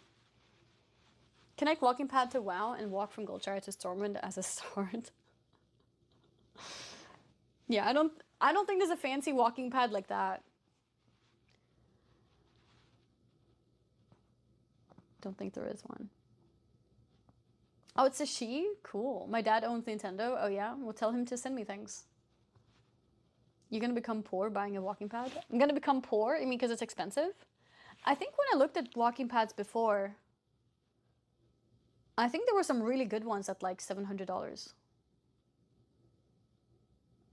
Connect walking pad to WoW and walk from Goldshire to Stormwind as a start. Yeah, I don't think there's a fancy walking pad like that. Don't think there is one. Oh, it's a she? Cool. My dad owns Nintendo. Oh yeah? We'll tell him to send me things. You're gonna become poor buying a walking pad? I'm gonna become poor? You mean because it's expensive? I think when I looked at walking pads before, I think there were some really good ones at like $700.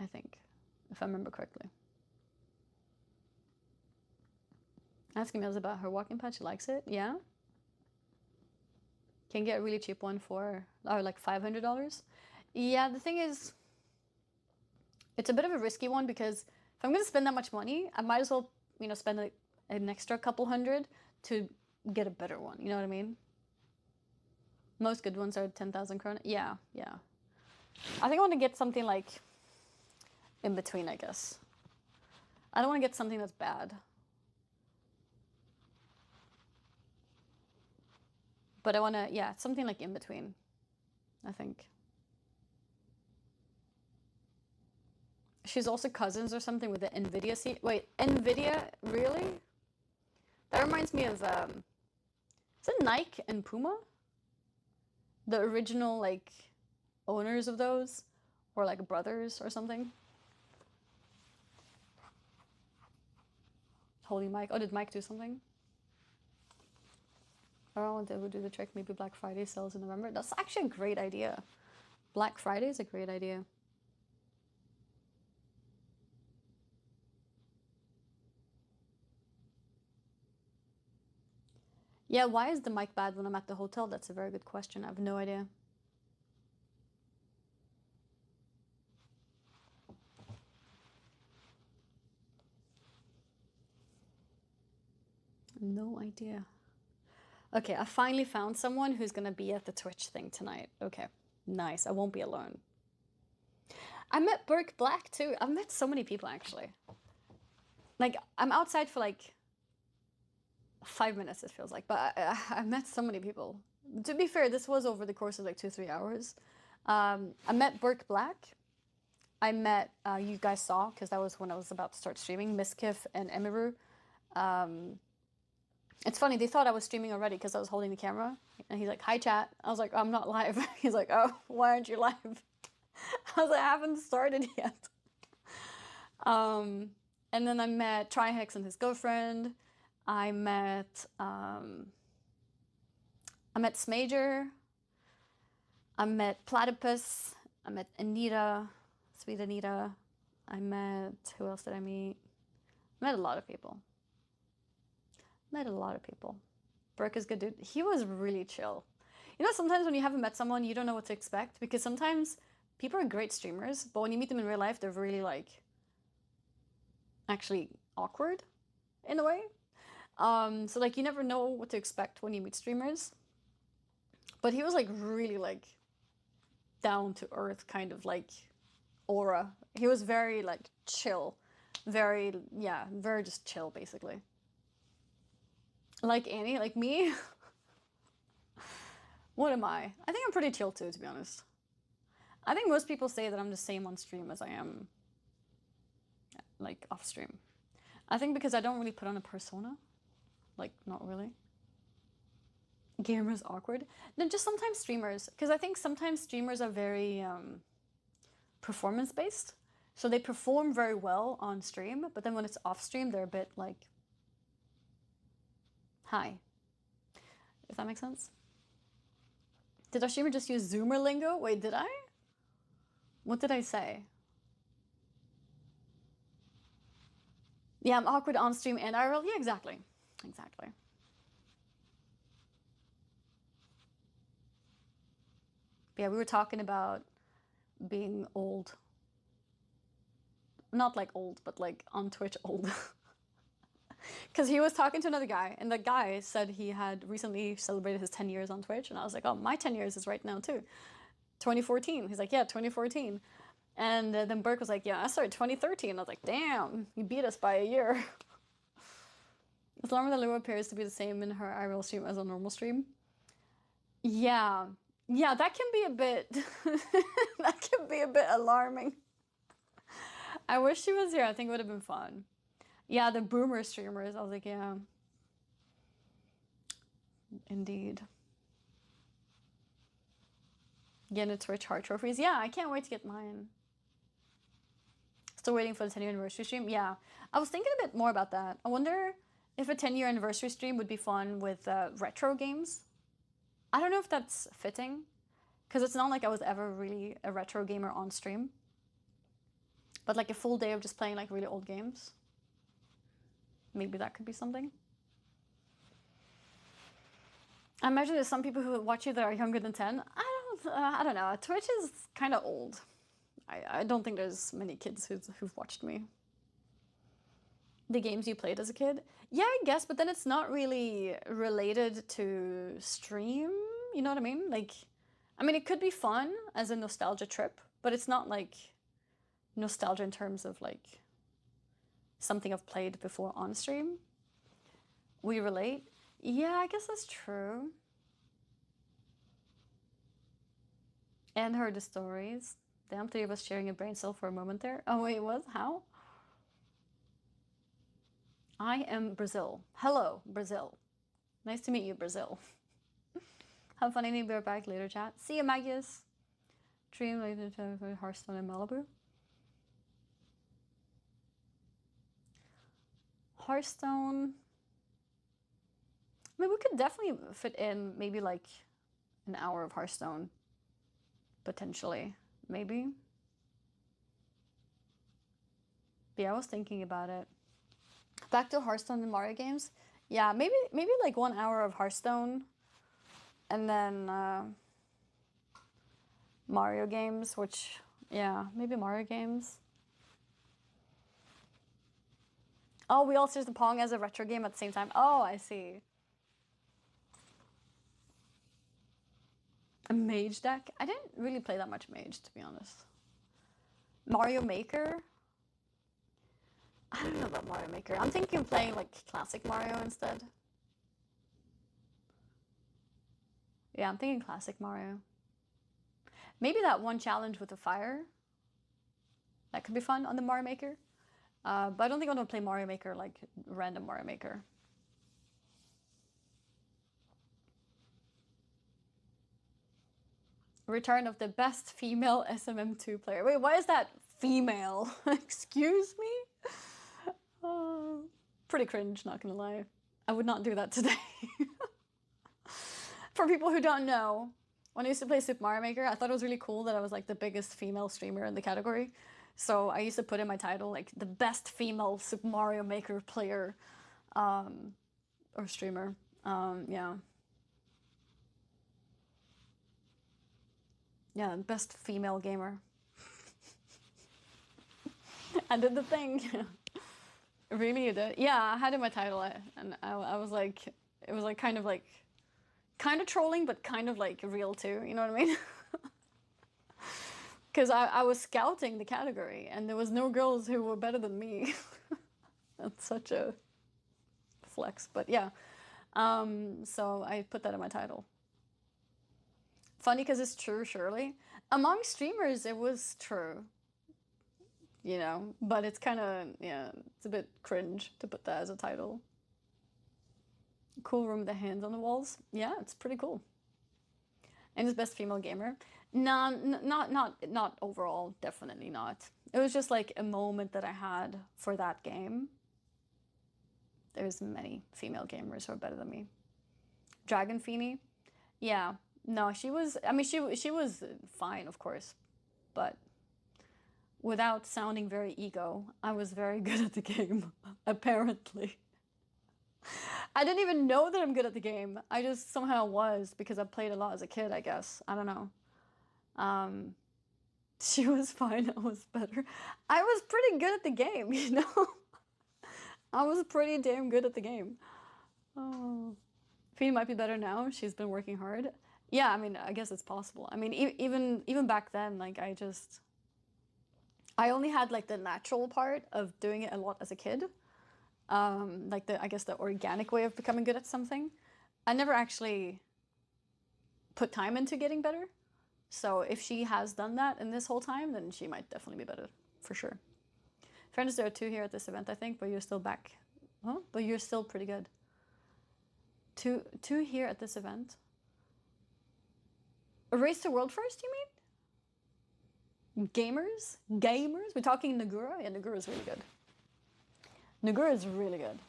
I think, if I remember correctly. Asking Mills about her walking pad, she likes it, yeah? Can get a really cheap one for, or like $500. Yeah, the thing is, it's a bit of a risky one because if I'm gonna spend that much money, I might as well, you know, spend an extra couple hundred to get a better one. You know what I mean? Most good ones are 10,000 krona. Yeah, yeah. I think I want to get something like in between, I guess. I don't want to get something that's bad. But I want to, yeah, something like in between, I think. She's also cousins or something with the NVIDIA Wait, NVIDIA? Really? That reminds me of, is it Nike and Puma? The original, like, owners of those? Or like brothers or something? Holy Mike. Oh, did Mike do something? I don't want to do the trick. Maybe Black Friday sales in November. That's actually a great idea. Black Friday is a great idea. Yeah, why is the mic bad when I'm at the hotel? That's a very good question. I have no idea. No idea. Okay, I finally found someone who's gonna be at the Twitch thing tonight. Okay, nice. I won't be alone. I met Burke Black too. I've met so many people actually. Like, I'm outside for like 5 minutes, it feels like, but I met so many people. To be fair, this was over the course of like 2-3 hours. I met Burke Black. I met, you guys saw, because that was when I was about to start streaming, Miskiff and Emiru. It's funny, they thought I was streaming already because I was holding the camera. And he's like, hi chat. I was like, I'm not live. He's like, oh, why aren't you live? I was like, I haven't started yet. And then I met Trihex and his girlfriend. I met Smager. I met Platypus. I met Anita, sweet Anita. I met, who else did I meet? I met a lot of people. Met a lot of people. Burke is good dude. He was really chill. You know, sometimes when you haven't met someone, you don't know what to expect, because sometimes people are great streamers, but when you meet them in real life, they're really like actually awkward in a way. So like you never know what to expect when you meet streamers. But he was like really like down to earth kind of like aura. He was very like chill. Very, yeah, very just chill basically. Like Annie, like me. What am I? I think I'm pretty chill too, to be honest. I think most people say that I'm the same on stream as I am like off stream. I think because I don't really put on a persona. Like, not really. Gamers awkward. No, just sometimes streamers. Because I think sometimes streamers are very performance-based. So they perform very well on stream, but then when it's off stream, they're a bit like, hi. If that makes sense. Did our streamer just use Zoomer lingo? Wait, did I? What did I say? Yeah, I'm awkward on stream and IRL. Yeah, exactly. Exactly. But yeah, we were talking about being old. Not like old, but like on Twitch old. Because he was talking to another guy, and the guy said he had recently celebrated his 10 years on Twitch, and I was like, oh, my 10 years is right now too. 2014. He's like, yeah, 2014. And then Burke was like, yeah, I started 2013. I was like, damn, you beat us by a year. Alarm Lua appears to be the same in her IRL stream as a normal stream. Yeah. Yeah, that can be a bit, that can be a bit alarming. I wish she was here. I think it would have been fun. Yeah, the boomer streamers. I was like, yeah. Indeed. Getting a Twitch heart trophies. Yeah, I can't wait to get mine. Still waiting for the 10-year anniversary stream. Yeah, I was thinking a bit more about that. I wonder if a 10-year anniversary stream would be fun with retro games. I don't know if that's fitting, because it's not like I was ever really a retro gamer on stream. But like a full day of just playing like really old games. Maybe that could be something. I imagine there's some people who watch you that are younger than 10. I don't know. Twitch is kind of old. I don't think there's many kids who've watched me. The games you played as a kid? Yeah, I guess, but then it's not really related to stream. You know what I mean? Like, I mean, it could be fun as a nostalgia trip, but it's not like nostalgia in terms of like something I've played before on stream. We relate? Yeah, I guess that's true. And heard the stories. Damn, 3 of us sharing a brain cell for a moment there. Oh wait, what? How? I am Brazil. Hello, Brazil. Nice to meet you, Brazil. Have fun, Annie. Be right back later, chat. See you, Magius. Dream later to Hearthstone in Malibu. Hearthstone. I mean, we could definitely fit in maybe like an hour of Hearthstone. Potentially. Maybe. But yeah, I was thinking about it. Back to Hearthstone and Mario games. Yeah, maybe like 1 hour of Hearthstone. And then Mario games, which, yeah, maybe Mario games. Oh, we also use the Pong as a retro game at the same time. Oh, I see. A Mage deck? I didn't really play that much Mage, to be honest. Mario Maker? I don't know about Mario Maker. I'm thinking of playing like classic Mario instead. Yeah, I'm thinking classic Mario. Maybe that one challenge with the fire. That could be fun on the Mario Maker. But I don't think I'm gonna play Mario Maker like random Mario Maker. Return of the best female SMM2 player. Wait, why is that female? Excuse me? Pretty cringe, not gonna lie. I would not do that today. For people who don't know, when I used to play Super Mario Maker, I thought it was really cool that I was like the biggest female streamer in the category. So I used to put in my title like the best female Super Mario Maker player or streamer. Yeah. Yeah, best female gamer. I did the thing. Really, you did? Yeah, I had in my title, and I was like, it was like kind of trolling, but kind of like real too. You know what I mean? Because I was scouting the category, and there was no girls who were better than me. That's such a flex, but yeah. So I put that in my title. Funny because it's true, surely. Among streamers, it was true. You know, but it's kind of, yeah, it's a bit cringe to put that as a title. Cool room with the hands on the walls. Yeah, it's pretty cool. And it's best female gamer. No, not overall, definitely not. It was just like a moment that I had for that game. There's many female gamers who are better than me. Dragon Feeny? Yeah. No, she was, I mean, she was fine, of course, but without sounding very ego, I was very good at the game, apparently. I didn't even know that I'm good at the game. I just somehow was, because I played a lot as a kid, I guess. I don't know. She was fine, I was better. I was pretty good at the game, you know? I was pretty damn good at the game. Oh. Fee might be better now. She's been working hard. Yeah, I mean, I guess it's possible. I mean, even back then, like, I only had like the natural part of doing it a lot as a kid. Like I guess the organic way of becoming good at something. I never actually put time into getting better. So if she has done that in this whole time, then she might definitely be better, for sure. Friends, there are 2 here at this event, I think, but you're still back. Huh? But you're still pretty good. Two here at this event. Race to World First, you mean? Gamers? We're talking Nagura? Yeah, Nagura is really good. Nagura is really good.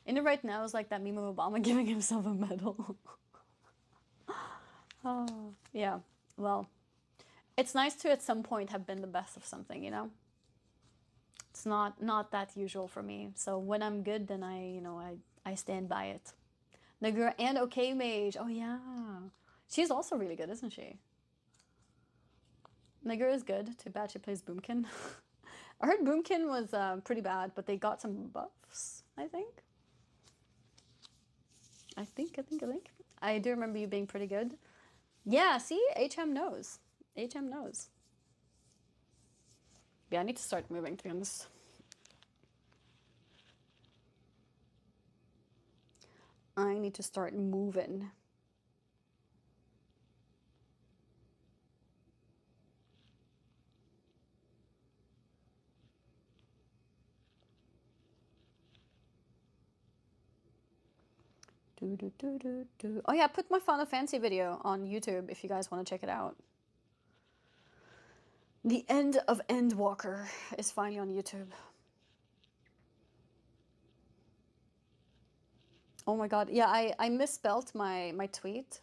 In it right now is like that meme of Obama giving himself a medal. Oh, yeah. Well, it's nice to at some point have been the best of something, you know? It's not that usual for me. So when I'm good, then I stand by it. Nagura and OK Mage. Oh yeah. She's also really good, isn't she? Nagura is good. Too bad she plays Boomkin. I heard Boomkin was pretty bad, but they got some buffs, I think. I think. I do remember you being pretty good. Yeah, see? HM knows. HM knows. Yeah, I need to start moving, to be honest. I need to start moving. Oh yeah, put my Final Fantasy video on YouTube if you guys want to check it out. The End of Endwalker is finally on YouTube. Oh my god, yeah, I misspelled my tweet.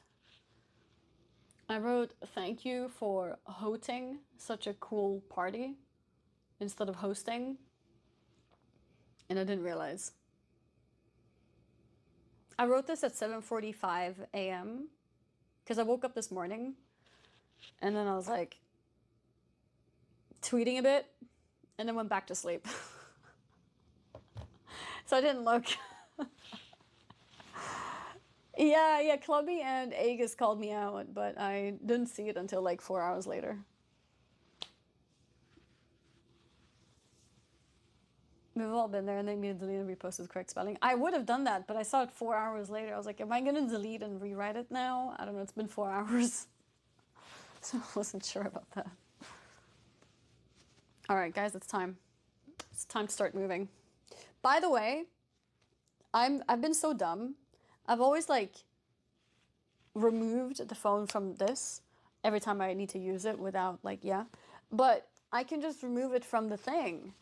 I wrote thank you for hosting such a cool party instead of hosting, and I didn't realize. I wrote this at 7:45 a.m. because I woke up this morning and then I was like tweeting a bit and then went back to sleep. So I didn't look. Yeah, Clubby and Aegis called me out, but I didn't see it until like 4 hours later. We've all been there, and they immediately reposted correct spelling. I would have done that, but I saw it 4 hours later. I was like, am I going to delete and rewrite it now? I don't know, it's been 4 hours. So I wasn't sure about that. All right, guys, it's time. It's time to start moving. By the way, I've been so dumb. I've always like removed the phone from this every time I need to use it without like, yeah. But I can just remove it from the thing.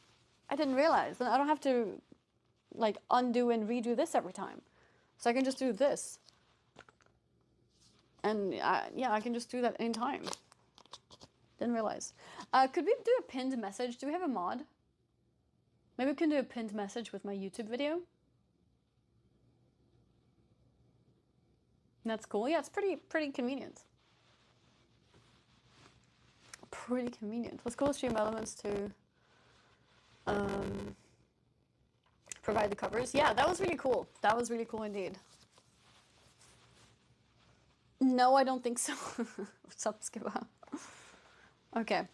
I didn't realize. Then I don't have to like undo and redo this every time. So I can just do this. And yeah, I can just do that anytime. Didn't realize. Could we do a pinned message? Do we have a mod? Maybe we can do a pinned message with my YouTube video. That's cool. Yeah, it's pretty convenient. Pretty convenient. Let's go stream elements to provide the covers. Yeah, that was really cool. That was really cool indeed. No, I don't think so. What's up, Skiba? Okay.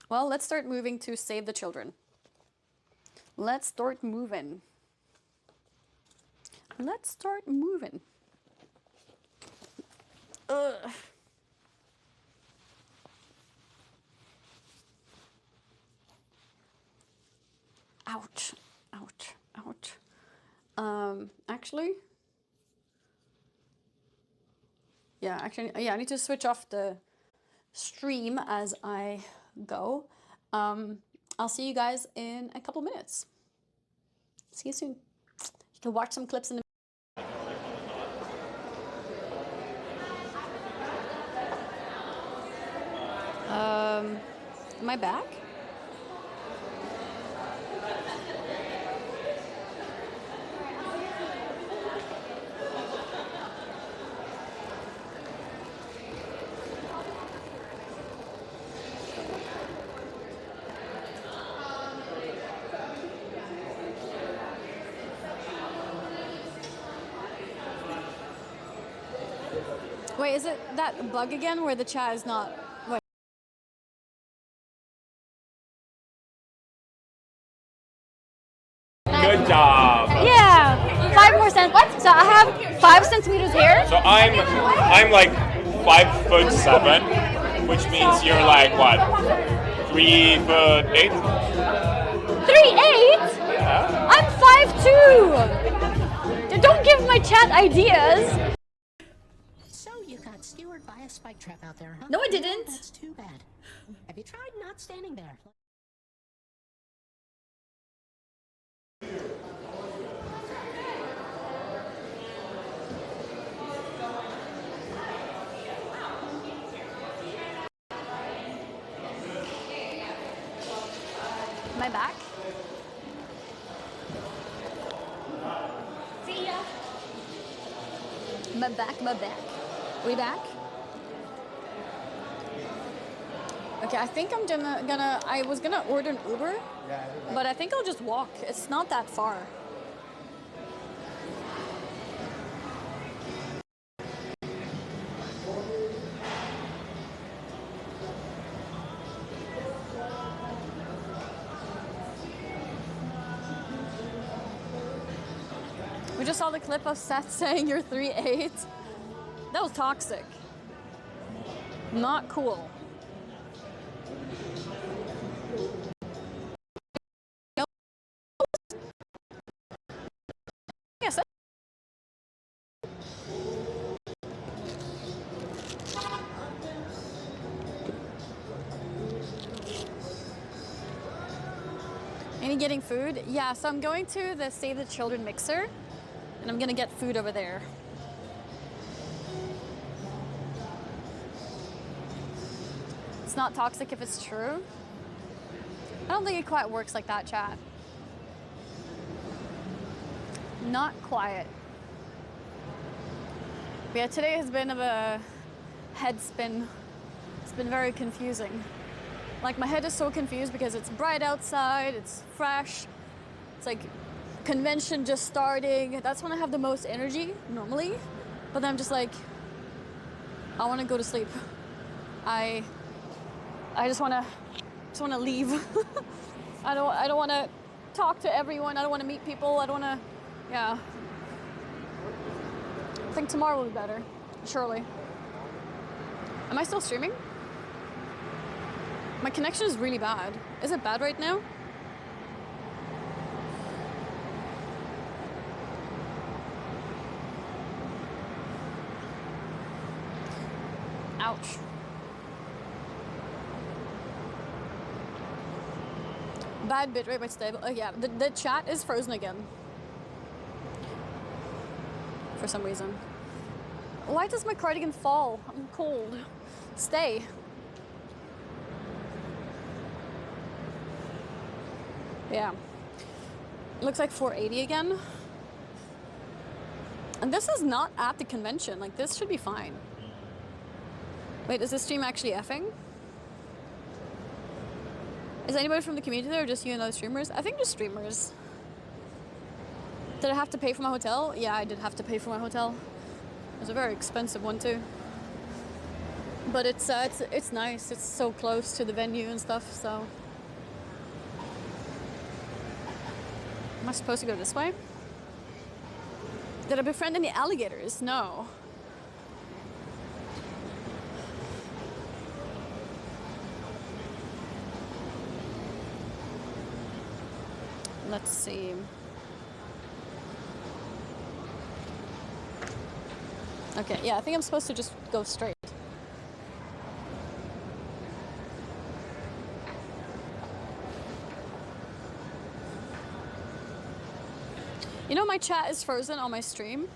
Well, let's start moving to save the children. Let's start moving. Let's start moving. Ugh. Ouch, ouch, ouch. Actually, yeah, I need to switch off the stream as I go. I'll see you guys in a couple minutes. See you soon. You can watch some clips in the am I back? Wait, is it that bug again where the chat is not... Wait. Good job. Yeah, 5 more centimeters. What? So I have 5 centimeters here. So I'm like 5'7", which means you're like what? 3'8"? 3'8"? Yeah. I'm 5'2". Don't give my chat ideas. So you got skewered by a spike trap out there, huh? No, I didn't. That's too bad. Have you tried not standing there? Am I back? See ya. My back. We back? Okay, I think I'm I was gonna order an Uber, but I think I'll just walk. It's not that far. We just saw the clip of Seth saying you're 3'8". That was toxic. Not cool. Yes. Any getting food? Yeah, so I'm going to the Save the Children mixer. And I'm gonna get food over there. It's not toxic if it's true. I don't think it quite works like that, chat. Not quiet. But yeah, today has been of a head spin. It's been very confusing. Like my head is so confused because it's bright outside, it's fresh. It's like convention just starting. That's when I have the most energy normally. But then I'm just like, I want to go to sleep. I just want to leave. I don't want to talk to everyone. I don't want to meet people. I don't want to, yeah. I think tomorrow will be better, surely. Am I still streaming? My connection is really bad. Is it bad right now? Ouch. Bad bitrate but stable. Oh yeah, the chat is frozen again. For some reason. Why does my cardigan fall? I'm cold. Stay. Yeah. Looks like 480 again. And this is not at the convention. Like, this should be fine. Wait, is this stream actually effing? Is anybody from the community there or just you and other streamers? I think just streamers. Did I have to pay for my hotel? Yeah, I did have to pay for my hotel. It was a very expensive one too. But it's nice. It's so close to the venue and stuff, so. Am I supposed to go this way? Did I befriend any alligators? No. Let's see. Okay, yeah, I think I'm supposed to just go straight. You know, my chat is frozen on my stream.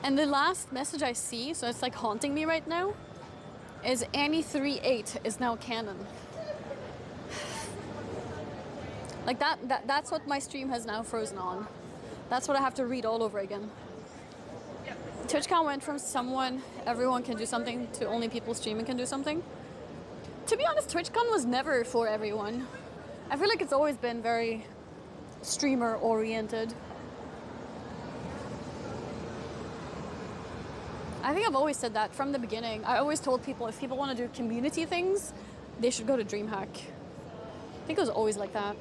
And the last message I see, so it's like haunting me right now, is AnnieFuchsia is now canon. Like that's what my stream has now frozen on. That's what I have to read all over again. TwitchCon went from everyone can do something, to only people streaming can do something. To be honest, TwitchCon was never for everyone. I feel like it's always been very streamer oriented. I think I've always said that from the beginning. I always told people if people want to do community things, they should go to DreamHack. I think it was always like that.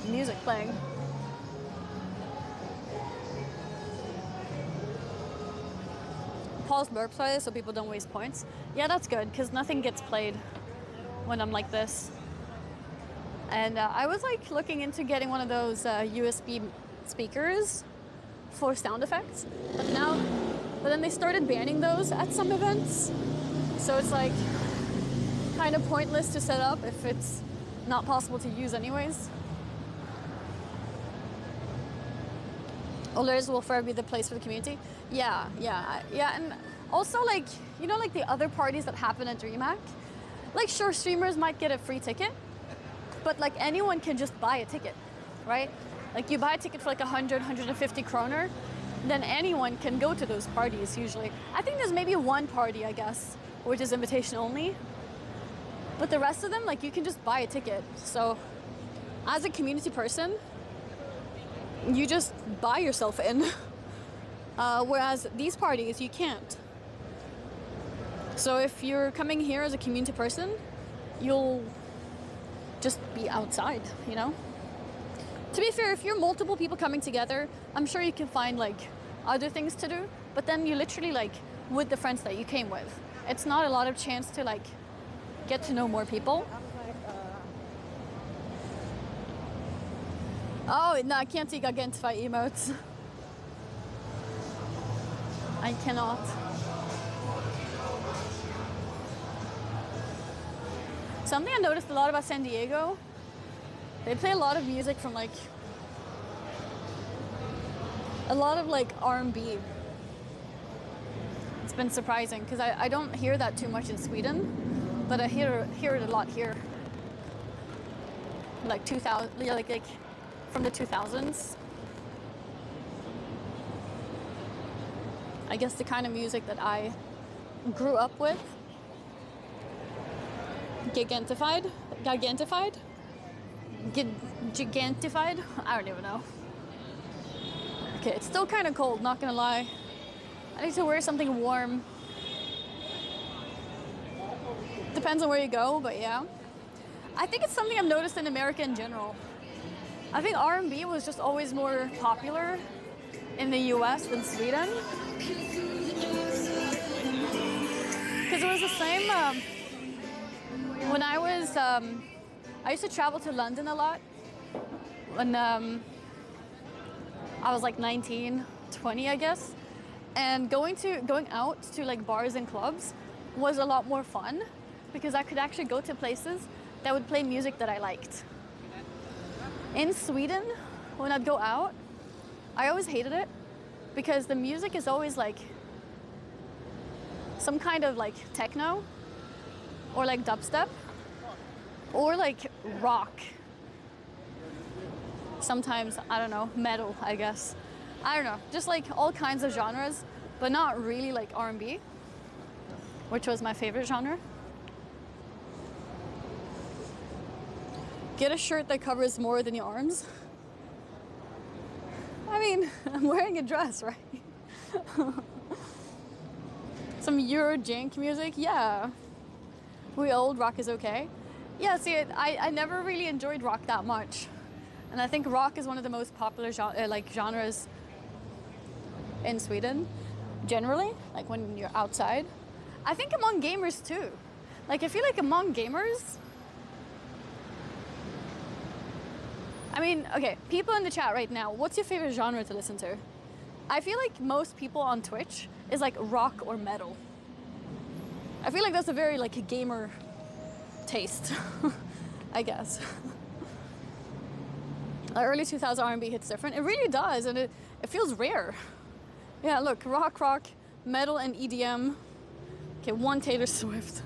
Music playing. Pause burp play so people don't waste points. Yeah, that's good because nothing gets played when I'm like this. And I was like looking into getting one of those USB speakers for sound effects, but then they started banning those at some events. So it's like kind of pointless to set up if it's not possible to use anyways. Others will forever be the place for the community. Yeah, and also like, you know, like the other parties that happen at DreamHack, like sure, streamers might get a free ticket, but like anyone can just buy a ticket, right? Like you buy a ticket for like 100, 150 kroner, then anyone can go to those parties usually. I think there's maybe one party, I guess, which is invitation only, but the rest of them, like you can just buy a ticket. So as a community person, you just buy yourself in. Whereas these parties, you can't. So if you're coming here as a community person, you'll just be outside, you know? To be fair, if you're multiple people coming together, I'm sure you can find like other things to do, but then you're literally like with the friends that you came with. It's not a lot of chance to like get to know more people. Oh, no, I can't take Identify emotes. I cannot. Something I noticed a lot about San Diego, they play a lot of music from like, a lot of like R&B. It's been surprising because I don't hear that too much in Sweden, but I hear it a lot here. Like 2000, like from the 2000s. I guess the kind of music that I grew up with. Gigantified? Gigantified? I don't even know. Okay, it's still kind of cold, not gonna lie. I need to wear something warm. Depends on where you go, but yeah. I think it's something I've noticed in America in general. I think R&B was just always more popular in the US than Sweden. Because it was the same, when I used to travel to London a lot when I was like 19, 20, I guess. And going out to like bars and clubs was a lot more fun because I could actually go to places that would play music that I liked. In Sweden, when I'd go out, I always hated it because the music is always like some kind of like techno or like dubstep or like rock. Sometimes, I don't know, metal, I guess. I don't know, just like all kinds of genres, but not really like R&B, which was my favorite genre. Get a shirt that covers more than your arms. I mean, I'm wearing a dress, right? Some Euro jank music, yeah. We old, rock is okay. Yeah, see, I never really enjoyed rock that much. And I think rock is one of the most popular genres in Sweden, generally, like when you're outside. I think among gamers too. Like, I feel like among gamers, I mean, okay, people in the chat right now, what's your favorite genre to listen to? I feel like most people on Twitch is like rock or metal. I feel like that's a very like gamer taste, I guess. Early 2000 R&B hits different. It really does, and it feels rare. Yeah, look, rock, metal and EDM. Okay, one Taylor Swift.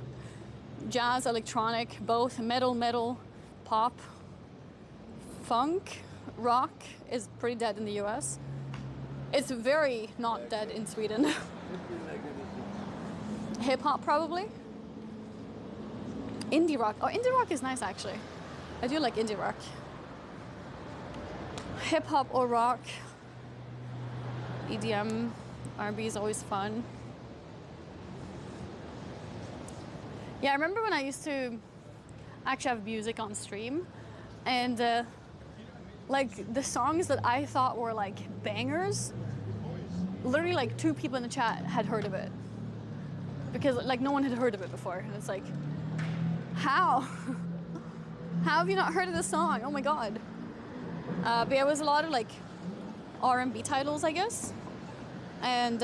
Jazz, electronic, both metal, pop. Funk, rock is pretty dead in the US. It's very not dead in Sweden. Hip hop probably. Indie rock. Oh, indie rock is nice actually. I do like indie rock. Hip hop or rock. EDM, R&B is always fun. Yeah, I remember when I used to actually have music on stream, and like the songs that I thought were like bangers, literally like 2 people in the chat had heard of it. Because like no one had heard of it before. And it's like, how? How have you not heard of this song? Oh my God. But yeah, it was a lot of like R&B titles, I guess. And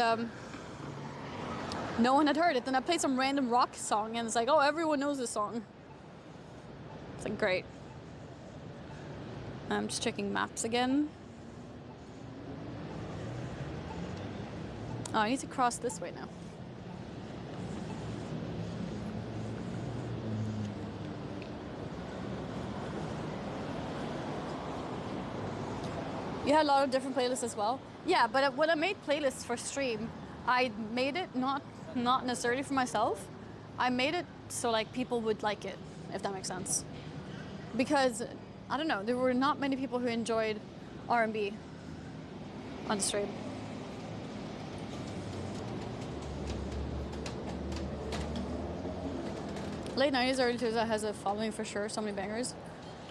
no one had heard it. Then I played some random rock song and it's like, oh, everyone knows this song. It's like, great. I'm just checking maps again. Oh, I need to cross this way now. You had a lot of different playlists as well? Yeah, but when I made playlists for stream, I made it not necessarily for myself. I made it so like people would like it, if that makes sense. Because I don't know, there were not many people who enjoyed R&B on the stream. Late 90s, early 2000s has a following for sure, so many bangers.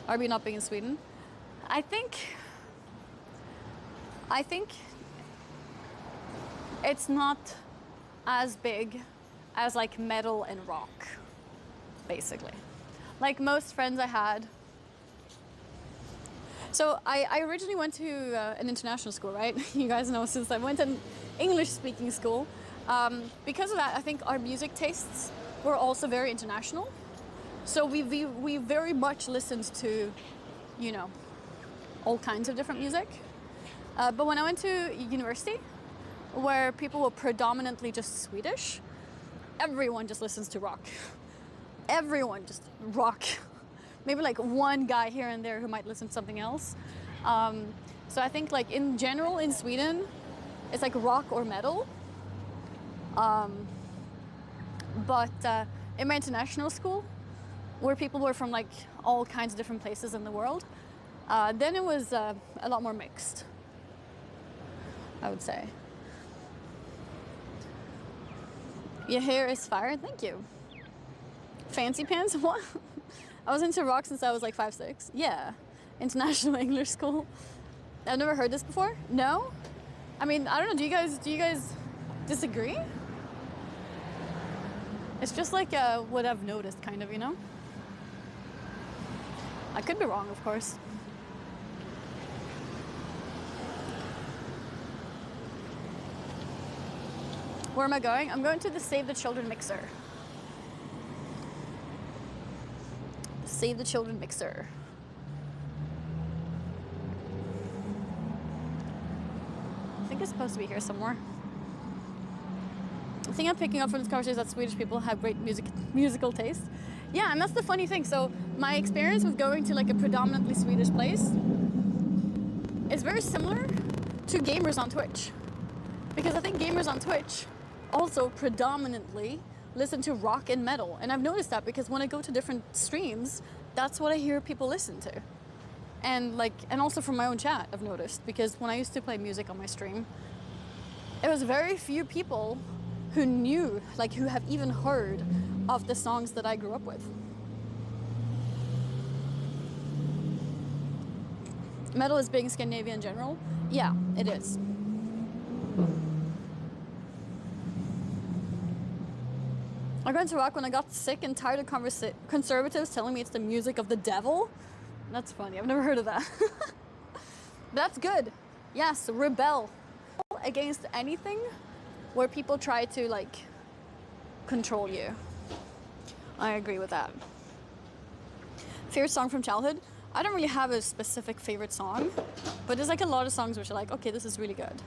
R&B not big in Sweden. I think it's not as big as like metal and rock, basically. Like most friends I had. So I originally went to an international school, right? You guys know since I went to an English-speaking school. Because of that, I think our music tastes were also very international. So we very much listened to, you know, all kinds of different music. But when I went to university, where people were predominantly just Swedish, everyone just listens to rock. Everyone just rock. Maybe like one guy here and there who might listen to something else. So I think like in general in Sweden, it's like rock or metal. But in my international school, where people were from like all kinds of different places in the world, then it was a lot more mixed, I would say. Your hair is fire, thank you. Fancy pants, what? I was into rock since I was like 5'6". Yeah, international English school. I've never heard this before. No? I mean, I don't know, do you guys disagree? It's just like what I've noticed, kind of, you know? I could be wrong, of course. Where am I going? I'm going to the Save the Children mixer. Save the Children mixer. I think it's supposed to be here somewhere. The thing I'm picking up from this conversation is that Swedish people have great musical taste. Yeah, and that's the funny thing. So my experience with going to like a predominantly Swedish place is very similar to gamers on Twitch. Because I think gamers on Twitch also predominantly listen to rock and metal. And I've noticed that because when I go to different streams, that's what I hear people listen to. And also from my own chat, I've noticed, because when I used to play music on my stream, it was very few people who knew, like who have even heard of the songs that I grew up with. Metal is big in Scandinavia in general. Yeah, it is. I got into rock when I got sick and tired of conservatives telling me it's the music of the devil. That's funny, I've never heard of that. That's good. Yes, rebel against anything where people try to like control you. I agree with that. Favorite song from childhood? I don't really have a specific favorite song, but there's like a lot of songs which are like, okay, this is really good.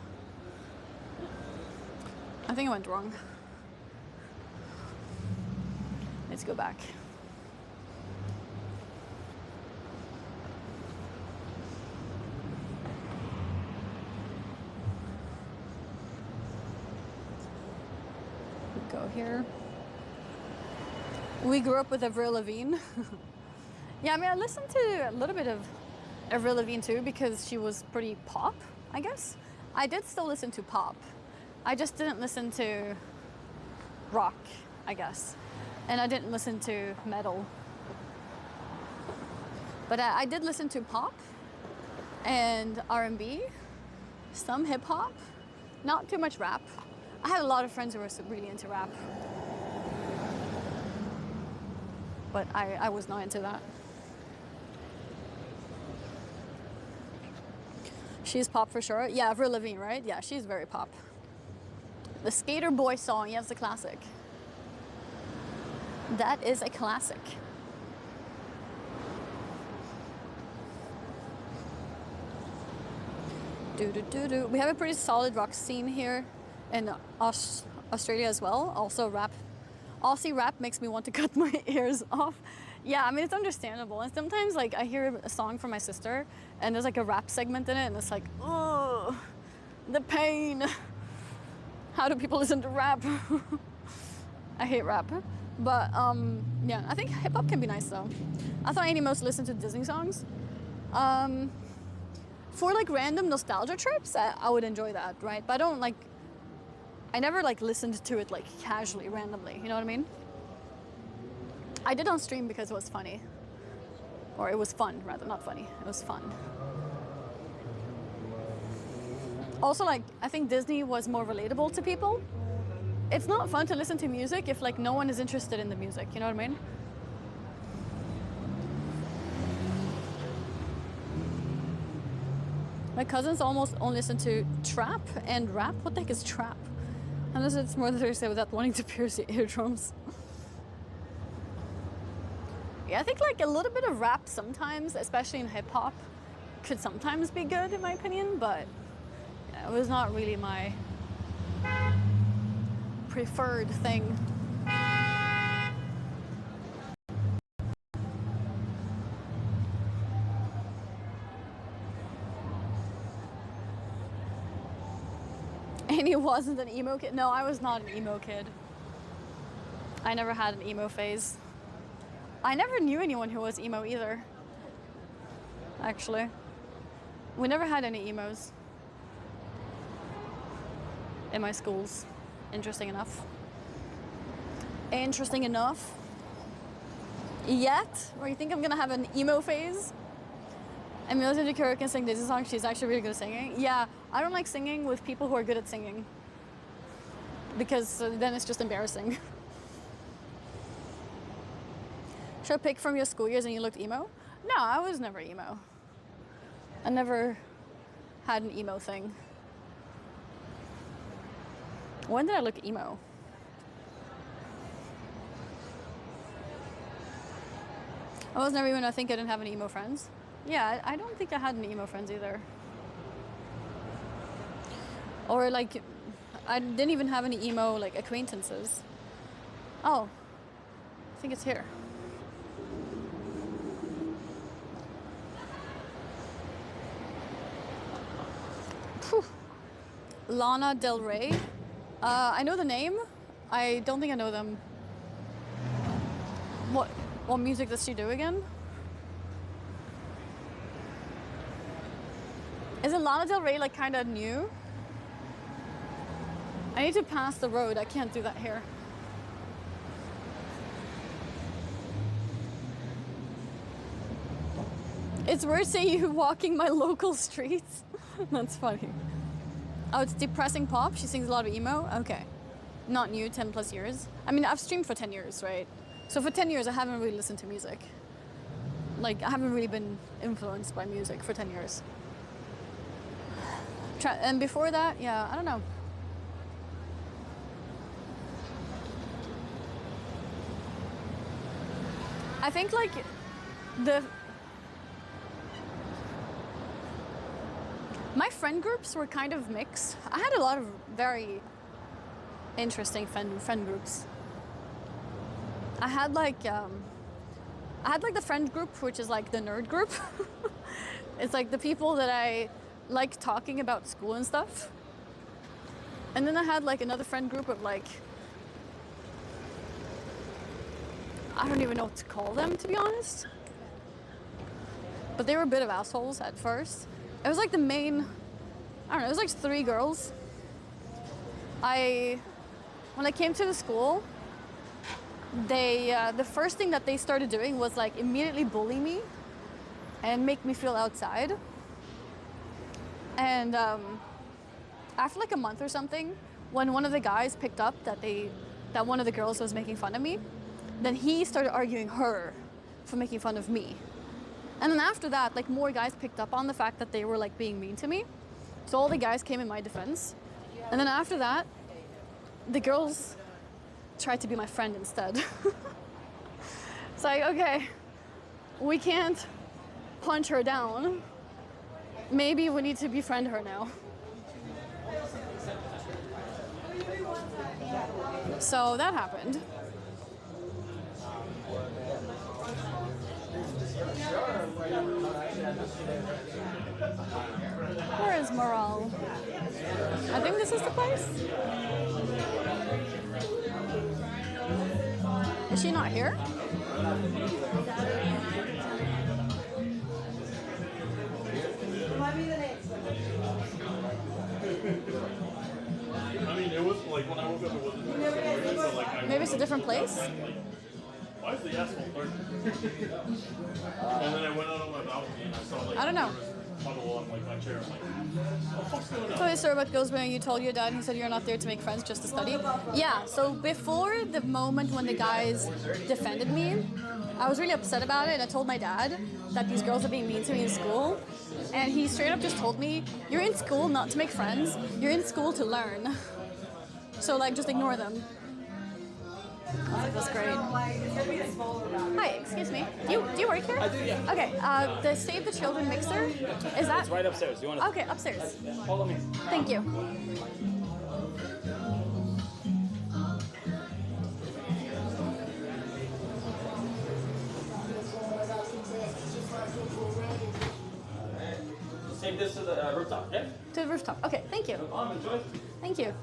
I think I went wrong. Let's go back. Go here. We grew up with Avril Lavigne. Yeah, I mean, I listened to a little bit of Avril Lavigne too because she was pretty pop, I guess. I did still listen to pop. I just didn't listen to rock, I guess. And I didn't listen to metal. But I did listen to pop and R&B, some hip hop, not too much rap. I had a lot of friends who were really into rap. But I was not into that. She's pop for sure. Yeah, Avril Lavigne, right? Yeah, she's very pop. The Skater Boy song, yeah, it's a classic. That is a classic. We have a pretty solid rock scene here in Australia as well. Also rap. Aussie rap makes me want to cut my ears off. Yeah, I mean, it's understandable. And sometimes like I hear a song from my sister and there's like a rap segment in it and it's like, oh, the pain. How do people listen to rap? I hate rap. But yeah, I think hip hop can be nice though. I thought Annie most listened to Disney songs. For like random nostalgia trips, I would enjoy that, right? But I never like listened to it like casually, randomly, you know what I mean? I did on stream because it was funny. Or it was fun, rather, not funny, it was fun. Also like, I think Disney was more relatable to people. It's not fun to listen to music if like no one is interested in the music, you know what I mean? My cousins almost only listen to trap and rap. What the heck is trap? Unless it's more than Thursday without wanting to pierce your eardrums. Yeah, I think like a little bit of rap sometimes, especially in hip hop, could sometimes be good in my opinion, but yeah, it was not really my preferred thing. Annie wasn't an emo kid. No, I was not an emo kid. I never had an emo phase. I never knew anyone who was emo either. Actually. We never had any emos in my schools. Interesting enough. Interesting enough. Yet, or you think I'm gonna have an emo phase? And Milton Kura can sing this song. She's actually really good at singing. Yeah, I don't like singing with people who are good at singing. Because then it's just embarrassing. Should I pick from your school years and you looked emo? No, I was never emo. I never had an emo thing. When did I look emo? I was never even, I think I didn't have any emo friends. Yeah, I don't think I had any emo friends either. Or like, I didn't even have any emo like acquaintances. Oh, I think it's here. Whew. Lana Del Rey. I know the name. I don't think I know them. What music does she do again? Isn't Lana Del Rey like kind of new? I need to pass the road. I can't do that here. It's weird seeing you walking my local streets. That's funny. Oh, it's depressing pop. She sings a lot of emo. Okay. Not new, 10 plus years. I mean, I've streamed for 10 years, right? So for 10 years, I haven't really listened to music. Like, I haven't really been influenced by music for 10 years. And before that, yeah, I don't know. I think like my friend groups were kind of mixed. I had a lot of very interesting friend groups. I had like the friend group, which is like the nerd group. It's like the people that I like talking about school and stuff. And then I had like another friend group of like, I don't even know what to call them, to be honest. But they were a bit of assholes at first. It was like the main, I don't know, it was like 3 girls. When I came to the school, the first thing that they started doing was like immediately bully me and make me feel outside. And after like a month or something, when one of the guys picked up that one of the girls was making fun of me, then he started arguing her for making fun of me. And then after that, like more guys picked up on the fact that they were like being mean to me. So all the guys came in my defense. And then after that, the girls tried to be my friend instead. It's like, okay, we can't punch her down. Maybe we need to befriend her now. So that happened. Where is Morale? I think this is the place. Is she not here? I mean, it was like when I woke up, it wasn't. So, like, Maybe it's a different place. Why is the asphalt dirty? And then I went out on my balcony and I saw like I don't know. puddle on like my chair. I'm like, what the fuck's going on? So his story about goes when you told your dad, he said you're not there to make friends, just to study. Yeah, so before the moment when the guys defended me, I was really upset about it. I told my dad that these girls are being mean to me in school. And he straight up just told me, you're in school not to make friends, you're in school to learn. So like, just ignore them. That's great. Hi, excuse me. Do you work here? I do, yeah. Okay. The Save the Children mixer is that? It's right upstairs. Do you want to? Okay, upstairs. Follow me. Thank you. Take this to the rooftop, okay? To the rooftop. Okay, thank you. Enjoy. Thank you.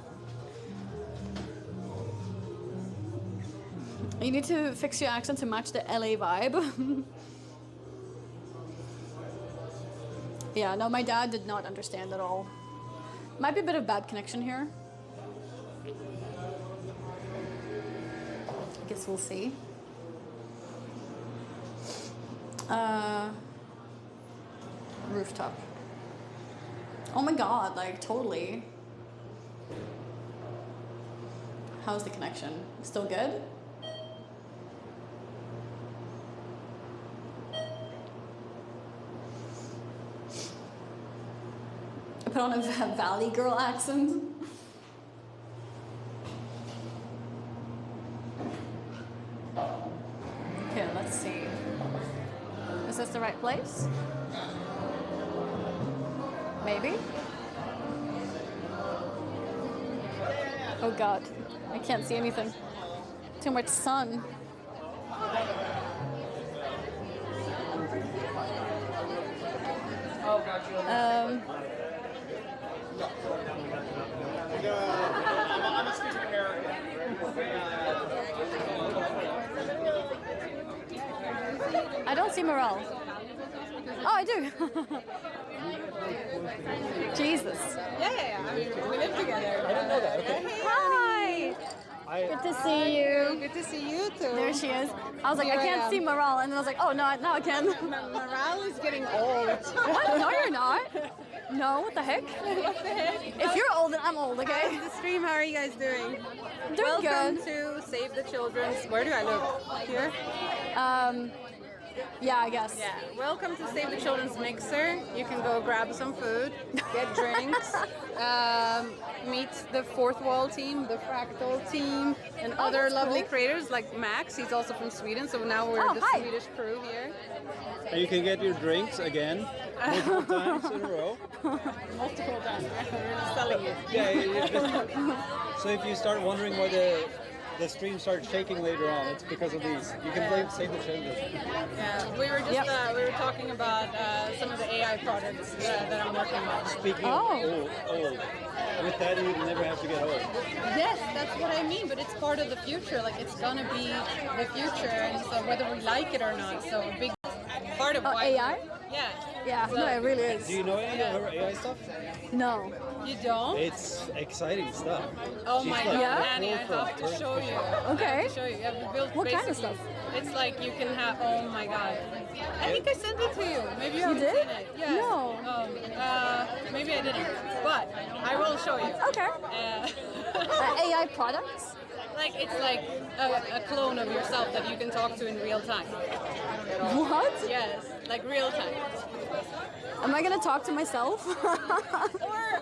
You need to fix your accent to match the LA vibe. Yeah, no, my dad did not understand at all. Might be a bit of bad connection here. I guess we'll see. Rooftop. Oh my god, like totally. How's the connection? Still good? I put on a Valley Girl accent. Okay, let's see. Is this the right place? Maybe? Oh god, I can't see anything. Too much sun. I don't see Morel. Oh, I do. Jesus. Yeah. I mean, we live together. I didn't know that. Okay. Hi. Good to see you. Good to see you too. There she is. I was like, I can't see Morale, and then I was like, oh no, now I can. Morale is getting old. What? No, you're not. No, what the heck? What the heck? If you're old, then I'm old, okay? How's the stream? How are you guys doing? Doing Welcome good. to Save the Children's. Where do I look? Here? Yeah, I guess. Yeah. Welcome to Save the Children's Mixer. You can go grab some food, get drinks, meet the Fourth Wall team, the Fractal team, and other that's lovely cool. creators like Max. He's also from Sweden, so now we're the hi. Swedish crew here. And you can get your drinks again multiple times in a row. Multiple times. We're selling it. Yeah. So if you start wondering why the stream starts shaking later on, it's because of these. You can blame Save the Children. Yeah, we were just we were talking about some of the AI products that I'm working on. Speaking of old, with that you never have to get old. Yes, that's what I mean, but it's part of the future. Like, it's gonna be the future, and so whether we like it or not, so a big part of why AI? Yeah. Yeah, no, it really is. Do you know any of her AI stuff? No. You don't? It's exciting stuff. Oh She's my like god, Yeah? Annie, I have to show you. I Okay. have to show you. Yeah, we built What kind of basically- stuff? It's like you can have. Oh my god. I think I sent it to you. Maybe you haven't did? seen it. Yeah. No. Maybe I didn't. But I will show you. Okay. AI products? Like, it's like a clone of yourself that you can talk to in real time. What? Yes, like real time. Am I gonna talk to myself?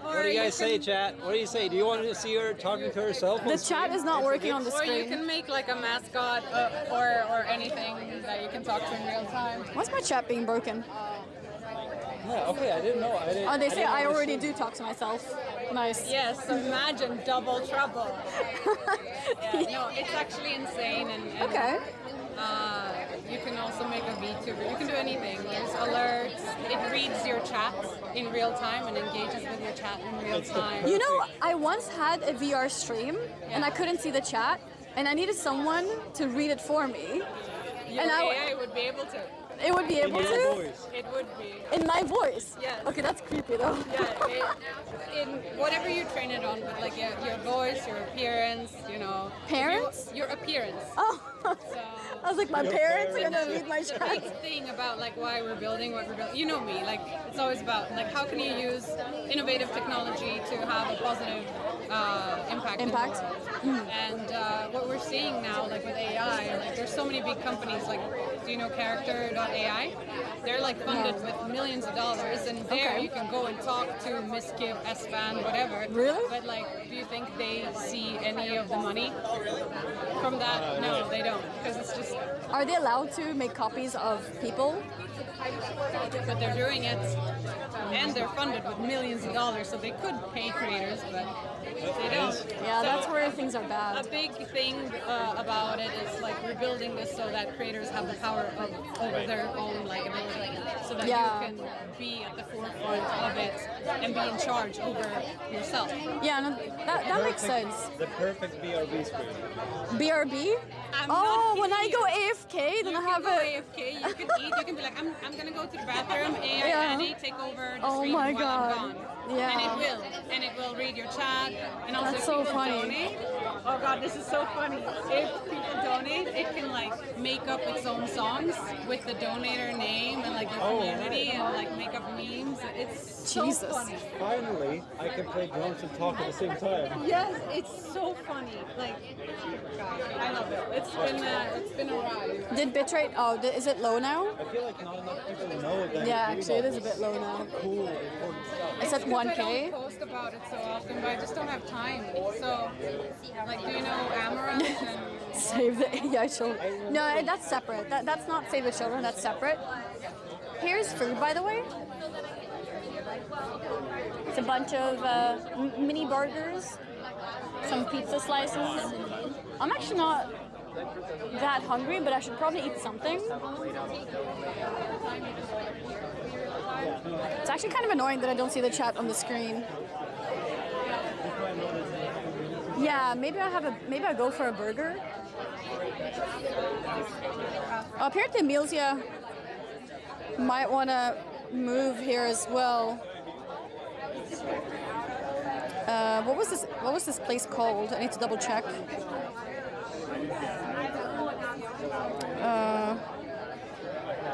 What do you guys say, chat? What do you say? Do you want to see her talking to herself? The chat is not working on the Or you screen. can make like a mascot or anything that you can talk to in real time. Why's my chat being broken? Yeah, okay, I didn't know. Oh, they say I already do talk to myself. Nice. Yes, so imagine double trouble. Yeah, no, it's actually insane. And Okay. you can also make a VTuber. You can do anything. There's alerts. It reads your chat in real time and engages with your chat in real time. You know, I once had a VR stream and I couldn't see the chat and I needed someone to read it for me. Your and AI would be able to. It would be able to? It would be. In my voice? Yes. Okay, that's creepy though. Yeah, in whatever you train it on, but like your voice, your appearance, you know. Parents? Your appearance. Oh. So, I was like, my parents are gonna read my the chat. big thing about like why we're building what we're building. You know me, like it's always about like how can you use innovative technology to have a positive impact impact. Impact. And what we're seeing now, like with AI, like there's so many big companies. Like, do you know Character.ai? They're like funded with millions of dollars, and there you can go and talk to Miss Kiv, S-Fan, whatever. Really? But like, do you think they see any of the money from that? No, they don't, because it's just. Are they allowed to make copies of people? But they're doing it, and they're funded with millions of dollars, so they could pay creators, but they don't. Yeah, So that's where things are bad. a big thing about it is like we're building this so that creators have the power over their own like ability, so that you can be at the forefront of it and be in charge over yourself. Yeah, no, that makes sense. The perfect BRB screen. BRB? not When I kidding go you. AFK, then You I can have go a... AFK, you can eat, you can be like, I'm gonna go to the bathroom, AI Annie, take over the Oh stream my while God. I'm gone. Yeah. And it will read your chat, and also That's if so people funny. donate, oh God, this is so funny. If people donate, it can like make up its own songs with the donator name and like the community and like make up memes. It's so Jesus. funny. Finally, I can play drums and talk at the same time. Yes, it's so funny. Like, God, I love it. It's been a ride. Did bitrate... Oh, is it low now? I feel like not enough people know that. Yeah, you do actually, it all is a this bit low now. Cool, important stuff. It's at Because I 1K. don't post about it so often, but I just don't have time. So, like, do you know Amaranth and Save the AI children. No, that's separate. That's not Save the Children, that's separate. Here's food, by the way. It's a bunch of mini burgers, some pizza slices. I'm actually not that hungry, but I should probably eat something. It's actually kind of annoying that I don't see the chat on the screen. Yeah, maybe I go for a burger. Apparently Amelia might want to move here as well. What was this place called? I need to double check.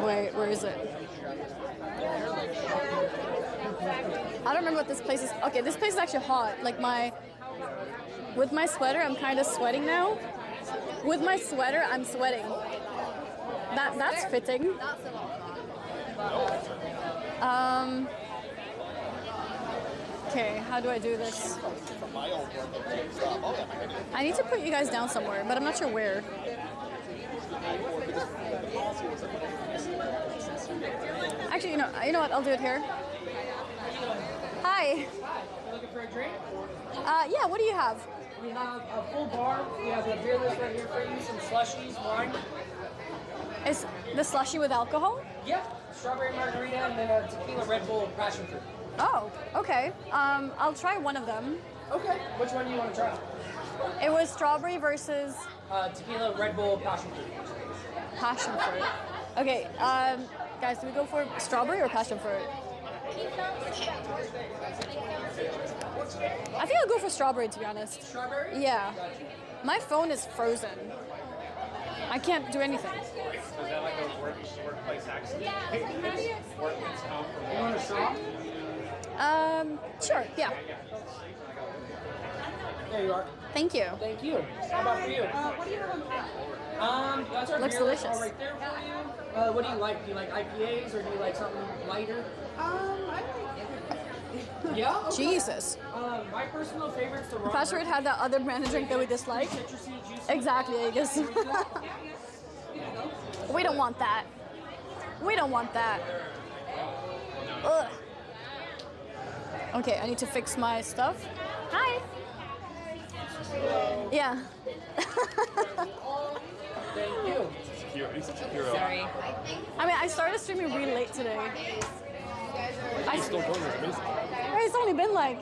Wait, where is it? I don't remember what this place is. Okay, this place is actually hot. Like with my sweater, I'm kind of sweating now. With my sweater, I'm sweating. That's fitting. Okay, how do I do this? I need to put you guys down somewhere, but I'm not sure where. Actually, you know what? I'll do it here. Hi. Looking for a drink? Yeah. What do you have? We have a full bar. We have a beer list right here for you. Some slushies, wine. Is the slushie with alcohol? Yep. Strawberry margarita and then a tequila Red Bull passion fruit. Oh, okay. I'll try one of them. Okay. Which one do you want to try? It was strawberry versus Tequila Red Bull passion fruit. passion fruit. Okay. Guys, do we go for strawberry or passion fruit? I think I'll go for strawberry, to be honest. Strawberry? Yeah. My phone is frozen. I can't do anything. Is that like a workplace accident? Workman's comp. You want a straw? Sure, yeah. There you are. Thank you. Thank you. How about for you? What do you have? That's our Looks beer list all delicious. right there for you. What do you like? Do you like IPAs or do you like something lighter? I like Yeah? Okay. Jesus. My personal favorite's the raw. Pastor had that other brand of drink that we dislike. Citrusy, juicy. Exactly, I guess. We don't want that. We don't want that. Ugh. Okay, I need to fix my stuff. Hi. Yeah. Thank you. He's such a hero. Sorry. I mean, I started streaming really late today. He's still going, it's amazing. It's only been like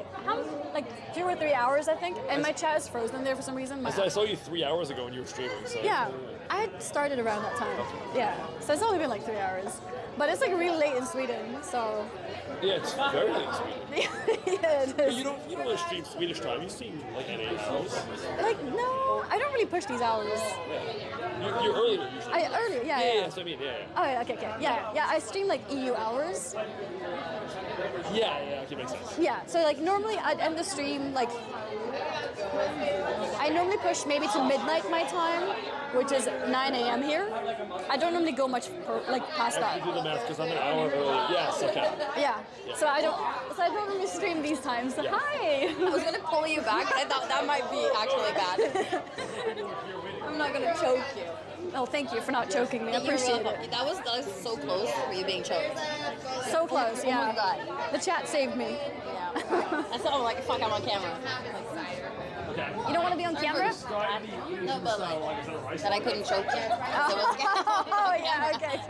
2 or 3 hours, I think, and my chat is frozen there for some reason. My I saw you 3 hours ago when you were streaming. So. Yeah, I had started around that time. Yeah, so it's only been like 3 hours. But it's like really late in Sweden, so. Yeah, it's very late in Sweden. Yeah, it But is. you don't want to stream Swedish time. You stream like at 8 hours. Like, no, I don't really push these hours. Yeah. You're earlier usually. Earlier, yeah. Yeah, that's what I mean. Yeah. Oh, yeah, okay. Yeah, I stream like EU hours. Yeah, okay, makes sense. Yeah, so like normally I'd end the stream like I normally push maybe to midnight my time, which is 9 a.m. here. I don't normally go much past that. Do the math because I'm an hour early. Yes, okay. Yeah. So I don't normally stream these times. So hi. I was gonna pull you back, but I thought that might be actually bad. I'm not gonna choke you. Oh, thank you for not choking me. I appreciate it. That was so close for you being choked. So close, yeah. Oh my God. The chat saved me. Yeah. I thought, like, fuck, I'm on camera. You don't want to be on camera? No, but like, that I couldn't choke you. Oh, yeah, okay.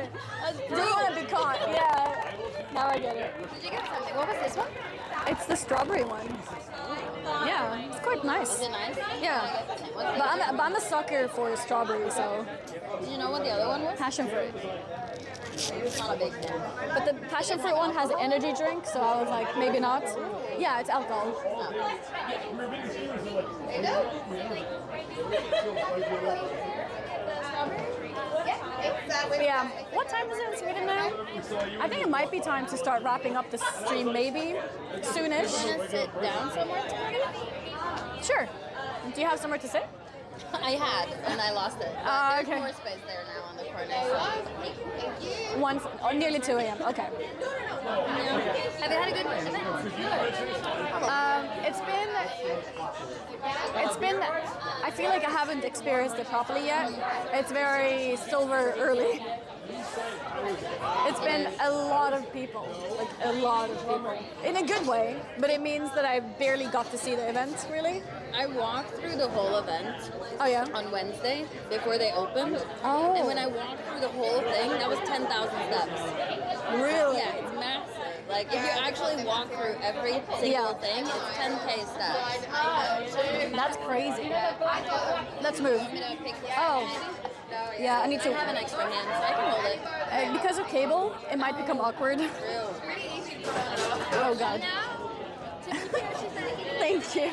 Do you want to be caught? Yeah. Now I get it. Did you get something? What was this one? It's the strawberry one. Yeah, it's quite nice. Is it nice? Yeah. But I'm a sucker for strawberry, so. Did you know what the other one was? Passion fruit. Not a big fan. But the passion fruit one has energy drink, so I was like, maybe not. Yeah, it's alcohol. Yeah. What time is it in Sweden now? I think it might be time to start wrapping up the stream, maybe soonish. You wanna sit down somewhere tonight? Sure. Do you have somewhere to sit? I had, and I lost it. Okay. There's more space there now on the corner. So. Nearly 2 a.m. Okay. Have you had a good event? It's been. I feel like I haven't experienced it properly yet. It's very silver early. It's been a lot of people, like a lot of people, in a good way. But it means that I barely got to see the event, really. I walked through the whole event. Oh yeah. On Wednesday before they opened. Oh. And when I walked through the whole thing, that was 10,000 steps. Really? Yeah, it's massive. Like if you actually walk through every single thing, it's 10K steps. That's crazy. Let's move. Oh. Yeah, I need to. I have an extra hand, so I can hold it. Because of cable, it might become awkward. Oh God. Thank you.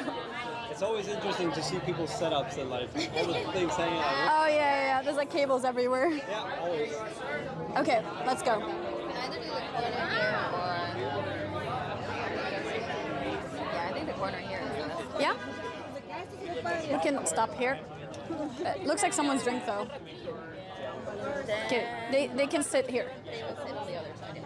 It's always interesting to see people's setups and like all the things hanging out. Oh yeah. There's like cables everywhere. Yeah, always. Okay, let's go. Yeah, I think the corner here is best. Yeah? We can stop here. It looks like someone's drink though. Okay, they can sit here. They will sit on the other side.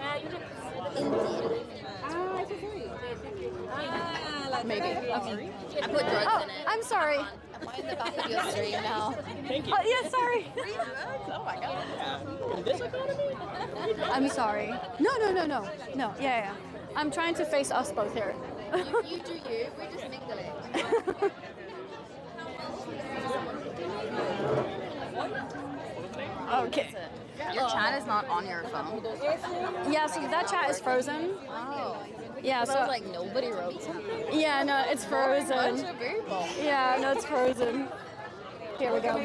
Maybe. Okay. I put drugs in it. I'm sorry. Am I in the back of your stream now? Thank you. Oh, yeah, sorry. Oh my God. I'm sorry. No, yeah. I'm trying to face us both here. You do you. We're just mingling. Okay. Your chat is not on your phone. Yeah, so that chat is frozen. Oh. Yeah, So so I was like, nobody wrote something. yeah, no, it's frozen. Bunch of people. Yeah, no, it's frozen. Here we go.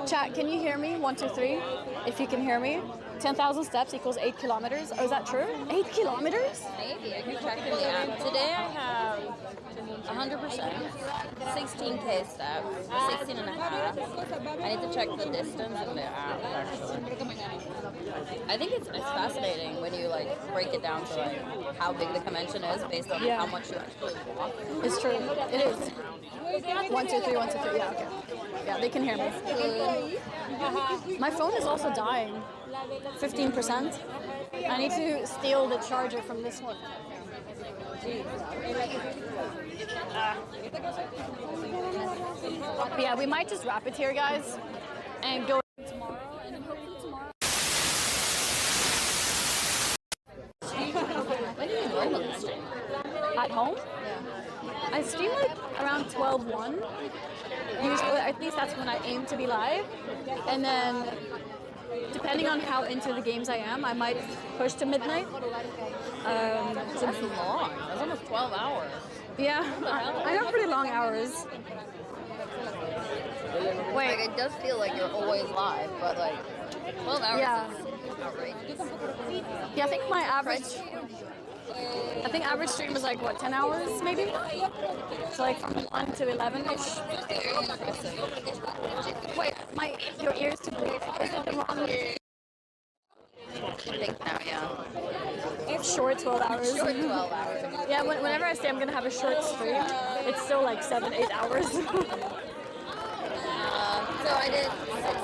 Chat, can you hear me? 1, 2, 3. If you can hear me. 10,000 steps equals 8 kilometers. Oh, is that true? 8 kilometers? Maybe. I can check in the app. Today I have 100%, 16K steps, 16 and a half. I need to check the distance in the app, actually. I think it's fascinating when you like break it down to like how big the convention is based on how much you actually walk. It's true. It is. 1, 2, 3, 1, 2, 3. Yeah, okay. Yeah, they can hear me. My phone is also dying. 15%. I need to steal the charger from this one. But yeah, we might just wrap it here, guys, and go tomorrow, and then hopefully tomorrow. When do you normally stream? At home? I stream like around 12:01. Usually, at least that's when I aim to be live, and then depending on how into the games I am, I might push to midnight. So that's long. That's almost 12 hours. Yeah, I have pretty long hours. Wait. Like, it does feel like you're always live, but like 12 hours is outrageous. Yeah, I think my average stream was like what, 10 hours maybe? So like from 1 to 11ish. Wait, your ears too big. Is it the wrong? I think now, yeah. Short 12 hours. Short 12 hours. Yeah, whenever I say I'm gonna have a short stream, it's still like 7, 8 hours. So I did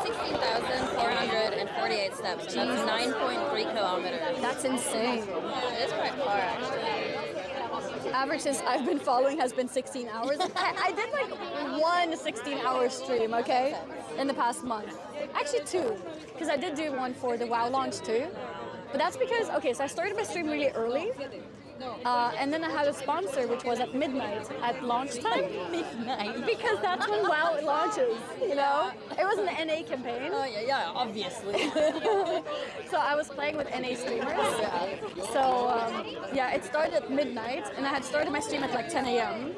16,448 steps. That's 9.3 kilometers. That's insane. It is quite far, actually. Average since I've been following has been 16 hours. I did like one 16-hour stream, okay, in the past month. Actually 2, because I did do one for the WoW launch too. But that's because, okay, so I started my stream really early. And then I had a sponsor, which was at midnight, at launch time. Midnight. Because that's when WoW launches, you know? It was an NA campaign. Oh, yeah, obviously. So I was playing with NA streamers. So, yeah, it started at midnight, and I had started my stream at like 10 a.m.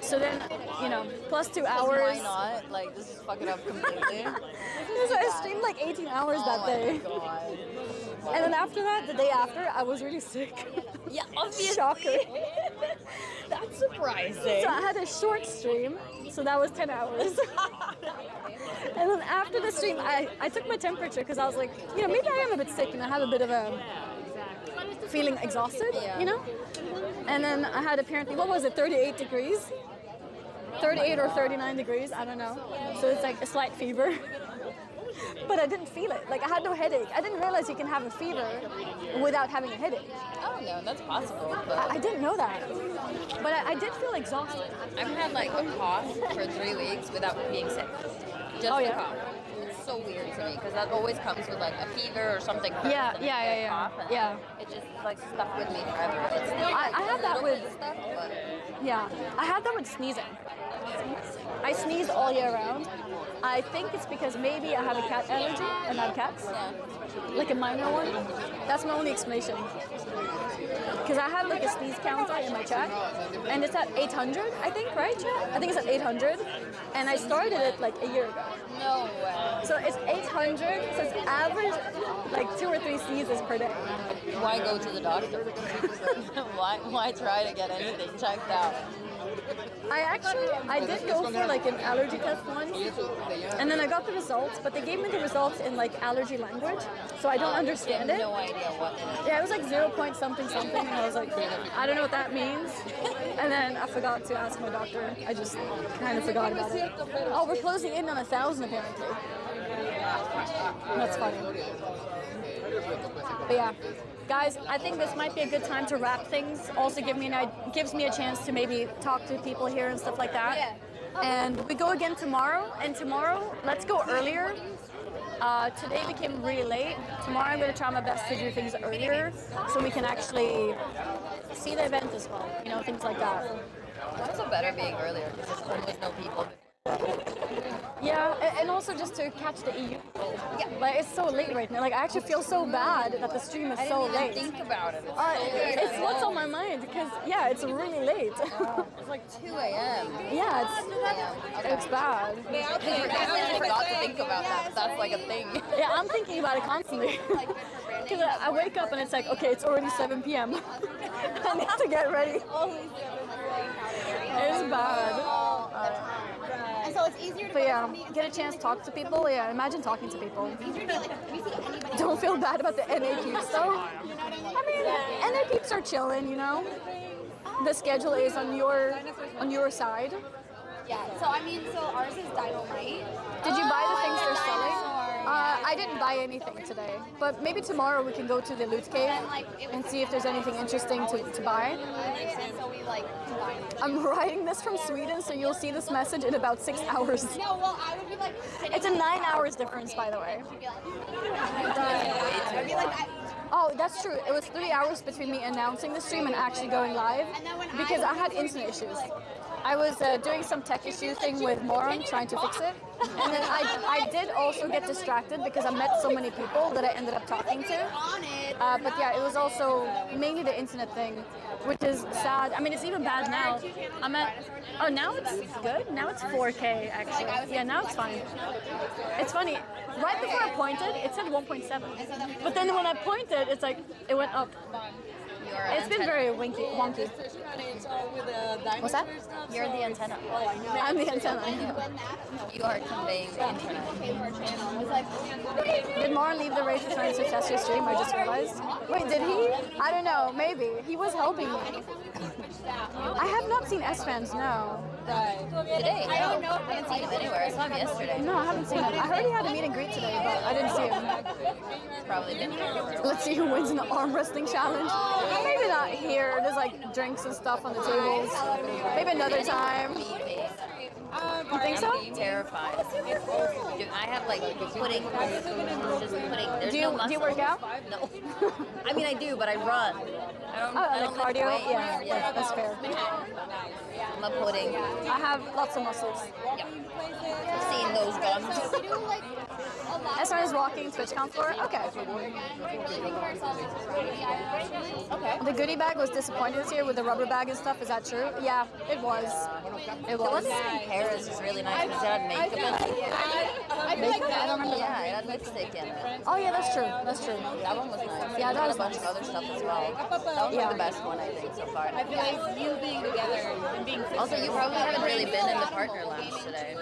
So then, you know, plus 2 hours. Why not? Like, this is fucking up completely. So I streamed like 18 hours that day. God. And then after that, the day after, I was really sick. Yeah, obviously. Shocker. That's surprising. So I had a short stream, so that was 10 hours. And then after the stream, I took my temperature because I was like, you know, maybe I am a bit sick and I have a bit of a feeling exhausted, you know? And then I had apparently, what was it, 38 degrees? 38 or 39 degrees, I don't know. So it's like a slight fever. But I didn't feel it. Like, I had no headache. I didn't realize you can have a fever without having a headache. Oh, no, that's possible. But I didn't know that. But I did feel exhausted. I've had, like, a cough for 3 weeks without being sick. Just a cough. It's so weird to me, because that always comes with, like, a fever or something. Yeah. Cough, and it just, like, stuck with me forever. I had that with... Stuff, but... Yeah, I had that with sneezing. I sneeze all year round. I think it's because maybe I have a cat allergy and I have cats. Yeah. Like a minor one. That's my only explanation. Because I have like a sneeze counter in my chat, and it's at 800, I think, right, chat? I think it's at 800, and I started it like a year ago. No way. So it's 800, so it's average like 2 or 3 sneezes per day. Why go to the doctor? Why try to get anything checked out? I did go for like an allergy test once, and then I got the results, but they gave me the results in like allergy language, so I don't understand it. No idea what it is. Yeah, it was like 0 point something, and I was like, I don't know what that means. And then I forgot to ask my doctor. I just kind of forgot about it. Oh, we're closing in on 1,000 apparently. That's funny. But yeah. Guys, I think this might be a good time to wrap things. Also gives me a chance to maybe talk to people here and stuff like that. Yeah. And we go again tomorrow. And tomorrow, let's go earlier. Today we came really late. Tomorrow I'm going to try my best to do things earlier so we can actually see the event as well. You know, things like that. It's also better being earlier because there's almost no people. Yeah, and also just to catch the EU. Yeah, like it's so late right now. Like I actually feel so bad that the stream is so late. I didn't even think about it. It's what's on my mind because yeah, it's really late. It's like 2 a.m. Yeah, it's bad. I forgot to think about that. That's like a thing. Yeah, I'm thinking about it constantly. Because I wake up and it's like, okay, it's already 7 p.m. I need to get ready. It's bad. And so it's easier to but yeah, get a chance to talk to people. Yeah, imagine talking to people. Don't feel bad about the NA peeps though. I mean, NA peeps are chilling, you know. The schedule is on your side. Yeah. So I mean, so ours is Dynamite. Did you buy the things they're selling? I didn't buy anything today, but maybe tomorrow we can go to the loot cave and see if there's anything interesting to buy. I'm writing this from Sweden, so you'll see this message in about 6 hours. No, well, I would be like... It's a 9 hours difference, by the way. I'd be like that. Oh, that's true. It was 3 hours between me announcing the stream and actually going live because I had internet issues. I was doing some tech issue thing with Moron, trying to fix it. And then I did also get distracted because I met so many people that I ended up talking to. But yeah, it was also mainly the internet thing, which is sad. I mean, it's even bad now. I'm at, oh, now it's good? Now it's 4K, actually. Yeah, now it's fine. It's funny. Right before I pointed, it said 1.7. But then when I pointed, it's like, it went up. It's been very wonky. What's that? You're the antenna. I'm the antenna. You are conveying the internet. Did Moran leave the race to try and success your stream? I just realized. Wait, did he? I don't know. Maybe. He was helping me. I have not seen S-Fans, no. Today? I don't know. I haven't seen him anywhere. I saw him yesterday. No, I haven't seen him. I heard he had a meet and greet today, but I didn't see him. Probably didn't. Let's see who wins in the arm wrestling challenge. Maybe not here. There's like drinks and stuff on the tables. Maybe another time. You think so? I'm terrified. Dude, I have like pudding. Just pudding. There's Do you work out? No. I mean, I do, but I run. I don't like lift cardio? weights. Yeah, that's fair. I'm a pudding. I have lots of muscles. Yeah. I've seen those guns. Esra is walking TwitchCon floor? Okay. Okay. The goodie bag was disappointed this year with the rubber bag and stuff. Is that true? Yeah, it was. It The was. one in Paris is really nice because it had makeup in it. I feel like I don't remember. Yeah, it had lipstick in it. Oh yeah, that's true. That's true. That one was nice. Yeah, that It was had a bunch of other stuff as well. That was like the best one I think so far. I feel like you being together and being Also, you probably haven't really been in the partner lounge today.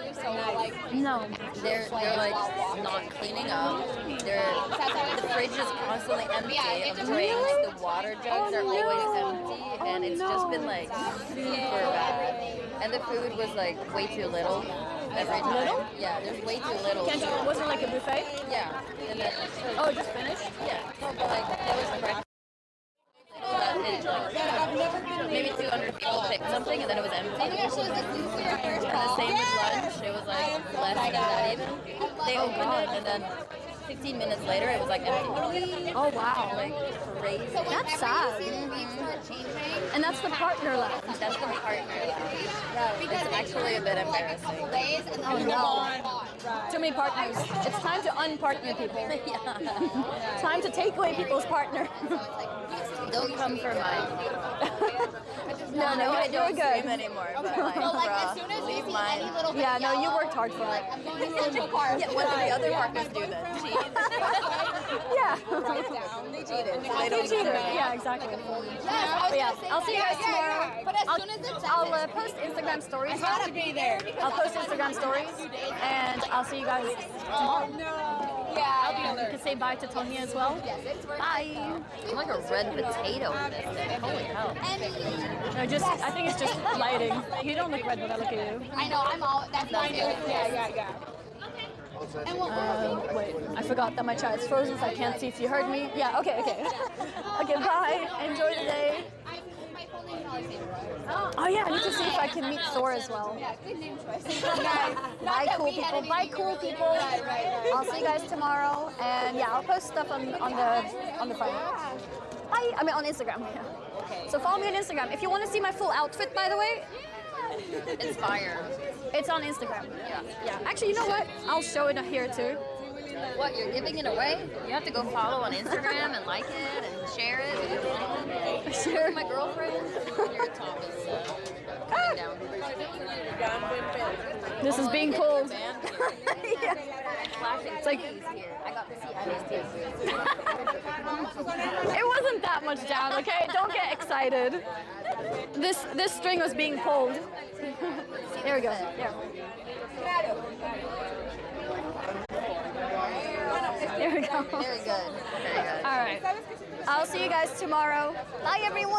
No. They're like not cleaning up. The fridge is constantly empty of drinks. The water jugs are always empty, and it's just been like super bad. And the food was like way too little every time. Little? Yeah, there's way too little. Wasn't it like a buffet? Yeah. And then, Oh, it just finished? yeah. Like there was breakfast. Maybe 200 people picked something and then it was empty. And the same with lunch, it was like less than that even. They opened it and then 15 minutes later it was like empty. Oh wow. Like crazy. That's sad. And that's the partner lounge. That's the partner lounge. It's actually a bit embarrassing. Oh no. Too many partners. It's time to unpartner people. Yeah. Time to take away people's partner. Don't come for mine. No, I you're don't good. stream anymore, but like, as soon as you leave see mine. any little Yeah, no, you worked hard for it. I'm going to Central Park. Yeah, what did the other partners do then? Cheat? Yeah. They cheated. They cheated. Yeah, exactly. But yeah, I'll see you guys tomorrow. But as soon as it's I'll post Instagram stories. I gotta be there. I'll post Instagram stories, and I'll see you guys tomorrow. You can say bye to Tonya as well. Bye. I'm like a red potato in this thing. Holy hell. No, I think it's just lighting. You don't look red when I look at you. I know, I'm all, that's my Yeah. Wait, I forgot that my chat is frozen, so I can't see if you heard me. Yeah, okay. Okay, bye. Enjoy the day. Oh yeah, I need to see if I can meet Thor as well. Bye, cool people. Bye, cool people. I'll see you guys tomorrow, and yeah, I'll post stuff on the phone. Bye. I mean on Instagram. Yeah. So follow me on Instagram. If you want to see my full outfit, by the way, It's fire. it's on Instagram. Yeah. Actually, you know what? I'll show it here too. What, you're giving it away? You have to go follow on Instagram and like it and share it with your mom. Share. My girlfriend. Your top is coming down. This is being pulled. Yeah. It's like I got to see Annie's teeth. it wasn't that much down, okay? Don't get excited. This string was being pulled. There we go. Yeah. There we go. Very good. Very good. All right. I'll see you guys tomorrow. Bye, everyone.